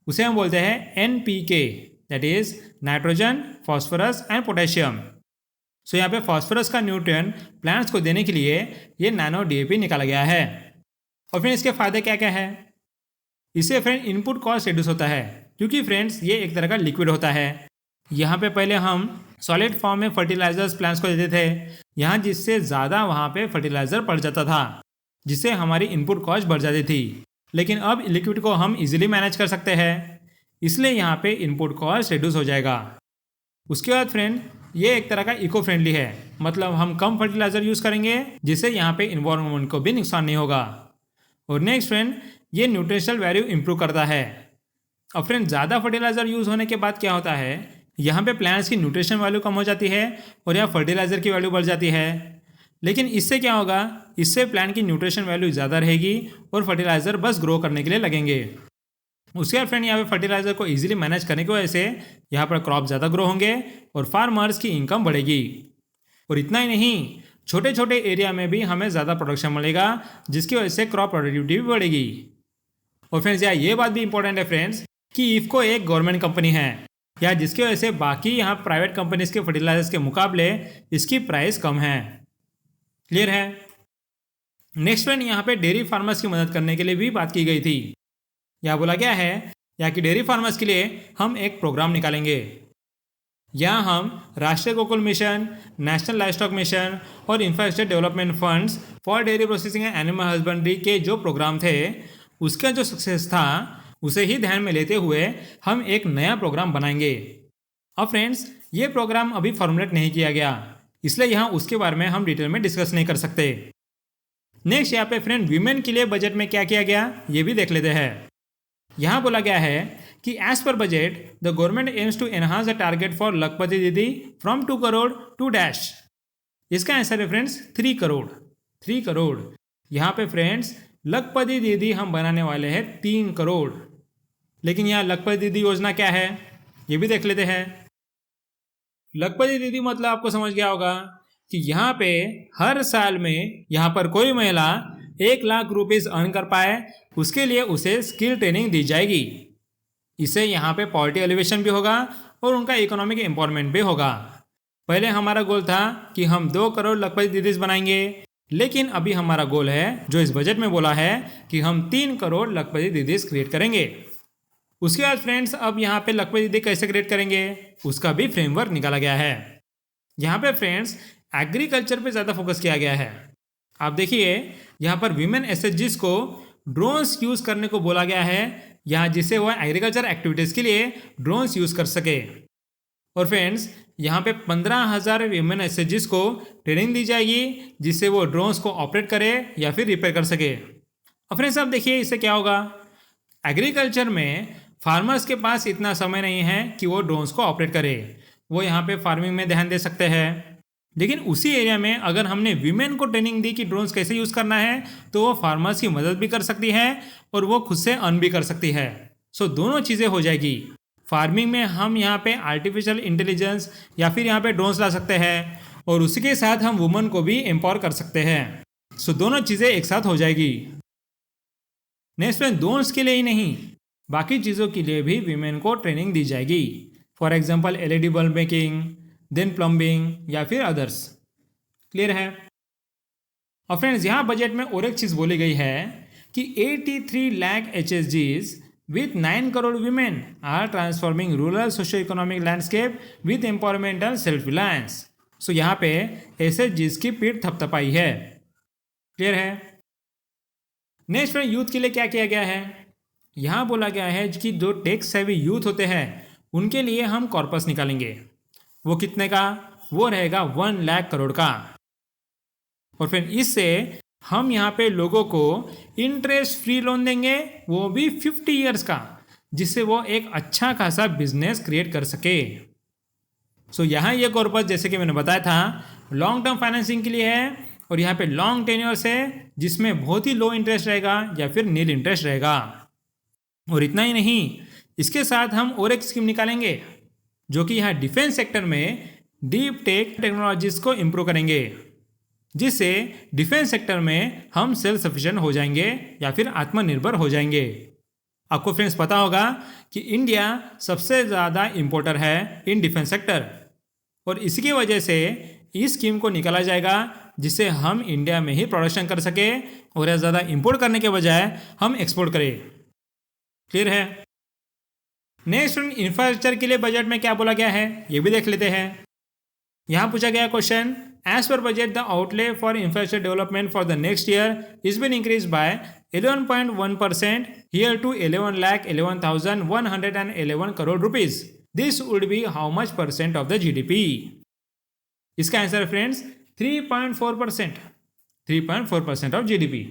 उसे हम बोलते हैं NPK, that is nitrogen, phosphorus and potassium. So यहाँ पे फॉस्फोरस का न्यूट्रिएंट प्लांट्स को देने के लिए ये नानो DAP निकाला गया है। और फिर इसके फ़ायदे क्या क्या है? इससे फ्रेंड इनपुट कॉस्ट रिड्यूस होता है, क्योंकि फ्रेंड्स ये एक तरह का लिक्विड होता है। यहाँ पे पहले हम सॉलिड फॉर्म में फर्टिलाइजर्स प्लांट्स को देते थे, यहाँ जिससे ज़्यादा वहाँ पे फर्टिलाइजर पड़ जाता था, जिससे हमारी इनपुट कॉस्ट बढ़ जाती थी। लेकिन अब लिक्विड को हम इजीली मैनेज कर सकते हैं, इसलिए यहाँ पे इनपुट कॉस्ट रिड्यूस हो जाएगा। उसके बाद फ्रेंड ये एक तरह का इको फ्रेंडली है, मतलब हम कम फर्टिलाइजर यूज़ करेंगे, जिससे यहाँ पे इन्वायरमेंट को भी नुकसान नहीं होगा। और नेक्स्ट फ्रेंड ये न्यूट्रिशनल वैल्यू इंप्रूव करता है। और फ्रेंड ज़्यादा फर्टिलाइजर यूज़ होने के बाद क्या होता है, यहाँ पे प्लांट्स की न्यूट्रिशन वैल्यू कम हो जाती है और यहाँ फर्टिलाइजर की वैल्यू बढ़ जाती है। लेकिन इससे क्या होगा, इससे प्लांट की न्यूट्रिशन वैल्यू ज़्यादा रहेगी और फर्टिलाइजर बस ग्रो करने के लिए लगेंगे। उसके बाद फ्रेंड यहाँ पे फर्टिलाइजर को इजीली मैनेज करने की वजह से यहाँ पर क्रॉप ज़्यादा ग्रो होंगे और फार्मर्स की इनकम बढ़ेगी। और इतना ही नहीं, छोटे छोटे एरिया में भी हमें ज़्यादा प्रोडक्शन मिलेगा, जिसकी वजह से क्रॉप प्रोडक्टिविटी भी बढ़ेगी। और फ्रेंड्स यहाँ ये बात भी इंपॉर्टेंट है फ्रेंड्स कि इफ्को एक गवर्नमेंट कंपनी है, या जिसकी वजह से बाकी यहाँ प्राइवेट कंपनीज के फर्टिलाइजर्स के मुकाबले इसकी प्राइस कम है। क्लियर है? नेक्स्ट फ्रेंड यहाँ पे डेयरी फार्मर्स की मदद करने के लिए भी बात की गई थी। यहाँ बोला गया है यहाँ की डेयरी फार्मर्स के लिए हम एक प्रोग्राम निकालेंगे। यहाँ हम Rashtriya Gokul mission, national livestock mission और infrastructure development funds for dairy processing and animal husbandry के जो प्रोग्राम थे, उसका जो सक्सेस था उसे ही ध्यान में लेते हुए हम एक नया प्रोग्राम बनाएंगे। अब फ्रेंड्स ये प्रोग्राम अभी फॉर्मुलेट नहीं किया गया, इसलिए यहाँ उसके बारे में हम डिटेल में डिस्कस नहीं कर सकते। नेक्स्ट यहाँ पे फ्रेंड वीमेन के लिए बजट में क्या किया गया ये भी देख लेते हैं। यहाँ बोला गया है कि as per budget the government aims to enhance the target for Lakhpati Didi from 2 crore to dash. इसका आंसर है फ्रेंड्स 3 करोड़। 3 करोड़। यहाँ पे फ्रेंड्स लखपति दीदी हम बनाने वाले हैं 3 करोड़। लेकिन यहाँ लखपति दीदी योजना क्या है ये भी देख लेते हैं। लखपति दीदी मतलब आपको समझ गया होगा कि यहाँ पे हर साल में यहाँ पर कोई महिला 1 लाख रुपीस अर्न कर पाए उसके लिए उसे स्किल ट्रेनिंग दी जाएगी। इससे यहाँ पे पॉवर्टी एलिवेशन भी होगा और उनका इकोनॉमिक एम्पावरमेंट भी होगा। पहले हमारा गोल था कि हम 2 करोड़ लखपति दीदीज बनाएंगे, लेकिन अभी हमारा गोल है जो इस बजट में बोला है कि हम 3 करोड़ लखपति दीदीज क्रिएट करेंगे। उसके बाद फ्रेंड्स अब यहाँ पे लखपति दीदी कैसे क्रिएट करेंगे उसका भी फ्रेमवर्क निकाला गया है। यहाँ पे फ्रेंड्स एग्रीकल्चर पे ज़्यादा फोकस किया गया है। आप देखिए यहाँ पर वीमेन एसएचजीज को ड्रोन्स यूज़ करने को बोला गया है यहाँ, जिससे वह एग्रीकल्चर एक्टिविटीज़ के लिए ड्रोन्स यूज़ कर सके। और फ्रेंड्स यहाँ पे 15,000 वीमेन एसएचजीज को ट्रेनिंग दी जाएगी जिससे वो ड्रोन्स को ऑपरेट करे या फिर रिपेयर कर सके। और फ्रेंड्स आप देखिए इससे क्या होगा, एग्रीकल्चर में फार्मर्स के पास इतना समय नहीं है कि वो ड्रोन्स को ऑपरेट करे, वो यहाँ पे फार्मिंग में ध्यान दे सकते हैं। लेकिन उसी एरिया में अगर हमने वीमेन को ट्रेनिंग दी कि ड्रोन्स कैसे यूज़ करना है तो वो फार्मर्स की मदद भी कर सकती है और वो खुद से अर्न भी कर सकती है। सो दोनों चीज़ें हो जाएगी। फार्मिंग में हम यहाँ पे आर्टिफिशियल इंटेलिजेंस या फिर यहाँ पे ड्रोन्स ला सकते हैं और उसी के साथ हम वुमन को भी एम्पावर कर सकते हैं। सो दोनों चीज़ें एक साथ हो जाएगी। नेक्स्ट में ड्रोन्स के लिए ही नहीं बाकी चीज़ों के लिए भी वीमेन को ट्रेनिंग दी जाएगी। For example LED bulb making, then plumbing या फिर अदर्स। क्लियर है। और फ्रेंड्स यहाँ बजट में और एक चीज़ बोली गई है कि 83 lakh HSGs with 9 crore women are transforming rural socio-economic landscape with empowerment and self-reliance। सो यहाँ पे SHGs की पीठ थपथपाई है। क्लियर है। नेक्स्ट फ्रेंड यूथ के लिए क्या किया गया है, यहाँ बोला गया है कि जो टेक सेवी यूथ होते हैं उनके लिए हम कॉर्पस निकालेंगे। वो कितने का, वो रहेगा 1 लाख करोड़ का। और फिर इससे हम यहाँ पे लोगों को इंटरेस्ट फ्री लोन देंगे, वो भी 50 ईयर्स का, जिससे वो एक अच्छा खासा बिजनेस क्रिएट कर सके। सो यहाँ ये कॉर्पस जैसे कि मैंने बताया था लॉन्ग टर्म फाइनेंसिंग के लिए है और यहाँ पे लॉन्ग टेन्योर्स है जिसमें बहुत ही लो इंटरेस्ट रहेगा या फिर नील इंटरेस्ट रहेगा। और इतना ही नहीं, इसके साथ हम और एक स्कीम निकालेंगे जो कि यहाँ डिफेंस सेक्टर में डीप टेक टेक्नोलॉजीज को इम्प्रूव करेंगे, जिससे डिफेंस सेक्टर में हम सेल्फ सफिशिएंट हो जाएंगे या फिर आत्मनिर्भर हो जाएंगे। आपको फ्रेंड्स पता होगा कि इंडिया सबसे ज़्यादा इम्पोर्टर है इन डिफेंस सेक्टर और इसी की वजह से इस स्कीम को निकाला जाएगा जिससे हम इंडिया में ही प्रोडक्शन कर सके और ज़्यादा इम्पोर्ट करने के बजाय हम एक्सपोर्ट करें। क्लियर है। नेक्स्ट इंफ्रास्ट्रक्चर के लिए बजट में क्या बोला गया है ये भी देख लेते हैं। यहाँ पूछा गया question, as per budget the outlay for infrastructure development for the next year is been increase by 11.1% here to 11,11,111 crore rupees. This would be how much percent of the GDP। इसका आंसर है फ्रेंड्स 3.4%। 3.4% of GDP।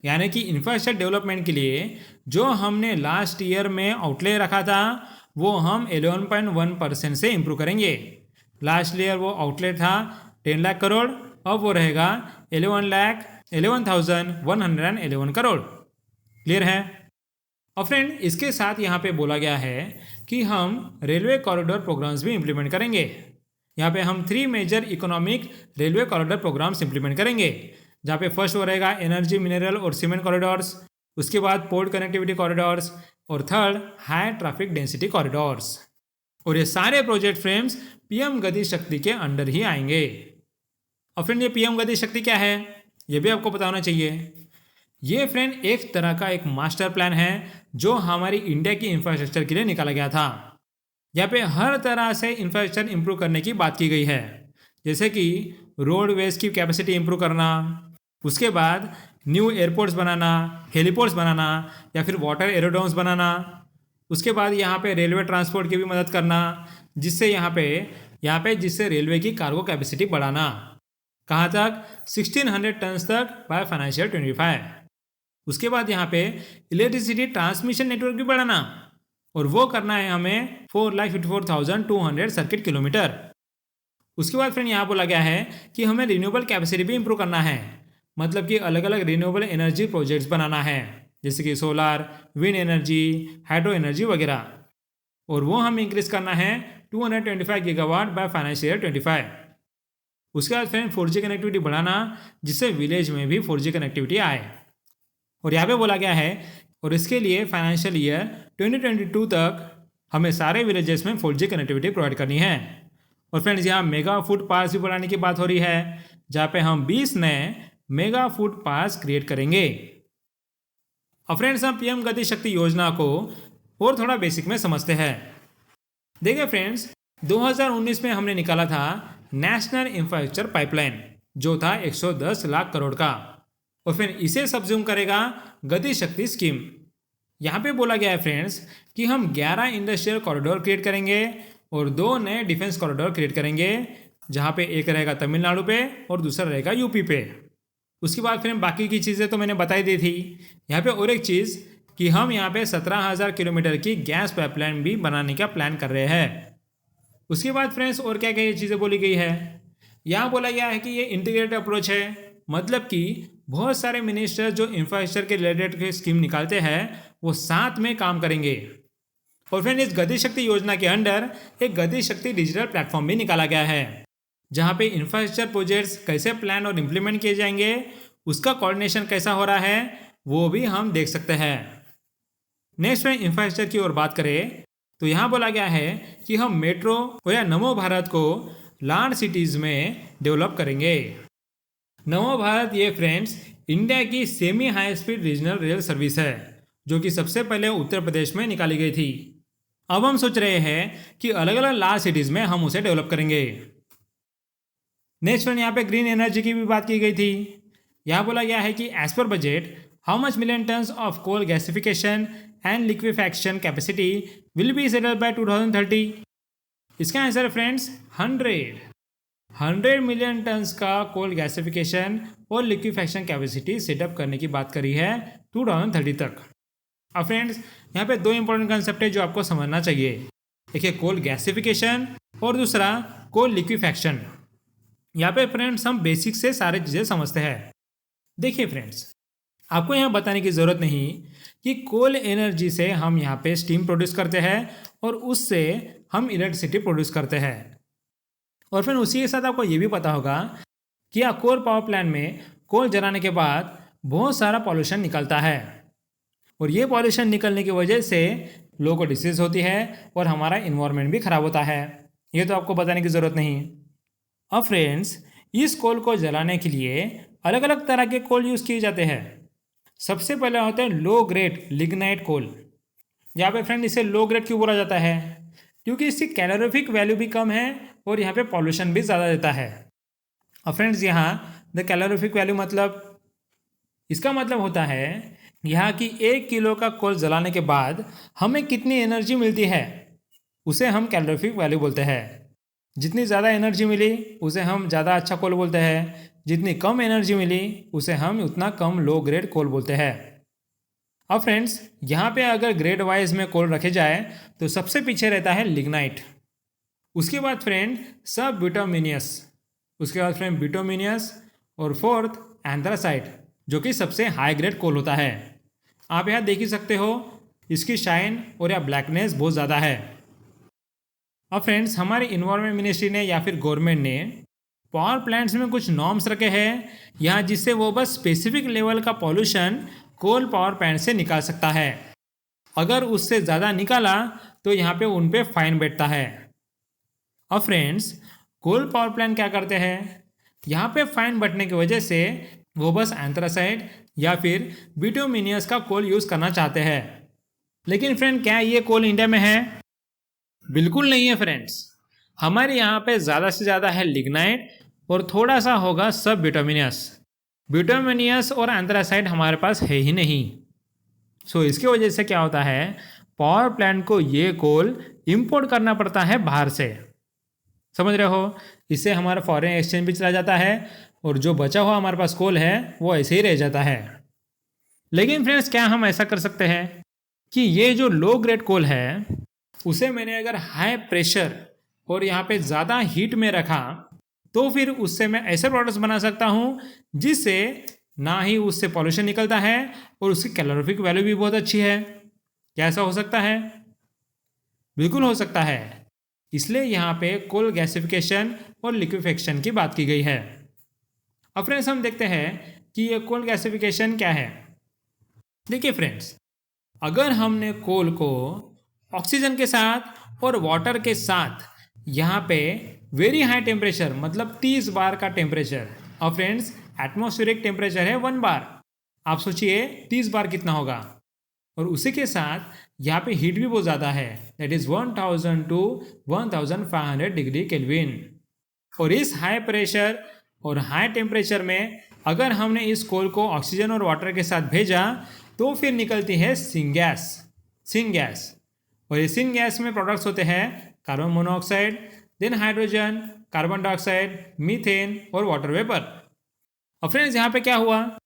यानी कि infrastructure development के लिए जो हमने last year में outlay रखा था वो हम 11.1% से इम्प्रूव करेंगे। लास्ट ईयर वो आउटले था 10 लाख करोड़, अब वो रहेगा 11,11,111 करोड़। क्लियर है। और फ्रेंड इसके साथ यहाँ पे बोला गया है कि हम रेलवे कॉरिडोर प्रोग्राम्स भी इम्प्लीमेंट करेंगे। यहाँ पे हम 3 major economic railway corridor programmes implement करेंगे, जहाँ पे फर्स्ट वो रहेगा एनर्जी, मिनरल और सीमेंट कॉरिडोर्स, उसके बाद पोर्ट कनेक्टिविटी कॉरिडोर्स और third high traffic density corridors. और ये सारे प्रोजेक्ट फ्रेम्स PM गति शक्ति के अंडर ही आएंगे। और फ्रेंड ये PM गति शक्ति क्या है ये भी आपको पता होना चाहिए। ये फ्रेंड एक तरह का एक मास्टर प्लान है जो हमारी इंडिया की इंफ्रास्ट्रक्चर के लिए निकाला गया था। यहाँ पे हर तरह से इंफ्रास्ट्रक्चर इंप्रूव करने की बात की गई है, जैसे कि रोडवेज की कैपेसिटी इंप्रूव करना, उसके बाद न्यू एयरपोर्ट्स बनाना, हेलीपोर्ट्स बनाना या फिर वाटर एरोड्रोम्स बनाना, उसके बाद यहाँ पे रेलवे ट्रांसपोर्ट की भी मदद करना जिससे यहाँ पे जिससे रेलवे की कार्गो कैपेसिटी बढ़ाना। कहाँ तक? 1600 टन तक बाय फाइनेंशियल 25। उसके बाद यहाँ पे इलेक्ट्रिसिटी ट्रांसमिशन नेटवर्क भी बढ़ाना, और वो करना है हमें 4,54,200 सर्किट किलोमीटर। उसके बाद फ्रेंड यहाँ बोला गया है कि हमें रिन्यूएबल कैपेसिटी भी इंप्रूव करना है, मतलब कि अलग अलग रिन्यूएबल एनर्जी प्रोजेक्ट्स बनाना है, जैसे कि solar, wind energy, hydro energy वगैरह, और वो हम इंक्रीज करना है 225 गीगावाट बाय फाइनेंशियल 25। उसके बाद फ्रेंड 4G कनेक्टिविटी बढ़ाना, जिससे विलेज में भी 4G कनेक्टिविटी आए। और यहाँ पे बोला गया है, और इसके लिए फाइनेंशियल ईयर 2022 तक हमें सारे विलेजेस में 4G कनेक्टिविटी प्रोवाइड करनी है। और फ्रेंड्स यहाँ मेगा फूड पार्क्स भी बढ़ाने की बात हो रही है, जहाँ पे हम 20 नए मेगा फूड पार्क्स क्रिएट करेंगे। अब फ्रेंड्स हम पीएम गति शक्ति योजना को और थोड़ा बेसिक में समझते हैं। देखिए फ्रेंड्स, 2019 में हमने निकाला था नेशनल इंफ्रास्ट्रक्चर पाइपलाइन, जो था 110 लाख करोड़ का, और फिर इसे सब्ज्यूम करेगा गति शक्ति स्कीम। यहाँ पे बोला गया है फ्रेंड्स कि हम 11 इंडस्ट्रियल कॉरिडोर क्रिएट करेंगे और 2 नए डिफेंस कॉरिडोर क्रिएट करेंगे, जहाँ पे एक रहेगा तमिलनाडु पे और दूसरा रहेगा यूपी पे। उसके बाद फिर बाकी की चीज़ें तो मैंने बताई दी थी। यहाँ पे और एक चीज़ कि हम यहाँ पे 17,000 किलोमीटर की गैस पाइपलाइन भी बनाने का प्लान कर रहे हैं। उसके बाद फ्रेंड्स और क्या क्या चीज़ें बोली गई है, यहाँ बोला गया है कि ये इंटीग्रेटेड अप्रोच है, मतलब कि बहुत सारे मिनिस्टर जो इंफ्रास्ट्रक्चर के रिलेटेड स्कीम निकालते हैं वो साथ में काम करेंगे। और फिर इस गति शक्ति योजना के अंडर एक गति शक्ति डिजिटल प्लेटफॉर्म भी निकाला गया है, जहाँ पे इंफ्रास्ट्रक्चर प्रोजेक्ट्स कैसे प्लान और इम्प्लीमेंट किए जाएंगे, उसका कोऑर्डिनेशन कैसा हो रहा है, वो भी हम देख सकते हैं। नेक्स्ट में इंफ्रास्ट्रक्चर की ओर बात करें तो यहाँ बोला गया है कि हम मेट्रो और या नमो भारत को लार्ज सिटीज़ में डेवलप करेंगे। नमो भारत ये फ्रेंड्स इंडिया की semi high speed regional rail service है, जो कि सबसे पहले उत्तर प्रदेश में निकाली गई थी। अब हम सोच रहे हैं कि अलग अलग लार्ज सिटीज़ में हम उसे डेवलप करेंगे। नेक्स्ट वन यहाँ पे ग्रीन एनर्जी की भी बात की गई थी। यहाँ बोला गया है कि as per budget how much million tonnes of coal gasification and liquefaction capacity will be settled by 2030। इसका आंसर है फ्रेंड्स 100 मिलियन टन्स का कोल गैसिफिकेशन और लिक्विफैक्शन कैपेसिटी सेटअप करने की बात करी है 2030 तक। अब फ्रेंड्स यहाँ पे 2 इंपॉर्टेंट कंसेप्ट है जो आपको समझना चाहिए, एक है कोल गैसिफिकेशन और दूसरा कोल लिक्विफैक्शन। यहाँ पे फ्रेंड्स हम बेसिक से सारे चीज़ें समझते हैं। देखिए फ्रेंड्स, आपको यहाँ बताने की ज़रूरत नहीं कि कोल एनर्जी से हम यहाँ पे स्टीम प्रोड्यूस करते हैं और उससे हम इलेक्ट्रिसिटी प्रोड्यूस करते हैं। और फिर उसी के साथ आपको ये भी पता होगा कि कोल पावर प्लांट में कोल जलाने के बाद बहुत सारा पॉल्यूशन निकलता है, और ये पॉल्यूशन निकलने की वजह से लोगों को डिसीज होती है और हमारा इन्वायरमेंट भी ख़राब होता है। ये तो आपको बताने की ज़रूरत नहीं। अब फ्रेंड्स, इस कोल को जलाने के लिए अलग अलग तरह के कोल यूज़ किए जाते हैं। सबसे पहले होते हैं लो ग्रेड लिग्नाइट कोल। यहाँ पे फ्रेंड इसे लो ग्रेड क्यों बोला जाता है? क्योंकि इसकी कैलोरीफिक वैल्यू भी कम है और यहाँ पे पॉल्यूशन भी ज़्यादा देता है। अब फ्रेंड्स यहाँ द कैलोरीफिक वैल्यू मतलब, इसका मतलब होता है यहाँ की 1 किलो का कोल जलाने के बाद हमें कितनी एनर्जी मिलती है, उसे हम कैलोरीफिक वैल्यू बोलते हैं। जितनी ज़्यादा एनर्जी मिली उसे हम ज़्यादा अच्छा कोल बोलते हैं, जितनी कम एनर्जी मिली उसे हम उतना कम लो ग्रेड कोल बोलते हैं। अब फ्रेंड्स यहाँ पे अगर ग्रेड वाइज में कोल रखे जाए तो सबसे पीछे रहता है लिग्नाइट, उसके बाद फ्रेंड सब बिटोमिनियस, उसके बाद फ्रेंड बिटोमिनियस, और फोर्थ एंथ्रासाइट, जो कि सबसे हाई ग्रेड कोल होता है। आप यहाँ देख ही सकते हो इसकी शाइन और या ब्लैकनेस बहुत ज़्यादा है। अब फ्रेंड्स हमारे इन्वायरमेंट मिनिस्ट्री ने या फिर गवर्नमेंट ने पावर प्लांट्स में कुछ नॉर्म्स रखे हैं यहाँ, जिससे वो बस स्पेसिफिक लेवल का पॉल्यूशन कोल पावर प्लांट से निकाल सकता है। अगर उससे ज़्यादा निकाला तो यहाँ पे उन पे फाइन बैठता है। अब फ्रेंड्स कोल पावर प्लांट क्या करते हैं, यहाँ पे फाइन बैठने की वजह से वो बस एंथ्रासाइट या फिर बिटुमिनियस का कोल यूज़ करना चाहते हैं। लेकिन फ्रेंड क्या ये कोल इंडिया में है? बिल्कुल नहीं है फ्रेंड्स। हमारे यहाँ पे ज़्यादा से ज़्यादा है लिग्नाइट और थोड़ा सा होगा सब बिटुमिनियस। बिटुमिनियस और एंथ्रासाइट हमारे पास है ही नहीं। सो इसकी वजह से क्या होता है, पावर प्लांट को ये कोल इंपोर्ट करना पड़ता है बाहर से। समझ रहे हो? इससे हमारा फॉरेन एक्सचेंज भी चला जाता है और जो बचा हुआ हमारे पास कोल है वो ऐसे ही रह जाता है। लेकिन फ्रेंड्स, क्या हम ऐसा कर सकते हैं कि ये जो लो ग्रेड कोल है उसे मैंने अगर हाई प्रेशर और यहाँ पे ज़्यादा हीट में रखा तो फिर उससे मैं ऐसे प्रोडक्ट्स बना सकता हूँ जिससे ना ही उससे पॉल्यूशन निकलता है और उसकी कैलोरीफिक वैल्यू भी बहुत अच्छी है। क्या ऐसा हो सकता है? बिल्कुल हो सकता है। इसलिए यहाँ पे कोल गैसिफिकेशन और लिक्विफेक्शन की बात की गई है। अब फ्रेंड्स, हम देखते हैं कि ये कोल गैसिफिकेशन क्या है। देखिए फ्रेंड्स, अगर हमने कोल को ऑक्सीजन के साथ और वाटर के साथ यहाँ पे वेरी हाई टेम्परेचर मतलब 30 बार का टेम्परेचर, और फ्रेंड्स एटमॉस्फेरिक टेम्परेचर है 1 बार, आप सोचिए 30 बार कितना होगा। और उसी के साथ यहाँ पे हीट भी बहुत ज़्यादा है, that is 1000 to 1500 degree kelvin. और इस हाई प्रेशर और हाई टेम्परेचर में अगर हमने इस कोल को ऑक्सीजन और वाटर के साथ भेजा तो फिर निकलती है सिंगैस। और इस सिंगैस में प्रोडक्ट्स होते हैं carbon monoxide, then hydrogen, carbon dioxide, methane और वाटर वेपर। और फ्रेंड्स, यहाँ पे क्या हुआ,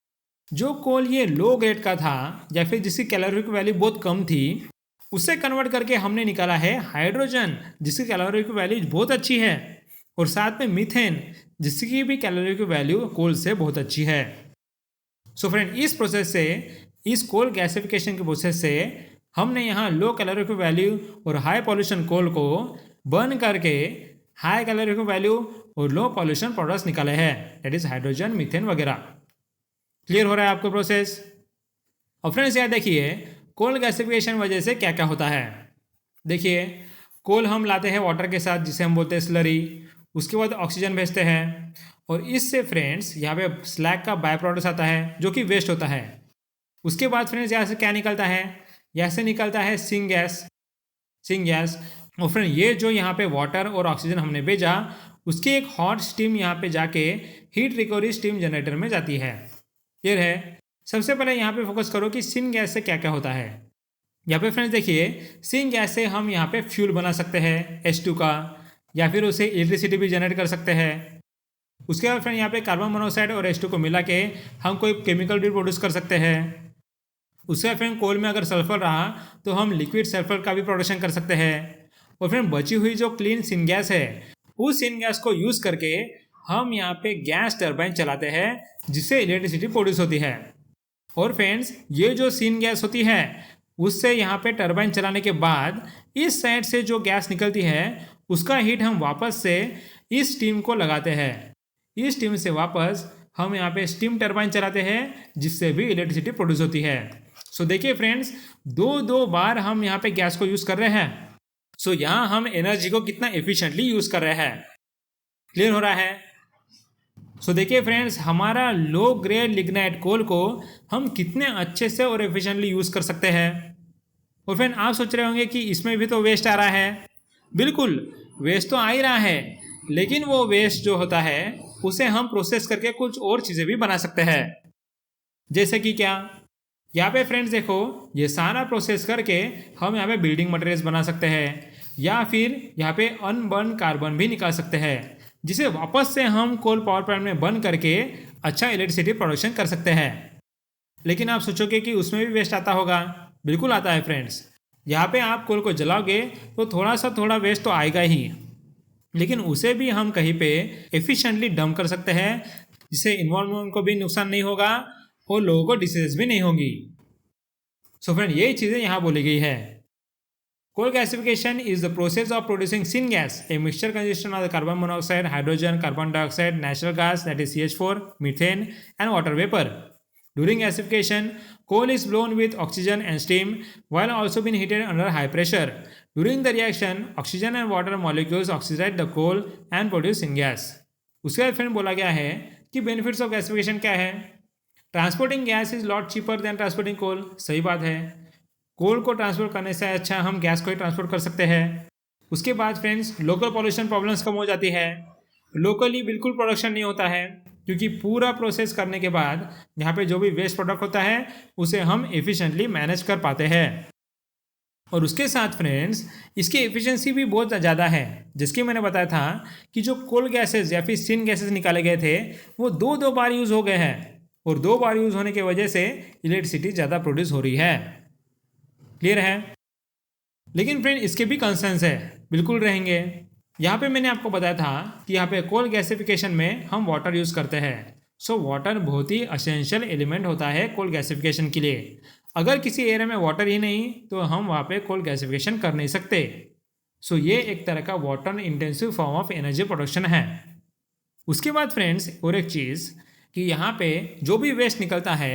जो कोल ये लो ग्रेड का था या फिर जिसकी कैलोरीफिक वैल्यू बहुत कम थी उससे कन्वर्ट करके हमने निकाला है हाइड्रोजन जिसकी कैलोरीफिक वैल्यू बहुत अच्छी है, और साथ में मीथेन जिसकी भी कैलोरीफिक वैल्यू कोल से बहुत अच्छी है। सो फ्रेंड, इस प्रोसेस से, इस कोल गैसिफिकेशन के प्रोसेस से हमने यहाँ लो कैलोरीफिक वैल्यू और हाई पॉल्यूशन कोल को बर्न करके हाई कैलोरीफिक वैल्यू और लो पॉल्यूशन प्रोडक्ट्स निकाले हैं, दैट इज हाइड्रोजन, मीथेन वगैरह। क्लियर हो रहा है आपको प्रोसेस? और फ्रेंड्स, यार देखिए कोल गैसिफिकेशन वजह से क्या क्या होता है। देखिए, कोल हम लाते हैं वाटर के साथ जिसे हम बोलते हैं स्लरी, उसके बाद ऑक्सीजन भेजते हैं और इससे फ्रेंड्स यहाँ पे स्लैग का बाय प्रोडक्ट आता है जो कि वेस्ट होता है। उसके बाद फ्रेंड्स यहाँ से क्या निकलता है, यहाँ से निकलता है सिंगैस। और फ्रेंड, ये जो यहाँ पे वाटर और ऑक्सीजन हमने भेजा उसकी एक हॉट स्टीम यहाँ पे जाके हीट रिकवरी स्टीम जनरेटर में जाती है। क्लियर है? सबसे पहले यहाँ पे फोकस करो कि सिन गैस से क्या क्या होता है। यहाँ पे फ्रेंड्स देखिए, सिन गैस से हम यहाँ पे फ्यूल बना सकते हैं H2 का, या फिर उसे इलेक्ट्रिसिटी भी जनरेट कर सकते हैं। उसके बाद फ्रेंड यहाँ पे कार्बन मोनोऑक्साइड और H2 को मिला के हम कोई केमिकल भी प्रोड्यूस कर सकते हैं। उसके बाद फ्रेंड कोल में अगर सल्फर रहा तो हम लिक्विड सल्फर का भी प्रोडक्शन कर सकते हैं। और फ्रेंड बची हुई जो क्लीन सिन गैस है उस सिन गैस को यूज़ करके हम यहाँ पे गैस टरबाइन चलाते हैं जिससे इलेक्ट्रिसिटी प्रोड्यूस होती है। और फ्रेंड्स, ये जो सिन गैस होती है उससे यहाँ पे टरबाइन चलाने के बाद इस साइड से जो गैस निकलती है उसका हीट हम वापस से इस स्टीम को लगाते हैं। इस स्टीम से वापस हम यहाँ पे स्टीम टरबाइन चलाते हैं जिससे भी इलेक्ट्रिसिटी प्रोड्यूस होती है। सो देखिए फ्रेंड्स, दो बार हम यहाँ पे गैस को यूज़ कर रहे हैं। सो यहाँ हम एनर्जी को कितना एफिशिएंटली यूज़ कर रहे हैं। क्लियर हो रहा है? सो देखिए फ्रेंड्स, हमारा लो ग्रेड लिग्नाइट कोल को हम कितने अच्छे से और एफिशिएंटली यूज़ कर सकते हैं। और फ्रेंड, आप सोच रहे होंगे कि इसमें भी तो वेस्ट आ रहा है। बिल्कुल, वेस्ट तो आ ही रहा है, लेकिन वो वेस्ट जो होता है उसे हम प्रोसेस करके कुछ और चीज़ें भी बना सकते हैं। जैसे कि क्या, यहाँ पे फ्रेंड्स देखो, ये सारा प्रोसेस करके हम यहाँ पे बिल्डिंग मटेरियल्स बना सकते हैं, या फिर यहाँ पे अनबर्न कार्बन भी निकाल सकते हैं जिसे वापस से हम कोल पावर प्लांट में बर्न करके अच्छा इलेक्ट्रिसिटी प्रोडक्शन कर सकते हैं। लेकिन आप सोचोगे कि उसमें भी वेस्ट आता होगा। बिल्कुल आता है फ्रेंड्स। यहाँ पे आप कोल को जलाओगे तो थोड़ा वेस्ट तो आएगा ही, लेकिन उसे भी हम कहीं पे एफिशिएंटली डंप कर सकते हैं जिससे इन्वायरमेंट को भी नुकसान नहीं होगा और लोगों को डिसीज भी नहीं होगी। सो फ्रेंड, यही चीज़ें यहाँ बोली गई है। Coal gasification is the process of producing syngas, a mixture consisting of the carbon monoxide, hydrogen, carbon dioxide, natural gas that is CH4, methane, and water vapor. During gasification, coal is blown with oxygen and steam while also being heated under high pressure. During the reaction, oxygen and water molecules oxidize the coal and produce syngas. उसके बाद friend बोला गया है कि benefits of gasification क्या है। Transporting gas is lot cheaper than transporting coal. सही बात है, कोल को ट्रांसपोर्ट करने से अच्छा हम गैस को ही ट्रांसपोर्ट कर सकते हैं। उसके बाद फ्रेंड्स, लोकल पॉल्यूशन प्रॉब्लम्स कम हो जाती है। लोकली बिल्कुल प्रोडक्शन नहीं होता है क्योंकि पूरा प्रोसेस करने के बाद यहाँ पे जो भी वेस्ट प्रोडक्ट होता है उसे हम एफिशिएंटली मैनेज कर पाते हैं। और उसके साथ फ्रेंड्स इसकी एफिशिएंसी भी बहुत ज़्यादा है, जिसकी मैंने बताया था कि जो कोल गैसेज या फिर सिन गैसेज निकाले गए थे वो दो दो बार यूज़ हो गए हैं, और दो बार यूज़ होने की वजह से इलेक्ट्रिसिटी ज़्यादा प्रोड्यूस हो रही है। क्लियर है? लेकिन फ्रेंड इसके भी कंसर्न्स है, बिल्कुल रहेंगे। यहाँ पे मैंने आपको बताया था कि यहाँ पे कोल गैसिफिकेशन में हम वाटर यूज़ करते हैं। सो वाटर बहुत ही असेंशियल एलिमेंट होता है कोल गैसिफिकेशन के लिए। अगर किसी एरिया में वाटर ही नहीं तो हम वहाँ पे कोल गैसिफिकेशन कर नहीं सकते। सो ये एक तरह का water intensive form of energy production है। उसके बाद फ्रेंड्स और एक चीज़ कि यहाँ पे जो भी वेस्ट निकलता है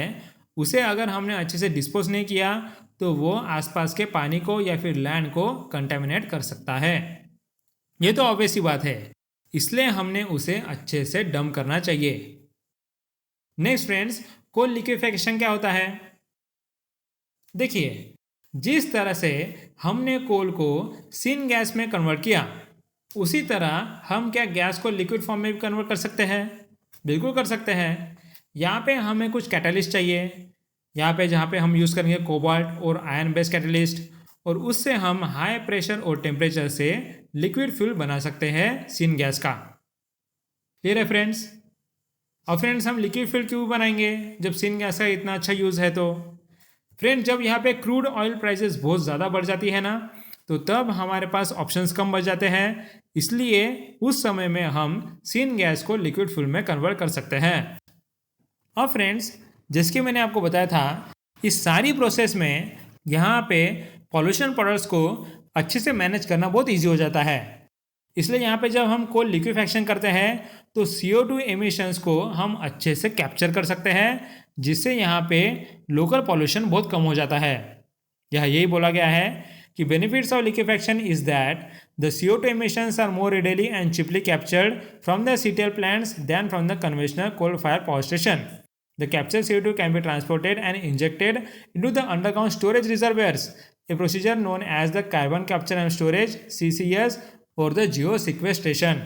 उसे अगर हमने अच्छे से डिस्पोज नहीं किया तो वो आसपास के पानी को या फिर लैंड को कंटेमिनेट कर सकता है। ये तो ऑब्वियस सी बात है, इसलिए हमने उसे अच्छे से डंप करना चाहिए। नेक्स्ट फ्रेंड्स, कोल लिक्विफिकेशन क्या होता है? देखिए, जिस तरह से हमने कोल को सिन गैस में कन्वर्ट किया उसी तरह हम क्या गैस को लिक्विड फॉर्म में भी कन्वर्ट कर सकते हैं? बिल्कुल कर सकते हैं। यहाँ पे हमें कुछ कैटलिस्ट चाहिए, यहाँ पे जहाँ पे हम यूज़ करेंगे कोबाल्ट और आयरन बेस्ड कैटलिस्ट, और उससे हम हाई प्रेशर और टेम्परेचर से लिक्विड फ्यूल बना सकते हैं सिन गैस का। क्लियर है फ्रेंड्स? और फ्रेंड्स हम लिक्विड फ्यूल क्यों बनाएंगे जब सिन गैस का इतना अच्छा यूज़ है? तो फ्रेंड्स जब यहाँ पे क्रूड ऑयल प्राइसेस बहुत ज़्यादा बढ़ जाती है ना, तो तब हमारे पास ऑप्शंस कम बच जाते हैं, इसलिए उस समय में हम सिन गैस को लिक्विड फ्यूल में कन्वर्ट कर सकते हैं। और फ्रेंड्स जैसे मैंने आपको बताया था, इस सारी प्रोसेस में यहाँ पे पॉल्यूशन प्रोडक्ट्स को अच्छे से मैनेज करना बहुत ईजी हो जाता है। इसलिए यहाँ पे जब हम कोल लिक्विफैक्शन करते हैं तो CO2 एमिशंस को हम अच्छे से कैप्चर कर सकते हैं, जिससे यहाँ पे लोकल पॉल्यूशन बहुत कम हो जाता है। यहाँ यही बोला गया है कि benefits of liquefaction is that the CO2 emissions are more readily and cheaply captured from the CTL plants than from the conventional coal-fired power station. The captured CO2 can be transported and injected into the underground storage reservoirs, a procedure known as the carbon capture and storage (CCS) और the geosequestration।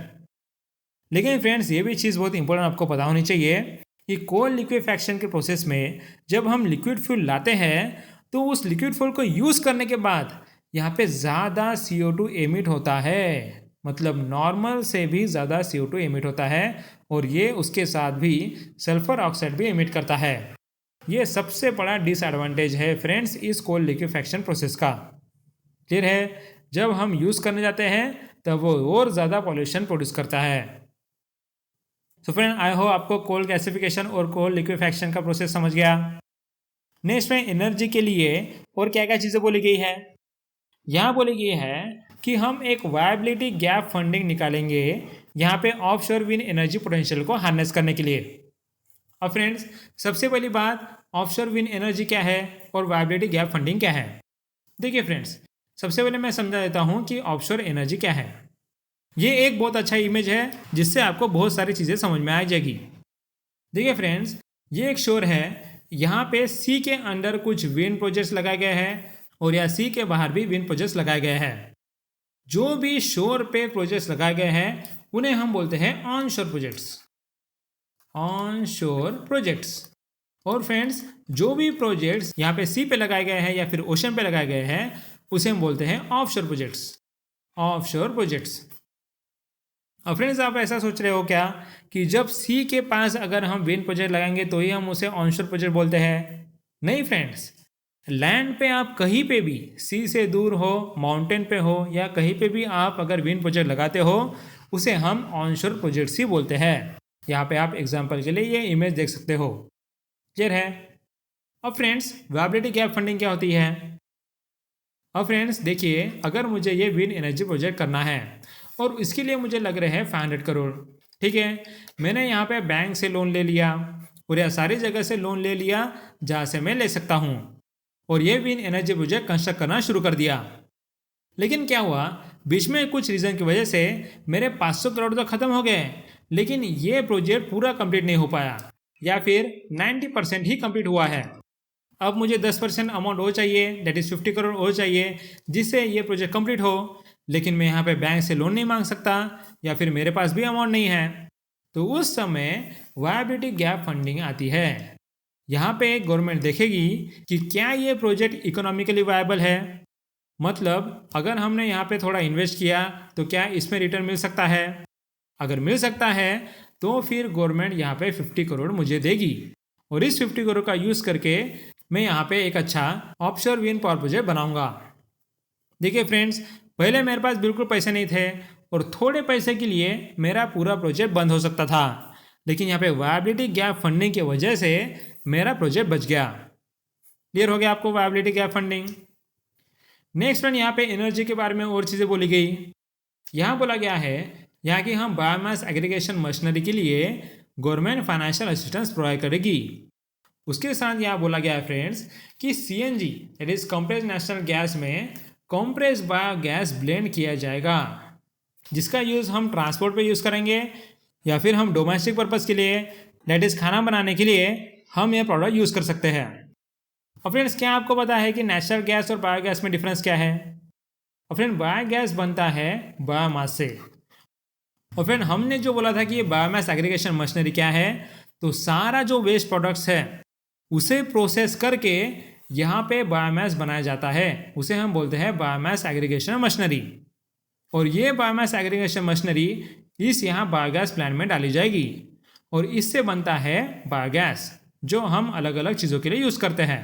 लेकिन friends ये भी चीज़ बहुत important आपको पता होनी चाहिए कि कोल लिक्विफैक्शन के प्रोसेस में जब हम लिक्विड फ्यूल लाते हैं तो उस लिक्विड फ्यूल को यूज़ करने के बाद यहाँ पे ज़्यादा CO2 एमिट होता है, मतलब नॉर्मल से भी ज़्यादा CO2 एमिट होता है, और ये उसके साथ भी सल्फर ऑक्साइड भी एमिट करता है। ये सबसे बड़ा डिसएडवांटेज है फ्रेंड्स इस कोल लिक्विफैक्शन प्रोसेस का। क्लियर है? जब हम यूज़ करने जाते हैं तब वो और ज़्यादा पॉल्यूशन प्रोड्यूस करता है। तो फ्रेंड आई होप आपको कोल गैसिफिकेशन और कोल लिक्विफैक्शन का प्रोसेस समझ गया। नेक्स्ट में एनर्जी के लिए और क्या क्या चीज़ें बोली गई है? यहाँ बोली गई है कि हम एक वायबिलिटी गैप फंडिंग निकालेंगे यहाँ पे ऑफशोर विंड एनर्जी पोटेंशियल को हार्नेस करने के लिए। और फ्रेंड्स सबसे पहली बात, ऑफशोर विंड एनर्जी क्या है और वायबिलिटी गैप फंडिंग क्या है? देखिए फ्रेंड्स, सबसे पहले मैं समझा देता हूँ कि ऑफशोर एनर्जी क्या है। ये एक बहुत अच्छा इमेज है जिससे आपको बहुत सारी चीज़ें समझ में आ जाएगी। देखिए फ्रेंड्स, ये एक शोर है, यहाँ पे सी के अंदर कुछ विंड प्रोजेक्ट्स लगाए गए हैं और या सी के बाहर भी विंड प्रोजेक्ट्स लगाए गए हैं। जो भी शोर पे प्रोजेक्ट्स लगाए गए हैं उन्हें हम बोलते हैं ऑन शोर प्रोजेक्ट्स। ऑन शोर प्रोजेक्ट्स। और फ्रेंड्स जो भी प्रोजेक्ट्स यहाँ पे सी पे लगाए गए हैं या फिर ओशन पे लगाए गए हैं उसे हम बोलते हैं ऑफ शोर प्रोजेक्ट्स। ऑफ शोर प्रोजेक्ट्स। और फ्रेंड्स आप ऐसा सोच रहे हो क्या कि जब सी के पास अगर हम विंड प्रोजेक्ट लगाएंगे तो ही हम उसे ऑनशोर प्रोजेक्ट बोलते हैं? नहीं फ्रेंड्स, लैंड पे आप कहीं पे भी सी से दूर हो, माउंटेन पे हो या कहीं पे भी आप अगर विंड प्रोजेक्ट लगाते हो उसे हम ऑनशोर प्रोजेक्ट्स ही बोलते हैं। यहाँ पे आप एग्जांपल के लिए ये इमेज देख सकते हो। क्लियर है? अब फ्रेंड्स वायबिलिटी गैप फंडिंग क्या होती है? अब फ्रेंड्स देखिए, अगर मुझे ये विंड एनर्जी प्रोजेक्ट करना है और इसके लिए मुझे लग रहे हैं 500 करोड़, ठीक है, मैंने यहाँ पे बैंक से लोन ले लिया और यह सारी जगह से लोन ले लिया जहाँ से मैं ले सकता हूँ, और ये विंड एनर्जी प्रोजेक्ट कंस्ट्रक्ट करना शुरू कर दिया। लेकिन क्या हुआ, बीच में कुछ रीज़न की वजह से मेरे 500 करोड़ तो ख़त्म हो गए, लेकिन ये प्रोजेक्ट पूरा कंप्लीट नहीं हो पाया या फिर 90% ही कंप्लीट हुआ है। अब मुझे 10% अमाउंट और चाहिए, दैट इज़ 50 करोड़ और चाहिए, जिससे ये प्रोजेक्ट कंप्लीट हो। लेकिन मैं यहाँ पे बैंक से लोन नहीं मांग सकता या फिर मेरे पास भी अमाउंट नहीं है, तो उस समय वायबिलिटी गैप फंडिंग आती है। यहाँ पे गवर्नमेंट देखेगी कि क्या ये प्रोजेक्ट इकोनॉमिकली वायबल है, मतलब अगर हमने यहाँ पे थोड़ा इन्वेस्ट किया तो क्या इसमें रिटर्न मिल सकता है? अगर मिल सकता है तो फिर गवर्नमेंट यहाँ पे 50 करोड़ मुझे देगी और इस 50 करोड़ का यूज़ करके मैं यहाँ पे एक अच्छा ऑफशोर विंड पावर प्रोजेक्ट बनाऊंगा। देखिए फ्रेंड्स, पहले मेरे पास बिल्कुल पैसे नहीं थे और थोड़े पैसे के लिए मेरा पूरा प्रोजेक्ट बंद हो सकता था, लेकिन यहाँ पे वायबिलिटी गैप फंडिंग की वजह से मेरा प्रोजेक्ट बच गया। क्लियर हो गया आपको viability gap funding? Next one, यहाँ पे एनर्जी के बारे में और चीज़ें बोली गई। यहाँ बोला गया है यहाँ कि हम बायोमास एग्रीगेशन मशीनरी के लिए गवर्नमेंट फाइनेंशियल असिस्टेंस प्रोवाइड करेगी। उसके साथ यहाँ बोला गया है फ्रेंड्स कि CNG that is compressed natural gas में कंप्रेस्ड बायोगैस ब्लेंड किया जाएगा, जिसका यूज़ हम ट्रांसपोर्ट पे यूज़ करेंगे या फिर हम डोमेस्टिक पर्पज़ के लिए दैट इज़ खाना बनाने के लिए हम ये प्रोडक्ट यूज़ कर सकते हैं। और फ्रेंड्स, क्या आपको पता है कि नेचुरल गैस और बायोगैस में डिफरेंस क्या है? और फ्रेंड, बायोगैस बनता है बायोमास से। और फ्रेंड, हमने जो बोला था कि ये बायोमास एग्रीगेशन मशीनरी क्या है, तो सारा जो वेस्ट प्रोडक्ट्स है उसे प्रोसेस करके यहाँ पे बायोमास बनाया जाता है, उसे हम बोलते हैं बायोमास एग्रीगेशन मशीनरी। और ये बायोमास एग्रीगेशन मशीनरी इस यहाँ बायोगैस प्लांट में डाली जाएगी और इससे बनता है बायोगैस, जो हम अलग अलग चीज़ों के लिए यूज़ करते हैं।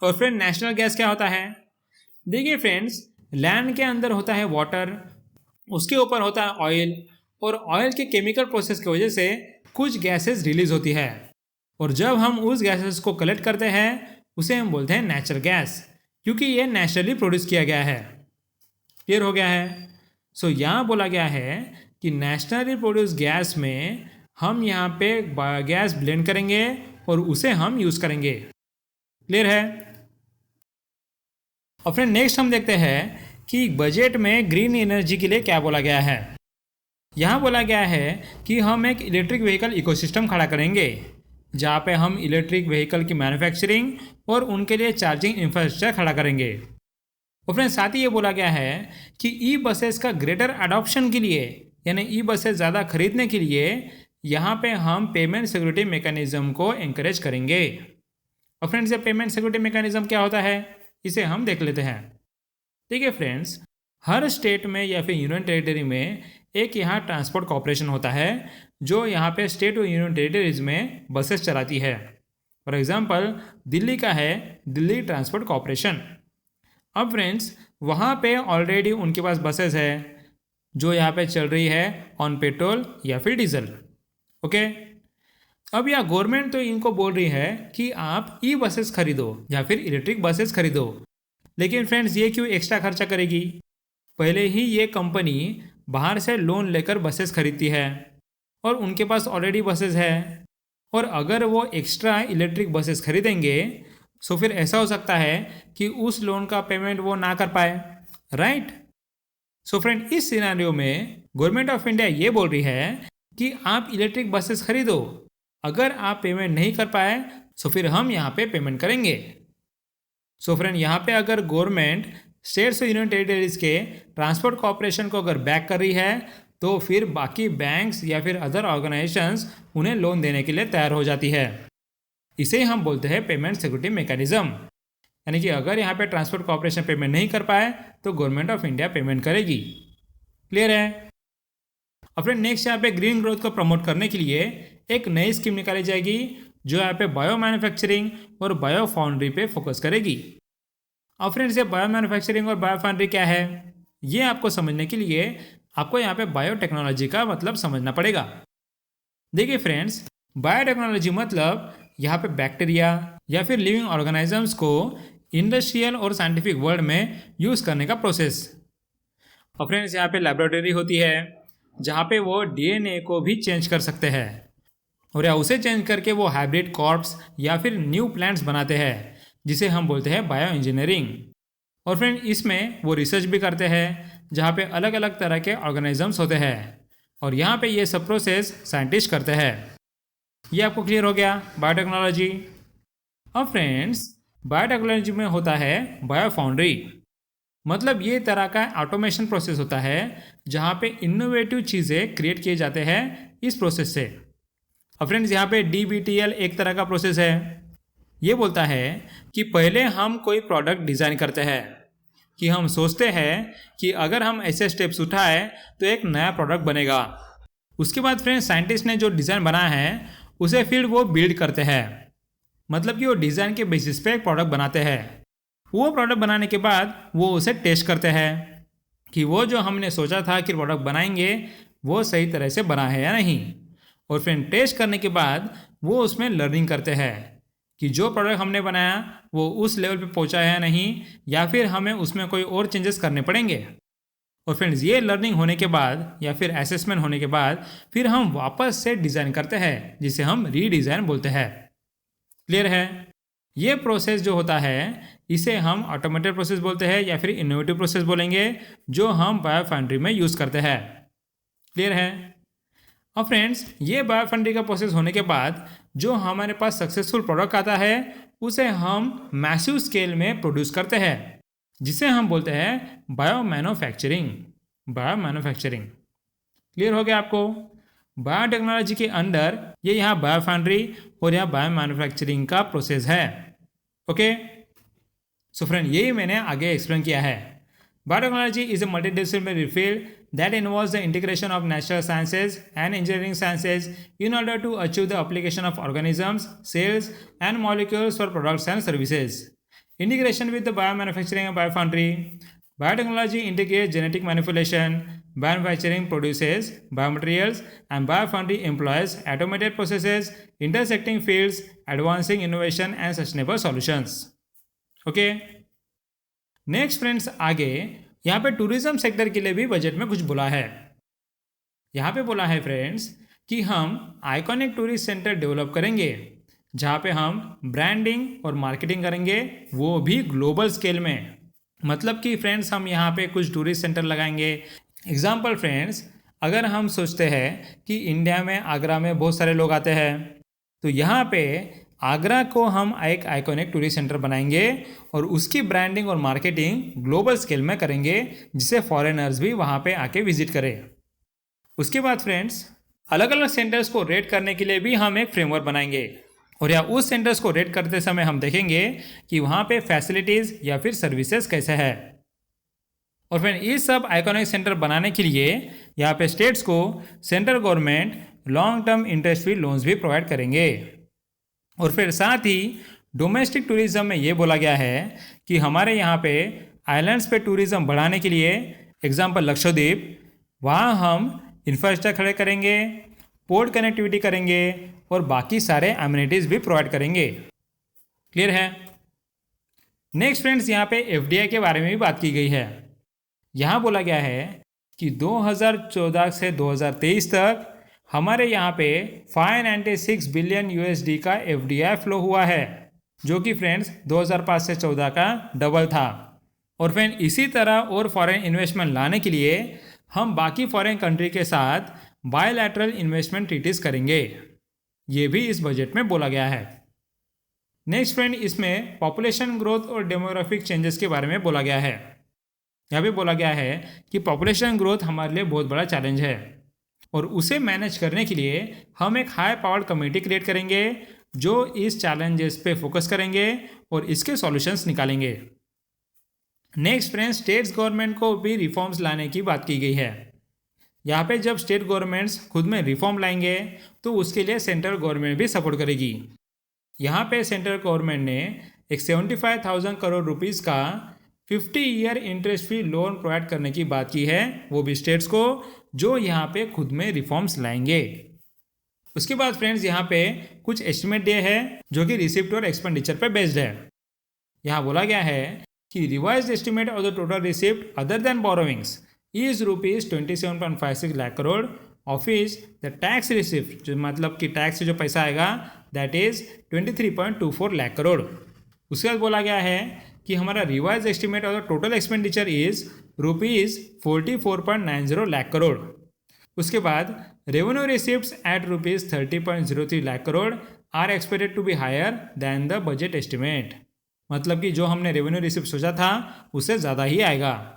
और फ्रेंड, नेचुरल गैस क्या होता है? देखिए फ्रेंड्स, लैंड के अंदर होता है वाटर, उसके ऊपर होता है ऑयल, और ऑयल के केमिकल प्रोसेस की वजह से कुछ गैसेस रिलीज होती है, और जब हम उस गैसेस को कलेक्ट करते हैं उसे हम बोलते हैं नेचुरल गैस, क्योंकि ये नेचुरली प्रोड्यूस किया गया है। क्लियर हो गया है? सो यहाँ बोला गया है कि नेचुरली प्रोड्यूस गैस में हम यहाँ पे बायोगैस ब्लेंड करेंगे और उसे हम यूज़ करेंगे। क्लियर है? और फिर नेक्स्ट हम देखते हैं कि बजट में ग्रीन एनर्जी के लिए क्या बोला गया है। यहाँ बोला गया है कि हम एक इलेक्ट्रिक व्हीकल इकोसिस्टम खड़ा करेंगे, जहाँ पे हम इलेक्ट्रिक व्हीकल की मैन्युफैक्चरिंग और उनके लिए चार्जिंग इंफ्रास्ट्रक्चर खड़ा करेंगे। और फ्रेंड्स, साथ ही ये बोला गया है कि ई बसेस का ग्रेटर अडॉप्शन के लिए, यानी ई बसेस ज़्यादा खरीदने के लिए यहाँ पे हम पेमेंट सिक्योरिटी मैकेनिज्म को एनकरेज करेंगे। और फ्रेंड्स, ये पेमेंट सिक्योरिटी मैकेनिज्म क्या होता है, इसे हम देख लेते हैं। देखिए फ्रेंड्स, हर स्टेट में या फिर यूनियन टेरिटरी में एक यहाँ ट्रांसपोर्ट कॉर्पोरेशन होता है, जो यहाँ पे स्टेट और यूनियन टेरिटरीज में बसेस चलाती है। फॉर एग्जांपल, दिल्ली का है दिल्ली ट्रांसपोर्ट कॉर्पोरेशन। अब फ्रेंड्स, वहाँ पे ऑलरेडी उनके पास बसेस है जो यहाँ पे चल रही है ऑन पेट्रोल या फिर डीजल। ओके, अब यह गवर्नमेंट तो इनको बोल रही है कि आप ई बसेस खरीदो या फिर इलेक्ट्रिक बसेस खरीदो, लेकिन फ्रेंड्स, ये क्यों एक्स्ट्रा खर्चा करेगी? पहले ही ये कंपनी बाहर से लोन लेकर बसेस खरीदती है और उनके पास ऑलरेडी बसेस है, और अगर वो एक्स्ट्रा इलेक्ट्रिक बसेस खरीदेंगे तो फिर ऐसा हो सकता है कि उस लोन का पेमेंट वो ना कर पाए, राइट? सो फ्रेंड, इस सिनेरियो में गवर्नमेंट ऑफ इंडिया ये बोल रही है कि आप इलेक्ट्रिक बसेस खरीदो, अगर आप पेमेंट नहीं कर पाए तो फिर हम यहाँ पे पेमेंट करेंगे। सो फ्रेंड, यहाँ पे अगर गवर्नमेंट स्टेट्स और यूनियन टेरिटरीज के ट्रांसपोर्ट कॉर्पोरेशन को अगर बैक कर रही है तो फिर बाकी बैंक्स या फिर अदर ऑर्गेनाइजेशंस उन्हें लोन देने के लिए तैयार हो जाती है। इसे हम बोलते हैं पेमेंट सिक्योरिटी मैकेनिज्म, यानी कि अगर यहाँ पे ट्रांसपोर्ट कॉर्पोरेशन पेमेंट नहीं कर पाए तो गवर्नमेंट ऑफ इंडिया पेमेंट करेगी। क्लियर है? और फिर नेक्स्ट यहाँ पे ग्रीन ग्रोथ को प्रमोट करने के लिए एक नई स्कीम निकाली जाएगी, जो यहाँ पे बायो मैन्युफैक्चरिंग और बायो फाउंड्री पे फोकस करेगी। और फ्रेंड्स, ये बायो मैन्युफैक्चरिंग और बायो फाउंड्री क्या है, ये आपको समझने के लिए आपको यहाँ पे बायोटेक्नोलॉजी का मतलब समझना पड़ेगा। देखिए फ्रेंड्स, बायोटेक्नोलॉजी मतलब यहाँ पे बैक्टीरिया या फिर लिविंग ऑर्गेनिजम्स को इंडस्ट्रियल और साइंटिफिक वर्ल्ड में यूज़ करने का प्रोसेस। और फ्रेंड्स, यहाँ पे लैबोरेटरी होती है जहाँ पे वो डीएनए को भी चेंज कर सकते हैं, और या उसे चेंज करके वो हाइब्रिड कॉर्प्स या फिर न्यू प्लांट्स बनाते हैं, जिसे हम बोलते हैं बायो इंजीनियरिंग। और फ्रेंड, इसमें वो रिसर्च भी करते हैं जहाँ पे अलग अलग तरह के ऑर्गेनिजम्स होते हैं, और यहाँ पे ये सब प्रोसेस साइंटिस्ट करते हैं। ये आपको क्लियर हो गया बायोटेक्नोलॉजी। अब फ्रेंड्स, बायोटेक्नोलॉजी में होता है बायो फाउंड्री, मतलब ये तरह का ऑटोमेशन प्रोसेस होता है जहाँ पे इनोवेटिव चीज़ें क्रिएट किए जाते हैं इस प्रोसेस से। और फ्रेंड्स, यहाँ पे DBTL एक तरह का प्रोसेस है। ये बोलता है कि पहले हम कोई प्रोडक्ट डिज़ाइन करते हैं कि हम सोचते हैं कि अगर हम ऐसे स्टेप्स उठाए तो एक नया प्रोडक्ट बनेगा। उसके बाद फ्रेंड्स साइंटिस्ट ने जो डिज़ाइन बनाया है उसे फिर वो बिल्ड करते हैं, मतलब कि वो डिज़ाइन के बेसिस पे एक प्रोडक्ट बनाते हैं। वो प्रोडक्ट बनाने के बाद वो उसे टेस्ट करते हैं कि वो जो हमने सोचा था कि प्रोडक्ट बनाएंगे वो सही तरह से बना है या नहीं। और फिर टेस्ट करने के बाद वो उसमें लर्निंग करते हैं कि जो प्रोडक्ट हमने बनाया वो उस लेवल पे पहुंचा है या नहीं, या फिर हमें उसमें कोई और चेंजेस करने पड़ेंगे। और फ्रेंड्स ये लर्निंग होने के बाद या फिर असेसमेंट होने के बाद फिर हम वापस से डिज़ाइन करते हैं, जिसे हम रीडिज़ाइन बोलते हैं। क्लियर है? ये प्रोसेस जो होता है इसे हम ऑटोमेटेड प्रोसेस बोलते हैं या फिर इनोवेटिव प्रोसेस बोलेंगे, जो हम बायोफाउंड्री में यूज़ करते हैं। क्लियर है? अब फ्रेंड्स ये बायोफाउंड्री का प्रोसेस होने के बाद जो हमारे पास सक्सेसफुल प्रोडक्ट आता है उसे हम मैसिव स्केल में प्रोड्यूस करते हैं, जिसे हम बोलते हैं बायो मैन्युफैक्चरिंग। क्लियर हो गया आपको? बायोटेक्नोलॉजी के अंदर ये यहाँ बायोफाउंड्री और यहाँ बायो मैन्युफैक्चरिंग का प्रोसेस है। ओके, सो फ्रेंड यही मैंने आगे एक्सप्लेन किया है। Biotechnology is a multidisciplinary field that involves the integration of natural sciences and engineering sciences in order to achieve the application of organisms, cells, and molecules for products and services. Integration with the biomanufacturing and biofoundry. Biotechnology integrates genetic manipulation, biomanufacturing produces biomaterials, and biofoundry employs automated processes, intersecting fields, advancing innovation and sustainable solutions. Okay? Next friends, आगे यहाँ पे tourism sector के लिए भी budget में कुछ बोला है। यहाँ पे बोला है फ्रेंड्स कि हम आइकॉनिक टूरिस्ट सेंटर डेवलप करेंगे, जहाँ पे हम ब्रांडिंग और मार्केटिंग करेंगे, वो भी ग्लोबल स्केल में। मतलब कि फ्रेंड्स हम यहाँ पे कुछ टूरिस्ट सेंटर लगाएंगे। एग्जाम्पल फ्रेंड्स, अगर हम सोचते हैं कि इंडिया में आगरा में बहुत सारे लोग आते हैं, तो यहाँ पे आगरा को हम एक आइकॉनिक टूरिस्ट सेंटर बनाएंगे और उसकी ब्रांडिंग और मार्केटिंग ग्लोबल स्केल में करेंगे, जिससे फॉरेनर्स भी वहाँ पे आके विजिट करें। उसके बाद फ्रेंड्स अलग अलग सेंटर्स को रेट करने के लिए भी हम एक फ्रेमवर्क बनाएंगे, और या उस सेंटर्स को रेट करते समय हम देखेंगे कि वहाँ पे फैसिलिटीज़ या फिर सर्विसेज कैसे है। और फिर इस सब आइकॉनिक सेंटर बनाने के लिए यहाँ पे स्टेट्स को central government long term interest free loans भी प्रोवाइड करेंगे। और फिर साथ ही डोमेस्टिक टूरिज्म में ये बोला गया है कि हमारे यहाँ पे आइलैंड्स पे टूरिज्म बढ़ाने के लिए, एग्जांपल लक्षद्वीप, वहाँ हम इंफ्रास्ट्रक्चर खड़े करेंगे, पोर्ट कनेक्टिविटी करेंगे और बाकी सारे एमिनिटीज़ भी प्रोवाइड करेंगे। क्लियर है? नेक्स्ट फ्रेंड्स यहाँ पे एफडीआई के बारे में भी बात की गई है। यहाँ बोला गया है कि 2014 से 2023 तक हमारे यहाँ पे 596 बिलियन यूएसडी का एफडीआई फ्लो हुआ है, जो कि फ्रेंड्स 2005 से 14 का डबल था। और फ्रेंड इसी तरह और फॉरेन इन्वेस्टमेंट लाने के लिए हम बाकी फॉरेन कंट्री के साथ बायलैटरल इन्वेस्टमेंट ट्रीटीज करेंगे, ये भी इस बजट में बोला गया है। नेक्स्ट फ्रेंड इसमें पॉपुलेशन ग्रोथ और डेमोग्राफिक चेंजेस के बारे में बोला गया है। यहाँ भी बोला गया है कि पॉपुलेशन ग्रोथ हमारे लिए बहुत बड़ा चैलेंज है और उसे मैनेज करने के लिए हम एक हाई पावर्ड कमेटी क्रिएट करेंगे जो इस चैलेंजेस पे फोकस करेंगे और इसके सॉल्यूशंस निकालेंगे। नेक्स्ट फ्रेंड्स स्टेट्स गवर्नमेंट को भी रिफॉर्म्स लाने की बात की गई है। यहाँ पे जब स्टेट गवर्नमेंट्स खुद में रिफॉर्म लाएंगे तो उसके लिए सेंट्रल गवर्नमेंट भी सपोर्ट करेगी। यहाँ पे सेंट्रल गवर्नमेंट ने एक 75,000 करोड़ रुपीज़ का 50 year interest free loan provide करने की बात की है, वो भी स्टेट्स को, जो यहाँ पे खुद में रिफॉर्म्स लाएंगे। उसके बाद फ्रेंड्स यहाँ पे कुछ एस्टिमेट दिए हैं जो कि रिसिप्ट और एक्सपेंडिचर पे बेस्ड है। यहाँ बोला गया है कि revised estimate of the total receipt other than borrowings is ₹27.56 lakh crore, of is the tax receipt, जो मतलब कि टैक्स से जो पैसा आएगा, दैट इज 23.24 लाख करोड़। उसके बाद बोला गया है कि हमारा revise estimate of the total expenditure is ₹44.90 lakh crore. उसके बाद revenue receipts at ₹30.03 lakh crore are expected to be higher than the budget estimate, मतलब कि जो हमने रेवेन्यू रिसिप्ट सोचा था उससे ज़्यादा ही आएगा।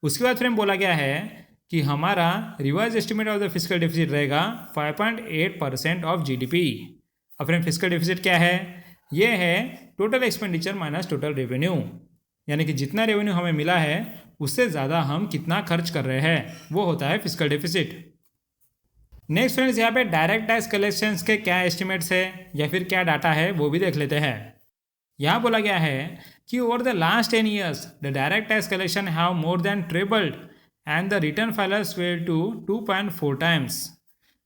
उसके बाद फ्रेंड बोला गया है कि हमारा revise estimate of the fiscal deficit रहेगा 5.8% ऑफ जीडीपी। अब फ्रेंड फिस्कल डेफिसिट क्या है? ये है total expenditure minus total revenue, यानी कि जितना रेवेन्यू हमें मिला है उससे ज़्यादा हम कितना खर्च कर रहे हैं, वो होता है फिस्कल डेफिसिट। नेक्स्ट फ्रेंड्स, यहाँ पे डायरेक्ट टैक्स कलेक्शंस के क्या एस्टिमेट्स है या फिर क्या डाटा है वो भी देख लेते हैं। यहाँ बोला गया है कि over the last 10 years the direct tax collection have more than tripled and the return filers were to 2.4 times।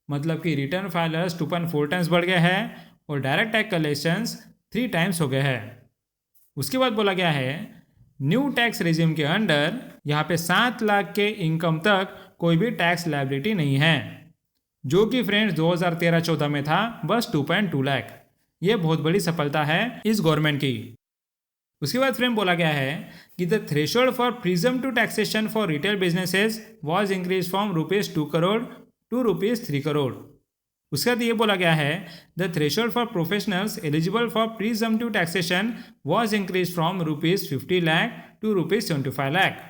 मतलब कि रिटर्न फाइलर्स 2.4 times बढ़ गए हैं और डायरेक्ट टैक्स कलेक्शंस 3 times हो गए हैं। उसके बाद बोला गया है न्यू टैक्स रेजिम के अंडर यहाँ पे 7 लाख के इनकम तक कोई भी टैक्स लायबिलिटी नहीं है, जो कि फ्रेंड्स 2013-14 में था बस 2.2 लाख। ये बहुत बड़ी सफलता है इस गवर्नमेंट की। उसके बाद फ्रेंड बोला गया है कि the threshold for presumptive taxation for retail businesses was increase from ₹2 crore to ₹3 crore. उसके बाद ये बोला गया है the threshold for professionals eligible for presumptive taxation was increase from ₹50 lakh to ₹75 lakh.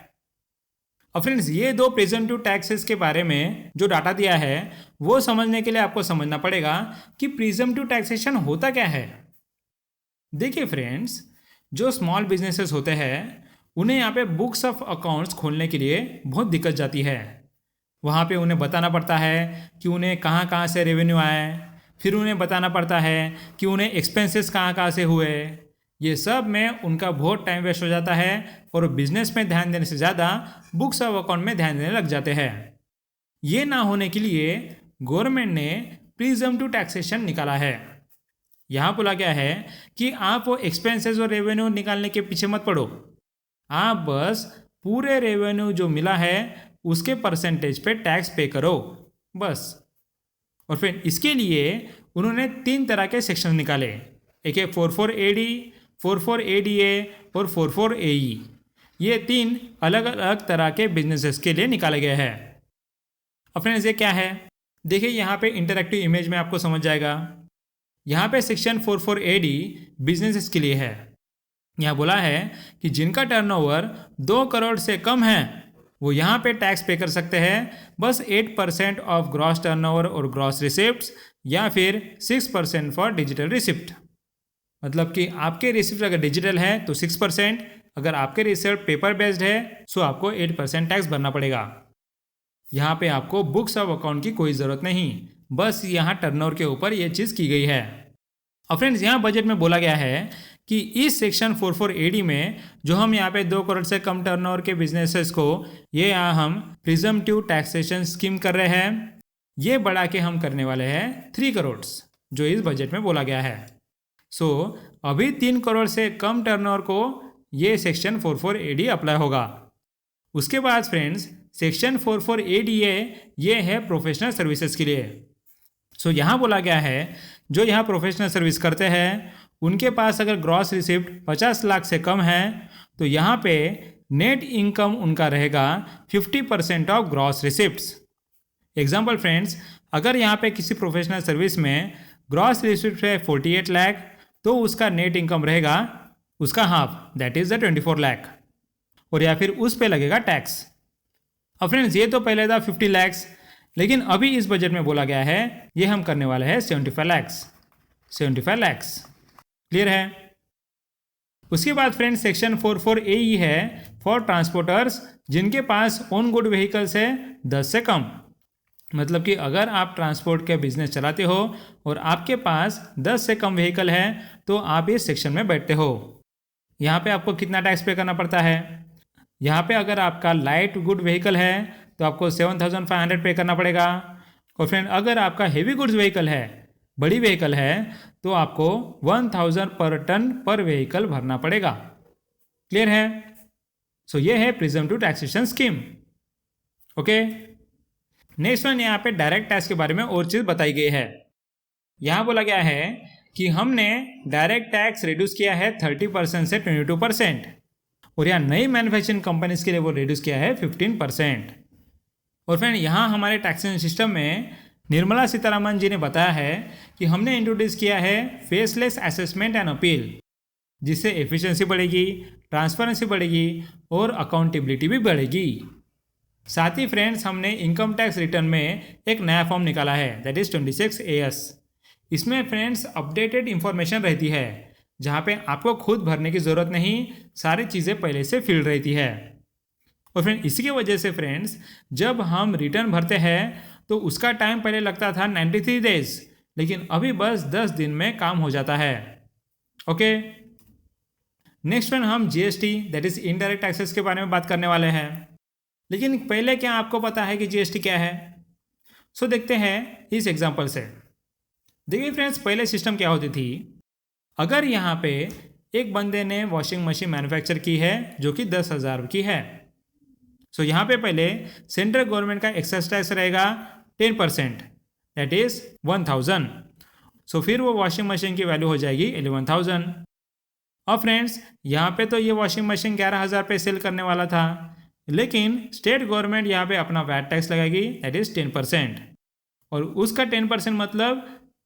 और फ्रेंड्स, ये दो प्रिजम्प्टिव टैक्सेस के बारे में जो डाटा दिया है वो समझने के लिए आपको समझना पड़ेगा कि प्रिजम्प्टिव टैक्सेशन होता क्या है। देखिए फ्रेंड्स, जो स्मॉल बिजनेसेस होते हैं उन्हें यहाँ पे बुक्स ऑफ अकाउंट्स खोलने के लिए बहुत दिक्कत जाती है। वहाँ पे उन्हें बताना पड़ता है कि उन्हें कहाँ कहाँ से रेवेन्यू आए, फिर उन्हें बताना पड़ता है कि उन्हें एक्सपेंसेस कहाँ कहाँ से हुए। ये सब में उनका बहुत टाइम वेस्ट हो जाता है और बिजनेस में ध्यान देने से ज़्यादा बुक्स ऑफ अकाउंट में ध्यान देने लग जाते हैं। ये ना होने के लिए गवर्नमेंट ने प्रिजम्प्टिव टैक्सेशन निकाला है। यहाँ बोला गया है कि आप वो एक्सपेंसेस और रेवेन्यू निकालने के पीछे मत पड़ो, आप बस पूरे रेवेन्यू जो मिला है उसके परसेंटेज पे टैक्स पे करो बस। और फिर इसके लिए उन्होंने 3 तरह के सेक्शन निकाले, एक है 44AD, 44ADA और 44AE। ये 3 अलग अलग तरह के बिजनेसेस के लिए निकाले गए हैं। अब फ्रेंड्स, ये क्या है देखिए, यहाँ पे इंटरैक्टिव इमेज में आपको समझ जाएगा। यहाँ पे सेक्शन 44AD बिजनेसेस के लिए है। यहाँ बोला है कि जिनका टर्नओवर 2 करोड़ से कम है वो यहाँ पे टैक्स पे कर सकते हैं बस 8% ऑफ ग्रॉस टर्नओवर और ग्रॉस रिसिप्ट्स, या फिर 6% फॉर डिजिटल रिसिप्ट। मतलब कि आपके रिसिप्ट अगर डिजिटल है तो 6%, अगर आपके रिसिप्ट पेपर बेस्ड है तो आपको 8% टैक्स भरना पड़ेगा। यहाँ पे आपको बुक्स ऑफ अकाउंट की कोई ज़रूरत नहीं, बस यहाँ टर्नओवर के ऊपर ये चीज़ की गई है। और फ्रेंड्स, यहाँ बजट में बोला गया है कि इस सेक्शन 44AD में जो हम यहाँ पे 2 करोड़ से कम टर्नओवर के बिजनेसेस को ये यहाँ हम प्रिजम्प्टिव टैक्सेशन स्कीम कर रहे हैं, ये बढ़ा के हम करने वाले हैं 3 करोड़ जो इस बजट में बोला गया है। सो अभी 3 करोड़ से कम टर्नओवर को ये सेक्शन 44AD अप्लाई होगा। उसके बाद फ्रेंड्स, सेक्शन 44ADA ये है प्रोफेशनल सर्विसेज के लिए। सो यहाँ बोला गया है जो यहाँ प्रोफेशनल सर्विस करते हैं उनके पास अगर ग्रॉस रिसिप्ट 50 लाख से कम है तो यहाँ पे नेट इनकम उनका रहेगा 50% of gross receipts. Example friends, अगर यहाँ पे किसी प्रोफेशनल सर्विस में ग्रॉस रिसिप्ट है 48 लाख तो उसका नेट इनकम रहेगा उसका half, that is the 24 lakh, और या फिर उस पे लगेगा टैक्स। अब फ्रेंड्स, ये तो पहले था 50 लाख, लेकिन अभी इस बजट में बोला गया है ये हम करने वाले हैं 75 लाख। क्लियर है? उसके बाद फ्रेंड्स, सेक्शन 44AE है फॉर ट्रांसपोर्टर्स जिनके पास ओन गुड व्हीकल्स है 10 से कम। मतलब कि अगर आप ट्रांसपोर्ट का बिजनेस चलाते हो और आपके पास 10 से कम व्हीकल है तो आप इस सेक्शन में बैठते हो। यहाँ पे आपको कितना टैक्स पे करना पड़ता है? यहाँ पे अगर आपका लाइट गुड व्हीकल है तो आपको 7,500 पे करना पड़ेगा। और फ्रेंड, अगर आपका हेवी गुड्स व्हीकल है, बड़ी व्हीकल है, तो आपको 1,000 पर टन पर व्हीकल भरना पड़ेगा। क्लियर है? सो ये है presumptive taxation scheme. Okay, next one, यहाँ पे डायरेक्ट टैक्स के बारे में और चीज़ बताई गई है। यहाँ बोला गया है कि हमने डायरेक्ट टैक्स रिड्यूस किया है 30% से 22%, और यहाँ नई मैन्युफैक्चरिंग कंपनीज के लिए वो रिड्यूस किया है 15%। और फ्रेंड, यहाँ हमारे टैक्सेशन सिस्टम में निर्मला सीतारामन जी ने बताया है कि हमने इंट्रोड्यूस किया है फेसलेस असेसमेंट एंड अपील, जिससे एफिशिएंसी बढ़ेगी, ट्रांसपेरेंसी बढ़ेगी और अकाउंटेबिलिटी भी बढ़ेगी। साथ ही फ्रेंड्स, हमने इनकम टैक्स रिटर्न में एक नया फॉर्म निकाला है, दैट इज़ 26AS। इसमें फ्रेंड्स अपडेटेड इन्फॉर्मेशन रहती है, जहाँ पे आपको खुद भरने की ज़रूरत नहीं, सारी चीज़ें पहले से फिल रहती है। और फ्रेंड इसी की वजह से फ्रेंड्स जब हम रिटर्न भरते हैं तो उसका टाइम पहले लगता था 93 डेज, लेकिन अभी बस 10 दिन में काम हो जाता है। ओके, नेक्स्ट फ्रेंड हम GST that is indirect taxes के बारे में बात करने वाले हैं। लेकिन पहले क्या आपको पता है कि जीएसटी क्या है? सो देखते हैं इस एग्जांपल से। देखिए फ्रेंड्स, पहले सिस्टम क्या होती थी, अगर यहाँ पे एक बंदे ने वॉशिंग मशीन मैन्युफैक्चर की है जो कि 10,000 की है, सो यहाँ पे पहले सेंट्रल गवर्नमेंट का एक्साइज टैक्स रहेगा 10%, दैट इज 1,000। सो फिर वो वॉशिंग मशीन की वैल्यू हो जाएगी 11,000। अब फ्रेंड्स यहाँ पे तो ये वॉशिंग मशीन 11,000 पे सेल करने वाला था, लेकिन स्टेट गवर्नमेंट यहाँ पे अपना वैट टैक्स लगाएगी दैट इज 10%, और उसका 10% मतलब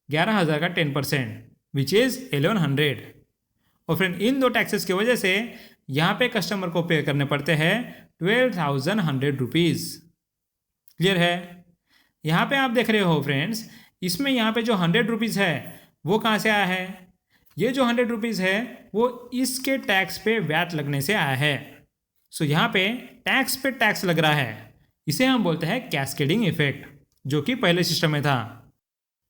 11,000 का 10% विच इज़ 1100। और फ्रेंड इन दो टैक्सेस की वजह से यहाँ पे कस्टमर को पे करने पड़ते हैं 12,100 रुपीज़। क्लियर है? यहाँ पे आप देख रहे हो फ्रेंड्स, इसमें यहाँ पे जो 100 रुपीज़ है वो कहाँ से आया है? ये जो 100 रुपीज़ है वो इसके टैक्स पे वैट लगने से आया है। सो यहाँ पे टैक्स लग रहा है, इसे हम बोलते हैं कैस्केडिंग इफेक्ट, जो कि पहले सिस्टम में था।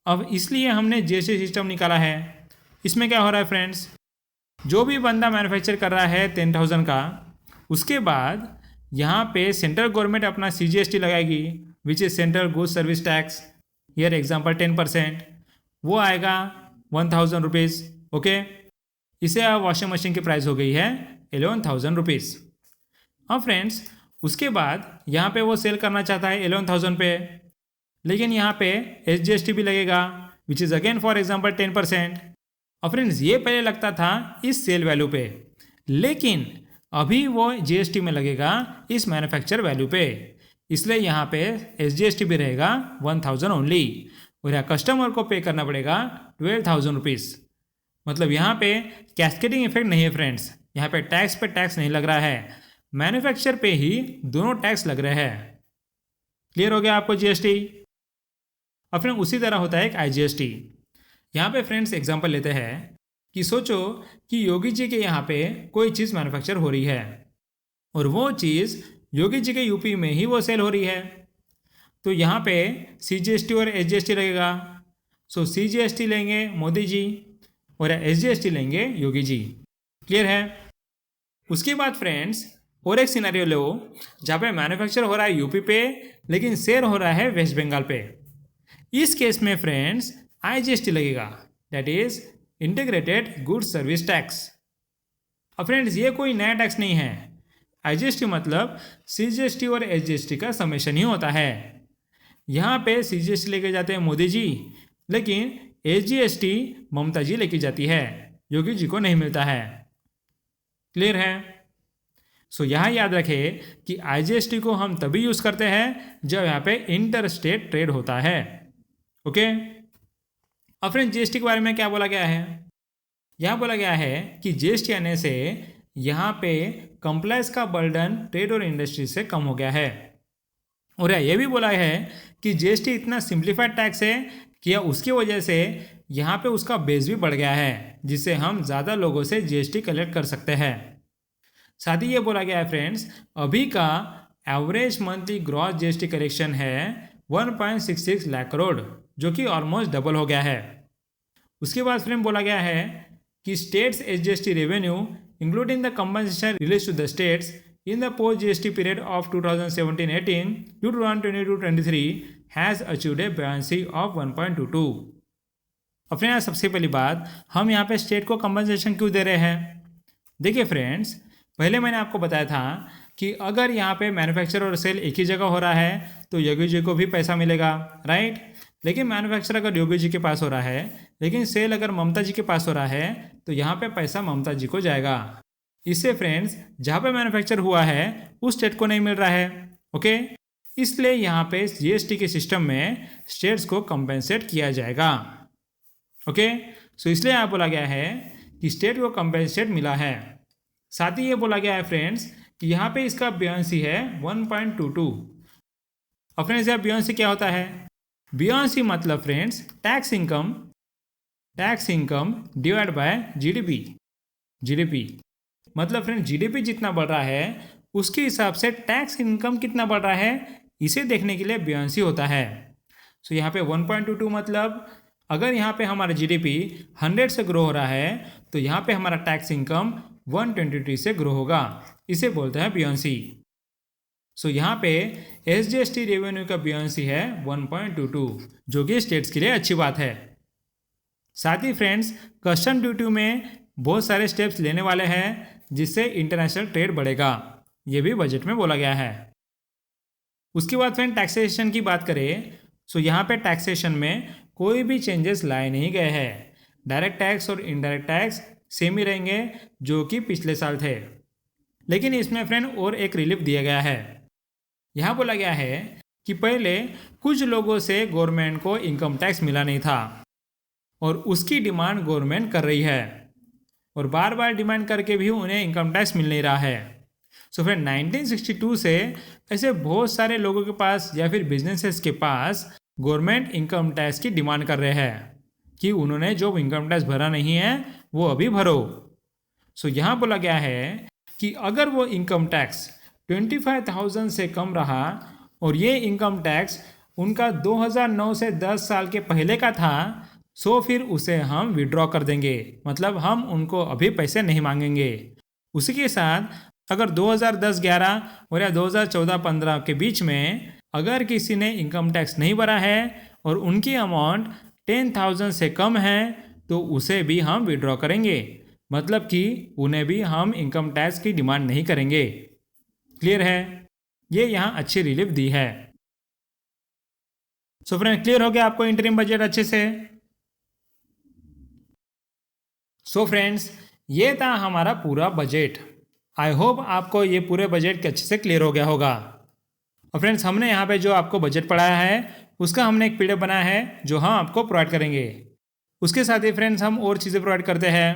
अब इसलिए हमने जीएसटी सिस्टम निकाला है। इसमें क्या हो रहा है फ्रेंड्स, जो भी बंदा मैन्युफैक्चर कर रहा है 10,000 का, उसके बाद यहाँ पे सेंट्रल गवर्नमेंट अपना CGST लगाएगी which is central goods service tax, here example 10%, वो आएगा 1,000 रुपीज़। ओके, इसे अब वॉशिंग मशीन की प्राइस हो गई है 11,000 रुपीज़। हाँ फ्रेंड्स, उसके बाद यहाँ पे वो सेल करना चाहता है 11,000 पे, लेकिन यहाँ पे SGST भी लगेगा which is again for example 10%। और फ्रेंड्स ये पहले लगता था इस सेल वैल्यू पे, लेकिन अभी वो GST में लगेगा इस मैन्युफैक्चर वैल्यू पे, इसलिए यहाँ पे SGST भी रहेगा 1,000 ओनली, और यहाँ कस्टमर को पे करना पड़ेगा 12,000 रुपीज़। मतलब यहाँ पे कैस्केडिंग इफेक्ट नहीं है फ्रेंड्स, यहाँ पे टैक्स नहीं लग रहा है, मैन्युफैक्चर पे ही दोनों टैक्स लग रहे हैं। क्लियर हो गया आपको GST? और फ्रेंड उसी तरह होता है एक IGST। यहाँ पे फ्रेंड्स एग्जांपल लेते हैं कि सोचो कि योगी जी के यहाँ पे कोई चीज़ मैन्युफैक्चर हो रही है और वो चीज़ योगी जी के यूपी में ही वो सेल हो रही है, तो यहाँ पे CGST और SGST लगेगा। सो CGST लेंगे मोदी जी और SGST लेंगे योगी जी। क्लियर है? उसके बाद फ्रेंड्स और एक सिनेरियो लो जहाँ पे मैन्युफैक्चर हो रहा है यूपी पे, लेकिन सेल हो रहा है वेस्ट बंगाल पे। इस केस में फ्रेंड्स IGST लगेगा, that is integrated goods service tax. अब फ्रेंड्स ये कोई नया टैक्स नहीं है, IGST मतलब CGST और SGST का समेशन ही होता है। यहाँ पे CGST लेके जाते हैं मोदी जी, लेकिन SGST ममता जी लेके जाती है, योगी जी को नहीं मिलता है। क्लियर है? सो यहाँ याद रखें कि IGST को हम तभी यूज़ करते हैं जब यहाँ पे इंटर स्टेट ट्रेड होता है। ओके, अब फ्रेंड GST के बारे में क्या बोला गया है? यहाँ बोला गया है कि GST आने से यहाँ पे कंप्लायंस का बर्डन ट्रेड और इंडस्ट्री से कम हो गया है, और ये भी बोला है कि GST इतना सिंप्लीफाइड टैक्स है कि उसकी वजह से यहाँ पे उसका बेस भी बढ़ गया है, जिससे हम ज़्यादा लोगों से GST कलेक्ट कर सकते हैं। साथ ही ये बोला गया है फ्रेंड्स, अभी का average monthly gross GST collection है 1.66 लाख करोड़, जो कि ऑलमोस्ट डबल हो गया है। उसके बाद फ्रेंड बोला गया है कि states SGST revenue including the compensation release to the states in the post-GST period of 2017-18 to 2022-23 has achieved a buoyancy of 1.22। अपने यहाँ सबसे पहली बात, हम यहाँ पे स्टेट को कंपनसेशन क्यों दे रहे हैं? देखिए फ्रेंड्स, पहले मैंने आपको बताया था कि अगर यहाँ पे मैन्युफैक्चर और सेल एक ही जगह हो रहा है तो योगी जी को भी पैसा मिलेगा, राइट? लेकिन मैन्युफैक्चर अगर योगी जी के पास हो रहा है, लेकिन सेल अगर ममता जी के पास हो रहा है, तो यहाँ पे पैसा ममता जी को जाएगा। इससे फ्रेंड्स जहाँ पे मैन्युफैक्चर हुआ है उस स्टेट को नहीं मिल रहा है। ओके, इसलिए यहाँ पे GST के सिस्टम में स्टेट्स को कंपेंसेट किया जाएगा। ओके, सो इसलिए यहाँ बोला गया है कि स्टेट को कंपेंसेट मिला है। साथ ही ये बोला गया है फ्रेंड्स कि यहाँ पे इसका बियॉन्सी है 1.22। अब फ्रेंड्स यहाँ बियॉन्सी क्या होता है? बियॉन्सी मतलब friends tax income tax income divide by GDP. GDP मतलब फ्रेंड जीडीपी जितना बढ़ रहा है उसके हिसाब से टैक्स इनकम कितना बढ़ रहा है, इसे देखने के लिए बियोंसी होता है। सो यहाँ पे 1.22 मतलब अगर यहाँ पे हमारा जीडीपी 100 से ग्रो हो रहा है तो यहाँ पे हमारा टैक्स इनकम 123 से ग्रो होगा, इसे बोलते हैं बियोंसी। सो यहाँ पे एसजीएसटी रेवेन्यू का बियोंसी है 1.22, जो कि स्टेट्स के लिए अच्छी बात है। साथ ही फ्रेंड्स कस्टम ड्यूटी में बहुत सारे स्टेप्स लेने वाले हैं जिससे इंटरनेशनल ट्रेड बढ़ेगा, ये भी बजट में बोला गया है। उसके बाद फ्रेंड टैक्सेशन की बात करें सो यहाँ पे टैक्सेशन में कोई भी चेंजेस लाए नहीं गए हैं। डायरेक्ट टैक्स और इनडायरेक्ट टैक्स सेम ही रहेंगे जो कि पिछले साल थे, लेकिन इसमें फ्रेंड और एक रिलीफ दिया गया है। यहाँ बोला गया है कि पहले कुछ लोगों से गवर्नमेंट को इनकम टैक्स मिला नहीं था और उसकी डिमांड गवर्नमेंट कर रही है और बार बार डिमांड करके भी उन्हें इनकम टैक्स मिल नहीं रहा है। सो फिर 1962 से ऐसे बहुत सारे लोगों के पास या फिर बिजनेसेस के पास गवर्नमेंट इनकम टैक्स की डिमांड कर रहे हैं कि उन्होंने जो इनकम टैक्स भरा नहीं है वो अभी भरो। सो यहाँ बोला गया है कि अगर वो इनकम टैक्स 25,000 से कम रहा और ये इनकम टैक्स उनका 2009 से 10 साल के पहले का था सो फिर उसे हम विड्रॉ कर देंगे, मतलब हम उनको अभी पैसे नहीं मांगेंगे। उसी के साथ अगर 2010-11 और या 2014-15 के बीच में अगर किसी ने इनकम टैक्स नहीं भरा है और उनकी अमाउंट 10,000 से कम है तो उसे भी हम विड्रॉ करेंगे, मतलब कि उन्हें भी हम इनकम टैक्स की डिमांड नहीं करेंगे। क्लियर है? ये यहाँ अच्छी रिलीफ दी है। सो फ्रेंड क्लियर हो गया आपको इंटरिम बजट अच्छे से? सो फ्रेंड्स ये था हमारा पूरा बजट। आई होप आपको ये पूरे बजट के अच्छे से क्लियर हो गया होगा। और फ्रेंड्स हमने यहाँ पे जो आपको बजट पढ़ाया है उसका हमने एक पीडीएफ बनाया है जो हम आपको प्रोवाइड करेंगे। उसके साथ ही फ्रेंड्स हम और चीज़ें प्रोवाइड करते हैं,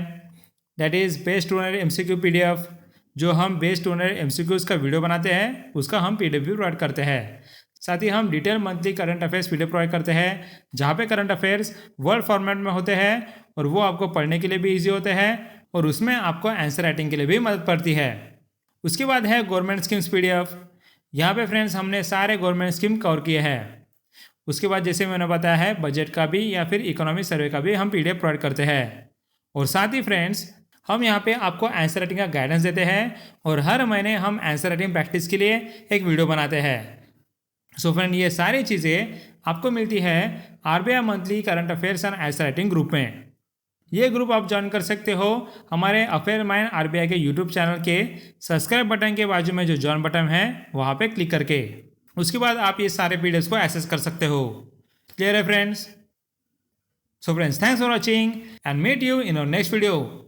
that is based on MCQ PDF, जो हम बेस्ड ऑन एमसीक्यूज़ का वीडियो बनाते हैं उसका हम पीडीएफ भी प्रोवाइड करते हैं। साथ ही हम detail monthly current affairs PDF provide करते हैं जहाँ पे करंट अफेयर्स वर्ड फॉर्मेट में होते हैं और वो आपको पढ़ने के लिए भी ईजी होते हैं और उसमें आपको आंसर राइटिंग के लिए भी मदद पड़ती है। उसके बाद है गवर्नमेंट स्कीम्स पीडीएफ। यहाँ पे फ्रेंड्स हमने सारे गवर्नमेंट स्कीम कवर किए हैं। उसके बाद जैसे मैंने बताया है बजट का भी या फिर इकोनॉमिक सर्वे का भी हम पीडीएफ प्रोवाइड करते हैं। और साथ ही फ्रेंड्स हम यहाँ पे आपको आंसर राइटिंग का गाइडेंस देते हैं और हर महीने हम आंसर राइटिंग प्रैक्टिस के लिए एक वीडियो बनाते हैं। सो फ्रेंड ये सारी चीज़ें आपको मिलती है RBI monthly current affairs and answer writing group में। ये ग्रुप आप ज्वाइन कर सकते हो हमारे अफेयर माइंड आरबीआई के यूट्यूब चैनल के सब्सक्राइब बटन के बाजू में जो ज्वाइन बटन है वहाँ पे क्लिक करके। उसके बाद आप ये सारे पीडीएफ्स को एक्सेस कर सकते हो। क्लियर है friends? So friends thanks for watching and meet you in our next video.